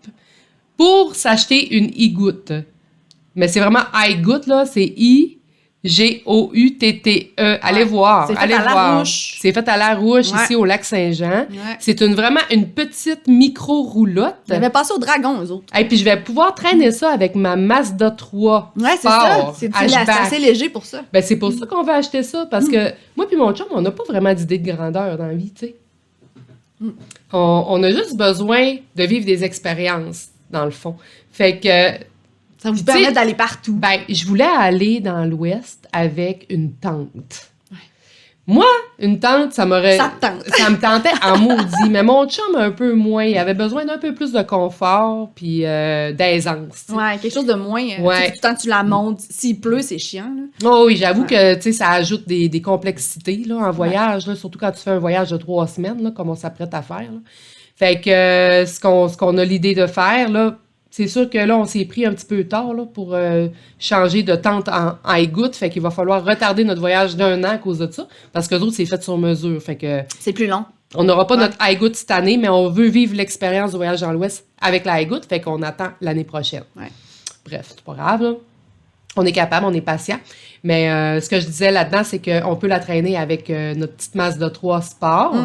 Speaker 3: pour s'acheter une e-goutte. Mais c'est vraiment iGoutte, là, c'est I-G-O-U-T-T-E. Allez voir,
Speaker 1: c'est fait
Speaker 3: allez
Speaker 1: à La
Speaker 3: voir.
Speaker 1: Rouche.
Speaker 3: C'est fait à La Rouche, ici au Lac-Saint-Jean.
Speaker 1: Ouais.
Speaker 3: C'est vraiment une petite micro-roulotte.
Speaker 1: Ils avaient passé au dragon, eux autres.
Speaker 3: Et puis je vais pouvoir traîner ça avec ma Mazda 3
Speaker 1: Ouais, c'est
Speaker 3: Sport
Speaker 1: ça. C'est
Speaker 3: hatchback.
Speaker 1: assez léger pour ça.
Speaker 3: Ben, c'est pour ça qu'on veut acheter ça, parce que moi puis mon chum, on n'a pas vraiment d'idée de grandeur dans la vie, tu sais. On a juste besoin de vivre des expériences, dans le fond. Fait que,
Speaker 1: Ça vous
Speaker 3: tu
Speaker 1: permet
Speaker 3: sais,
Speaker 1: d'aller partout.
Speaker 3: ben, je voulais aller dans l'Ouest avec une tente. Moi, une tente, ça m'aurait...
Speaker 1: Ça te tente.
Speaker 3: Ça me tentait en maudit, mais mon chum un peu moins. Il avait besoin d'un peu plus de confort puis d'aisance. Tu sais.
Speaker 1: Ouais, quelque chose de moins.
Speaker 3: Ouais.
Speaker 1: Tout le temps, tu la montes. S'il pleut, c'est chiant. Là.
Speaker 3: Oh oui, j'avoue que tu sais, ça ajoute des complexités là, en voyage, là, surtout quand tu fais un voyage de 3 semaines, là, comme on s'apprête à faire. Là. Fait que ce qu'on a l'idée de faire, là, c'est sûr que là, on s'est pris un petit peu tard là, pour changer de tente en iGoutte. Fait qu'il va falloir retarder notre voyage d'1 an à cause de ça. Parce que d'autres, c'est fait sur mesure. Fait que
Speaker 1: C'est plus long.
Speaker 3: on n'aura pas notre iGoutte cette année, mais on veut vivre l'expérience du voyage dans l'Ouest avec la iGoutte. Fait qu'on attend l'année prochaine.
Speaker 1: Ouais.
Speaker 3: Bref, c'est pas grave, là. On est capable, on est patient. Mais ce que je disais là-dedans, c'est qu'on peut la traîner avec notre petite Mazda 3 Sport.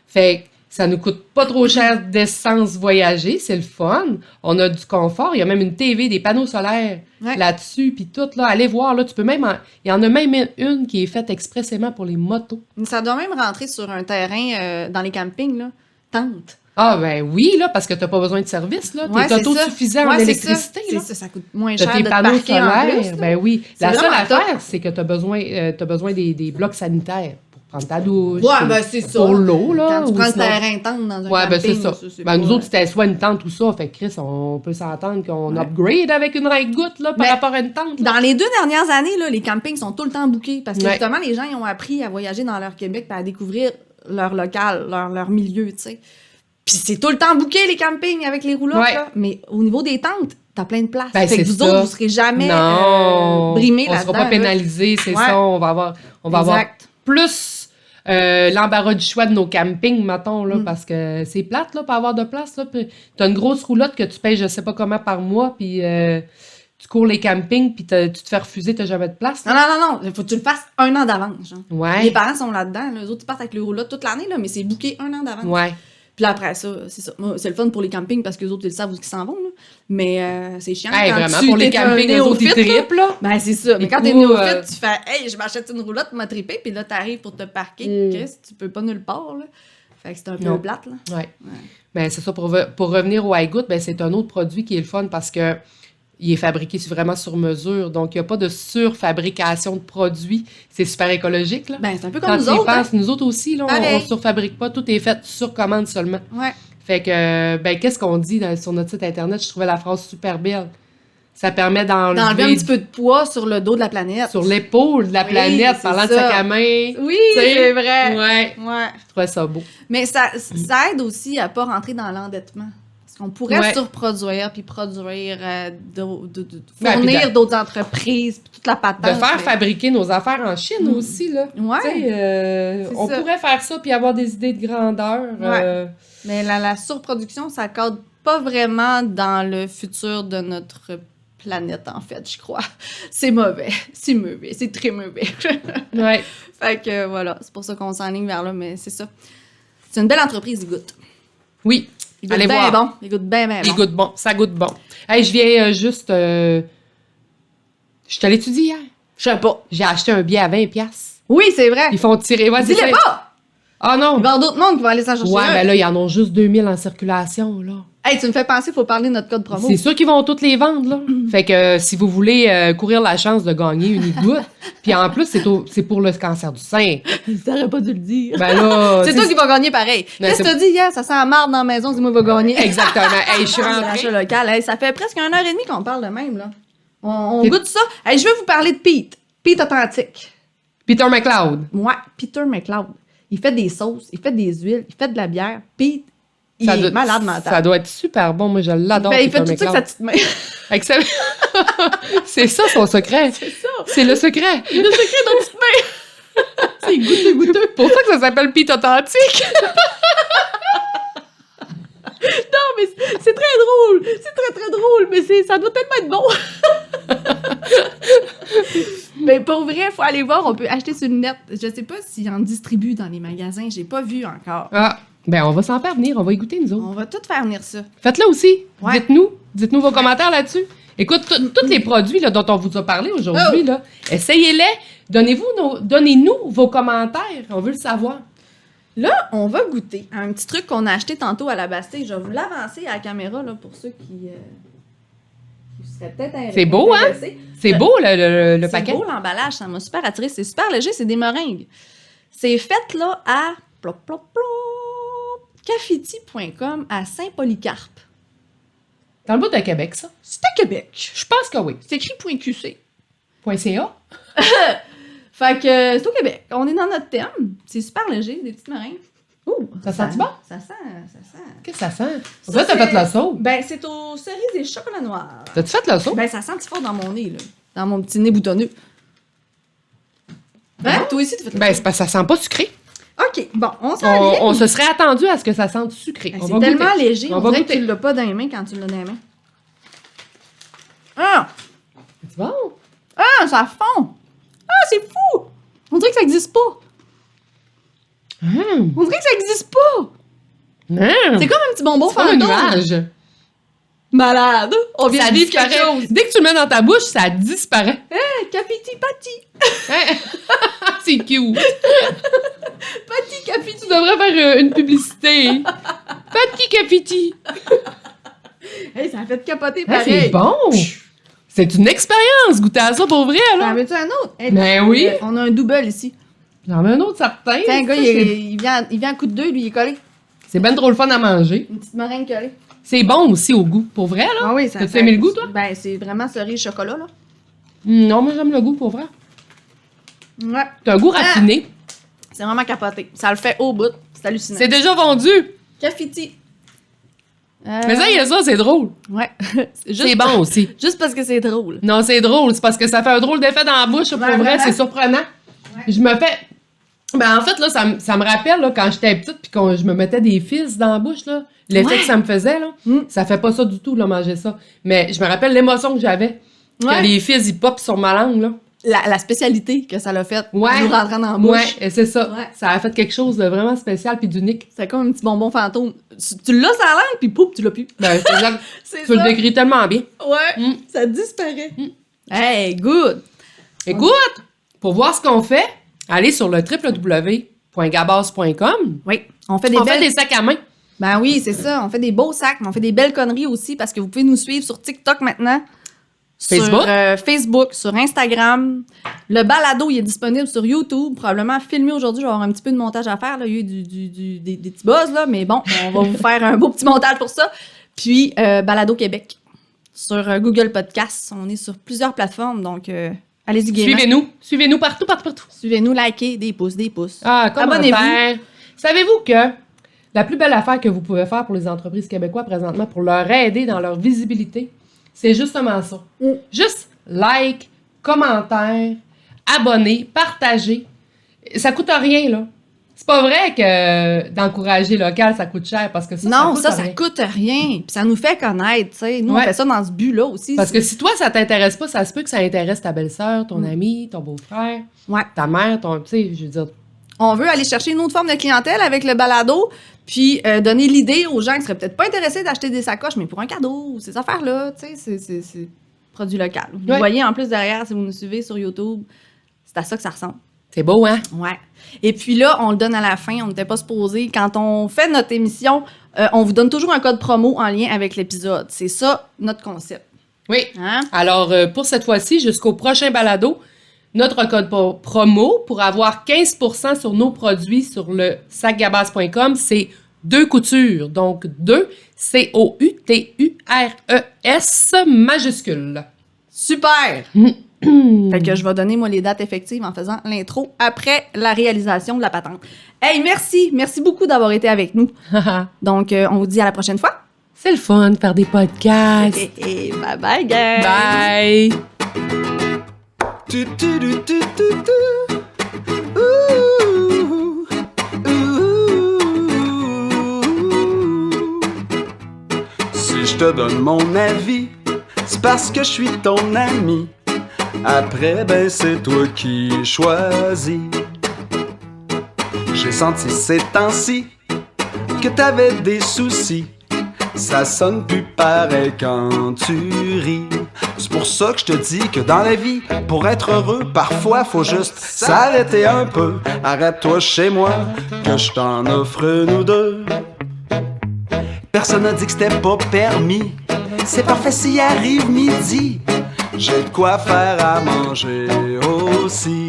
Speaker 3: Fait que ça nous coûte pas trop cher d'essence voyager, c'est le fun. On a du confort, il y a même une TV, des panneaux solaires là-dessus, puis tout, là. Allez voir, là, tu peux même... Il y en a même une qui est faite expressément pour les motos.
Speaker 1: Ça doit même rentrer sur un terrain dans les campings, là. Tente.
Speaker 3: Ah ben oui, là, parce que t'as pas besoin de service, là.
Speaker 1: Ouais,
Speaker 3: T'es
Speaker 1: c'est
Speaker 3: autosuffisant en
Speaker 1: c'est
Speaker 3: électricité,
Speaker 1: ça.
Speaker 3: là.
Speaker 1: Ça coûte moins
Speaker 3: T'as
Speaker 1: cher
Speaker 3: tes
Speaker 1: de te
Speaker 3: panneaux
Speaker 1: parquer en
Speaker 3: solaires,
Speaker 1: plus. Là.
Speaker 3: ben oui.
Speaker 1: C'est
Speaker 3: La seule
Speaker 1: vraiment top.
Speaker 3: affaire, c'est que t'as besoin des blocs sanitaires pour prendre ta douche.
Speaker 1: Ouais, ben c'est ça.
Speaker 3: Pour l'eau, là.
Speaker 1: Quand tu
Speaker 3: ou
Speaker 1: prends le
Speaker 3: sinon-
Speaker 1: terrain tente dans un
Speaker 3: Ouais, ben
Speaker 1: camping,
Speaker 3: c'est ça.
Speaker 1: c'est
Speaker 3: Ben
Speaker 1: pas-
Speaker 3: nous autres, c'était soit une tente ou ça. Fait que Chris, on peut s'entendre qu'on upgrade avec une iGoutte, là, par
Speaker 1: Mais
Speaker 3: rapport à une tente. Là.
Speaker 1: Dans les 2 dernières années, là, les campings sont tout le temps bookés parce que
Speaker 3: Ouais.
Speaker 1: justement, les gens ils ont appris à voyager dans leur Québec et à découvrir leur local, leur milieu, tu sais. Puis c'est tout le temps booké, les campings, avec les roulottes,
Speaker 3: Ouais.
Speaker 1: là. Mais au niveau des tentes, t'as plein de place.
Speaker 3: Ben,
Speaker 1: fait que
Speaker 3: c'est
Speaker 1: vous
Speaker 3: ça.
Speaker 1: autres, vous serez jamais
Speaker 3: Non,
Speaker 1: brimés
Speaker 3: on
Speaker 1: là-dedans.
Speaker 3: sera pas
Speaker 1: là.
Speaker 3: pénalisés, c'est
Speaker 1: Ouais.
Speaker 3: ça. On va avoir
Speaker 1: Exact.
Speaker 3: plus l'embarras du choix de nos campings, mettons, là, parce que c'est plate, là, pas avoir de place, là. Puis t'as une grosse roulotte que tu payes je sais pas comment par mois, puis tu cours les campings, puis tu te fais refuser, t'as jamais de place.
Speaker 1: Non, non, non, faut que tu le fasses 1 an d'avance, genre.
Speaker 3: Ouais.
Speaker 1: Les parents sont là-dedans, là. Les autres, ils partent avec le roulotte toute l'année, là, mais c'est booké 1 an d'avance.
Speaker 3: Ouais.
Speaker 1: Puis là, après ça, c'est ça. Moi, c'est le fun pour les campings parce que les autres, ils savent où ils s'en vont, là. Mais c'est chiant.
Speaker 3: Hey,
Speaker 1: quand
Speaker 3: vraiment,
Speaker 1: tu
Speaker 3: pour les
Speaker 1: t'es un
Speaker 3: campings, les autres, ils
Speaker 1: néophyte, là.
Speaker 3: trippent, là.
Speaker 1: Ben, c'est ça. Mais
Speaker 3: Et
Speaker 1: quand t'es
Speaker 3: pour,
Speaker 1: néophyte, tu fais « Hey, je m'achète une roulotte pour me triper. » Puis là, t'arrives pour te parquer. Chris, tu peux pas nulle part, là. Fait que c'est un peu
Speaker 3: Non.
Speaker 1: plate, là.
Speaker 3: Ouais. Ben, c'est ça, pour revenir au iGoutte, ben, c'est un autre produit qui est le fun parce que il est fabriqué vraiment sur mesure. Donc, il n'y a pas de surfabrication de produits. C'est super écologique, là.
Speaker 1: Ben, c'est un peu
Speaker 3: Quand
Speaker 1: comme nous
Speaker 3: tu y
Speaker 1: autres, hein.
Speaker 3: penses, nous autres aussi, là, on
Speaker 1: Pareil.
Speaker 3: ne surfabrique pas. Tout est fait sur commande seulement.
Speaker 1: Ouais.
Speaker 3: Fait que, ben, qu'est-ce qu'on dit sur notre site Internet? Je trouvais la phrase super belle. Ça permet
Speaker 1: D'enlever un
Speaker 3: d'enlever
Speaker 1: petit peu de poids sur le dos de la planète.
Speaker 3: sur l'épaule de la
Speaker 1: Oui,
Speaker 3: planète,
Speaker 1: c'est
Speaker 3: parlant de
Speaker 1: ça.
Speaker 3: sac à main.
Speaker 1: Oui,
Speaker 3: Tu sais,
Speaker 1: c'est vrai.
Speaker 3: Ouais,
Speaker 1: Ouais.
Speaker 3: je trouvais ça beau.
Speaker 1: Mais ça aide aussi à pas rentrer dans l'endettement. Parce qu'on pourrait
Speaker 3: Ouais.
Speaker 1: surproduire, puis produire,
Speaker 3: Ouais,
Speaker 1: fournir
Speaker 3: puis
Speaker 1: d'autres entreprises, puis toute la patente.
Speaker 3: De faire
Speaker 1: mais-
Speaker 3: fabriquer nos affaires en Chine aussi, là.
Speaker 1: Ouais.
Speaker 3: Tu sais,
Speaker 1: C'est
Speaker 3: on
Speaker 1: ça.
Speaker 3: pourrait faire ça puis avoir des idées de grandeur.
Speaker 1: Ouais. Mais la surproduction, ça cadre pas vraiment dans le futur de notre planète, en fait, je crois. C'est mauvais. C'est mauvais. C'est très mauvais.
Speaker 3: Ouais.
Speaker 1: Fait que voilà, c'est pour ça qu'on s'enligne vers là, mais c'est ça. C'est une belle entreprise, il goûte.
Speaker 3: Oui.
Speaker 1: Il goûte
Speaker 3: Allez
Speaker 1: bien
Speaker 3: voir.
Speaker 1: bon. Il goûte bien, bien
Speaker 3: Il
Speaker 1: bon.
Speaker 3: goûte bon. Ça goûte bon. Hey, je viens juste... Je suis allée étudier hier.
Speaker 1: Je sais pas.
Speaker 3: J'ai acheté un billet à 20$.
Speaker 1: Oui, c'est vrai.
Speaker 3: Ils font tirer... Ouais,
Speaker 1: Dis-le pas!
Speaker 3: Ah non!
Speaker 1: Il va y avoir d'autres mondes qui vont aller s'en chercher
Speaker 3: Ouais,
Speaker 1: un.
Speaker 3: ben là, ils en ont juste 2000 en circulation, là.
Speaker 1: Hey, tu me fais penser, il faut parler de notre code promo.
Speaker 3: C'est sûr qu'ils vont toutes les vendre, là. Fait que si vous voulez courir la chance de gagner une e-goutte, puis en plus, c'est pour le cancer du sein.
Speaker 1: T'aurais pas dû le dire.
Speaker 3: Ben là...
Speaker 1: C'est toi qui vas gagner pareil.
Speaker 3: Ben,
Speaker 1: Qu'est-ce que
Speaker 3: c'est-
Speaker 1: t'as dit hier? Ça sent la marde dans la maison, dis-moi, il va gagner.
Speaker 3: Exactement. Hey, je suis
Speaker 1: C'est
Speaker 3: rentrée...
Speaker 1: l'achat local. Hey, ça fait presque 1h30 qu'on parle de même, là. On
Speaker 3: C'est-
Speaker 1: goûte ça. Hey, je veux vous parler de Pete. Pete Authentique.
Speaker 3: Peter McLeod.
Speaker 1: Moi, Peter McLeod. Il fait des sauces, il fait des huiles, il fait de la bière. Pete, il
Speaker 3: Ça
Speaker 1: est
Speaker 3: doit-
Speaker 1: malade mental.
Speaker 3: Ça doit être super bon. Moi, je l'adore.
Speaker 1: Ben, il fait
Speaker 3: Peter
Speaker 1: tout ça avec sa
Speaker 3: McLeod.
Speaker 1: petite main.
Speaker 3: Excellent. C'est ça son secret.
Speaker 1: C'est ça.
Speaker 3: C'est le secret.
Speaker 1: Le secret de petite main. C'est goûteux, goûteux.
Speaker 3: Pour ça que ça s'appelle Pete Authentique. mais c'est très drôle. C'est très, très drôle, mais ça doit tellement être bon.
Speaker 1: Mais pour vrai, faut aller voir, on peut acheter sur le net. Je sais pas s'il en distribue dans les magasins, j'ai pas vu encore.
Speaker 3: Ah, ben on va s'en faire venir, on va y goûter, nous autres.
Speaker 1: On va tout faire venir ça.
Speaker 3: Faites-le aussi.
Speaker 1: Ouais.
Speaker 3: Dites-nous vos commentaires là-dessus. Écoute, tous les produits là, dont on vous a parlé aujourd'hui, là, essayez-les. Donnez-nous vos commentaires. On veut le savoir.
Speaker 1: Là, on va goûter un petit truc qu'on a acheté tantôt à la Bastille. Je vais vous l'avancer à la caméra là, pour ceux qui seraient peut-être intéressés.
Speaker 3: C'est beau, hein? C'est beau, le paquet.
Speaker 1: C'est beau, l'emballage. Ça m'a super attiré. C'est super léger. C'est des meringues. C'est fait là à cafiti.com à Saint-Polycarpe.
Speaker 3: Dans le bout de Québec, ça?
Speaker 1: C'est à Québec.
Speaker 3: Je pense que oui.
Speaker 1: C'est écrit .qc.
Speaker 3: .ca?
Speaker 1: Fait que c'est au Québec. On est dans notre thème. C'est super léger, des petites meringues. Ouh,
Speaker 3: Ça sent-tu bon?
Speaker 1: Ça sent.
Speaker 3: Qu'est-ce que ça sent?
Speaker 1: Ça,
Speaker 3: Ça, t'as
Speaker 1: c'est-
Speaker 3: fait le saut.
Speaker 1: Ben, c'est aux cerises et chocolat noir.
Speaker 3: T'as-tu fait le saut?
Speaker 1: Ben, ça sent un petit fort dans mon nez, là. Dans mon petit nez boutonneux. Ben, toi aussi, tu fais
Speaker 3: Ben, c'est parce que ça sent pas sucré.
Speaker 1: OK, bon, on s'en
Speaker 3: On se serait attendu à ce que ça sente sucré. On va
Speaker 1: C'est tellement
Speaker 3: goûter.
Speaker 1: léger,
Speaker 3: On
Speaker 1: on
Speaker 3: va
Speaker 1: dirait
Speaker 3: goûter.
Speaker 1: que tu l'as pas dans les mains quand tu l'as dans les mains. Ah!
Speaker 3: C'est bon?
Speaker 1: Ah, ça fond! Ah, c'est fou! On dirait que ça existe pas. On dirait que ça existe pas. C'est comme un petit bonbon
Speaker 3: C'est comme un
Speaker 1: fantôme.
Speaker 3: nuage.
Speaker 1: Malade. On vient
Speaker 3: Ça
Speaker 1: de vivre quelque
Speaker 3: disparaît.
Speaker 1: chose.
Speaker 3: Dès que tu le mets dans ta bouche, ça disparaît.
Speaker 1: Capiti pati.
Speaker 3: Hein? C'est cute.
Speaker 1: Pati capiti.
Speaker 3: Tu devrais faire une publicité. Petit Capiti.
Speaker 1: Hey, ça a fait capoter
Speaker 3: Ah,
Speaker 1: pareil.
Speaker 3: c'est bon. C'est une expérience, goûter à ça pour vrai,
Speaker 1: T'en
Speaker 3: là.
Speaker 1: veux-tu un autre? Hey,
Speaker 3: Ben oui.
Speaker 1: On a un double ici.
Speaker 3: J'en veux un autre certain.
Speaker 1: Tiens, un gars,
Speaker 3: Ça,
Speaker 1: il vient à coup de deux, lui, il est collé.
Speaker 3: C'est ben trop le fun à manger.
Speaker 1: Une petite meringue collée.
Speaker 3: C'est bon aussi au goût, pour vrai, là.
Speaker 1: Ah oui, ça
Speaker 3: T'as-tu aimé le goût, toi?
Speaker 1: Ben, c'est vraiment cerise chocolat, là.
Speaker 3: Non, moi, j'aime le goût, pour vrai.
Speaker 1: Ouais.
Speaker 3: T'as un goût raffiné.
Speaker 1: C'est vraiment capoté. Ça le fait au bout. C'est hallucinant.
Speaker 3: C'est déjà vendu.
Speaker 1: Cafiti.
Speaker 3: Mais ça, il y a ça, c'est drôle.
Speaker 1: Ouais.
Speaker 3: C'est bon aussi.
Speaker 1: Juste parce que c'est drôle.
Speaker 3: Non, c'est drôle. C'est parce que ça fait un drôle d'effet dans la bouche. Pour vrai,
Speaker 1: vraiment.
Speaker 3: c'est surprenant. Je me fais... Ben, en fait, là, ça me rappelle, là, quand j'étais petite puis quand je me mettais des fils dans la bouche, là, l'effet
Speaker 1: Ouais.
Speaker 3: que ça me faisait, là, ça fait pas ça du tout, là, manger ça. Mais je me rappelle l'émotion que j'avais.
Speaker 1: Ouais.
Speaker 3: Que les fils, ils popent sur ma langue, là.
Speaker 1: La spécialité que ça l'a fait.
Speaker 3: Ouais.
Speaker 1: Nous rentrant dans la bouche.
Speaker 3: Ouais, et c'est ça.
Speaker 1: Ouais.
Speaker 3: Ça a fait quelque chose de vraiment spécial puis d'unique.
Speaker 1: C'est comme un petit bonbon fantôme. Tu l'as sur la langue, puis pouf, tu l'as plus.
Speaker 3: Ben, c'est exact.
Speaker 1: C'est
Speaker 3: Tu le décris tellement bien.
Speaker 1: Ouais. Ça disparaît. Hey, good.
Speaker 3: Écoute, pour voir ce qu'on fait, allez sur le www.gabas.com.
Speaker 1: Oui. On fait des
Speaker 3: On
Speaker 1: belles...
Speaker 3: fait des sacs à main.
Speaker 1: Ben oui, c'est ça. On fait des beaux sacs, mais on fait des belles conneries aussi parce que vous pouvez nous suivre sur TikTok maintenant.
Speaker 3: Facebook?
Speaker 1: Sur Facebook, sur Instagram. Le balado, il est disponible sur YouTube. Probablement filmé aujourd'hui. Je vais avoir un petit peu de montage à faire. Là. Il y a eu des petits buzz, là, mais bon, on va vous faire un beau petit montage pour ça. Puis, Balado Québec. Sur Google Podcasts. On est sur plusieurs plateformes, donc allez-y, gaiement.
Speaker 3: Suivez-nous. Suivez-nous partout.
Speaker 1: Suivez-nous, likez, des pouces, des pouces.
Speaker 3: Ah,
Speaker 1: Abonnez-vous.
Speaker 3: commentaires. Savez-vous que la plus belle affaire que vous pouvez faire pour les entreprises québécoises présentement, pour leur aider dans leur visibilité, c'est justement ça. Juste like, commentaire, abonner, partager. Ça coûte rien, là. C'est pas vrai que d'encourager local, ça coûte cher, parce que
Speaker 1: Non,
Speaker 3: ça
Speaker 1: ça
Speaker 3: rien.
Speaker 1: coûte rien. Puis ça nous fait connaître, tu sais. Nous,
Speaker 3: Ouais.
Speaker 1: on fait ça dans ce but-là aussi.
Speaker 3: Parce que si toi, ça t'intéresse pas, ça se peut que ça intéresse ta belle-sœur, ton ami, ton beau-frère,
Speaker 1: Ouais.
Speaker 3: ta mère, tu sais, je veux dire...
Speaker 1: On veut aller chercher une autre forme de clientèle avec le balado, puis donner l'idée aux gens qui seraient peut-être pas intéressés d'acheter des sacoches, mais pour un cadeau, ces affaires-là, tu sais, c'est produit local. Vous
Speaker 3: Ouais.
Speaker 1: voyez en plus derrière, si vous nous suivez sur YouTube, c'est à ça que ça ressemble.
Speaker 3: C'est beau, hein?
Speaker 1: Ouais. Et puis là, on le donne à la fin, on n'était pas supposé. Quand on fait notre émission, on vous donne toujours un code promo en lien avec l'épisode. C'est ça, notre concept.
Speaker 3: Oui.
Speaker 1: Hein?
Speaker 3: Alors, pour cette fois-ci, jusqu'au prochain balado, notre code promo pour avoir 15% sur nos produits sur le sacgabas.com, c'est 2 coutures. Donc, 2, C-O-U-T-U-R-E-S majuscule.
Speaker 1: Super! Fait que je vais donner, moi, les dates effectives en faisant l'intro après la réalisation de la patente. Hey, merci! Merci beaucoup d'avoir été avec nous. Donc, on vous dit à la prochaine fois.
Speaker 3: C'est le fun de faire des podcasts.
Speaker 1: Et bye bye, guys!
Speaker 3: Bye!
Speaker 2: Tu, tu, tu, tu, tu, tu. Ouh, ouh. te donne mon avis, c'est parce que je suis ton ami. Après, ben c'est toi qui choisis. J'ai senti ces temps-ci que t'avais des soucis. Ça sonne plus pareil quand tu ris. C'est pour ça que je te dis que dans la vie, pour être heureux, parfois faut juste s'arrêter un peu. Arrête-toi chez moi, que je t'en offre nous deux. Personne n'a dit que c'était pas permis. C'est parfait s'il arrive midi. J'ai de quoi faire à manger aussi.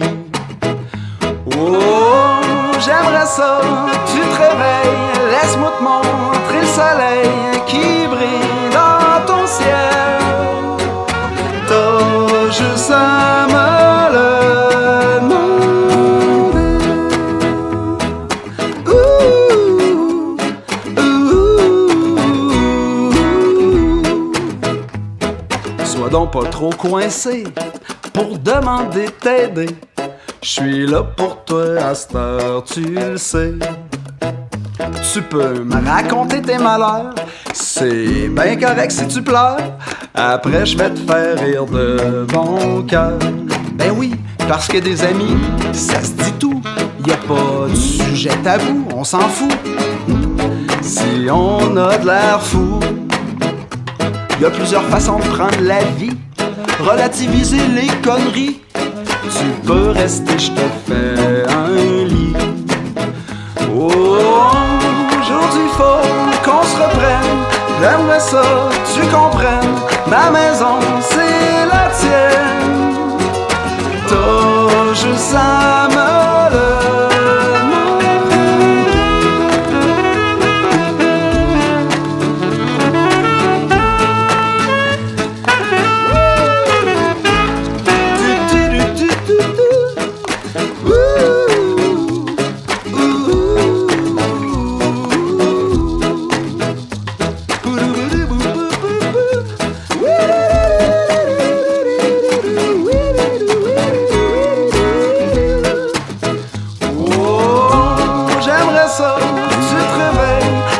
Speaker 2: Oh, j'aimerais ça, tu te réveilles, laisse-moi te montrer le soleil qui brille dans ton ciel. T'as juste à me le demander. Ouh, ouh. Sois donc pas trop coincé pour demander t'aider. Je suis là pour toi à cette heure, tu le sais. Tu peux me raconter tes malheurs, c'est bien correct si tu pleures. Après je vais te faire rire de bon cœur. Ben oui, parce que des amis, ça se dit tout. Y a pas de sujet tabou, on s'en fout. Si on a de l'air fou, y a plusieurs façons de prendre la vie. Relativiser les conneries. Tu peux rester, je te fais un lit. Oh, aujourd'hui faut qu'on se reprenne. J'aimerais ça, tu comprennes. Ma maison, c'est la tienne. T'as juste à me le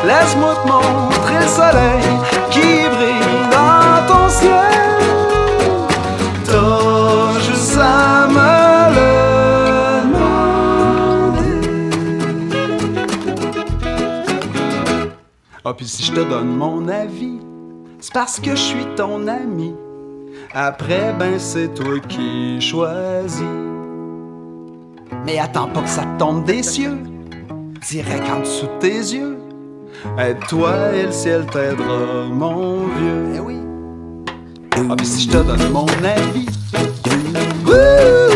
Speaker 2: laisse-moi te montrer le soleil qui brille dans ton ciel. T'as juste à me le demander. Ah, puis si je te donne mon avis, c'est parce que je suis ton ami. Après, ben c'est toi qui choisis. Mais attends pas que ça te tombe des cieux, direct en dessous de tes yeux. Aide-toi et le ciel t'aidera, mon vieux. Eh oui. Ah, puis si je te donne mon avis, wouh!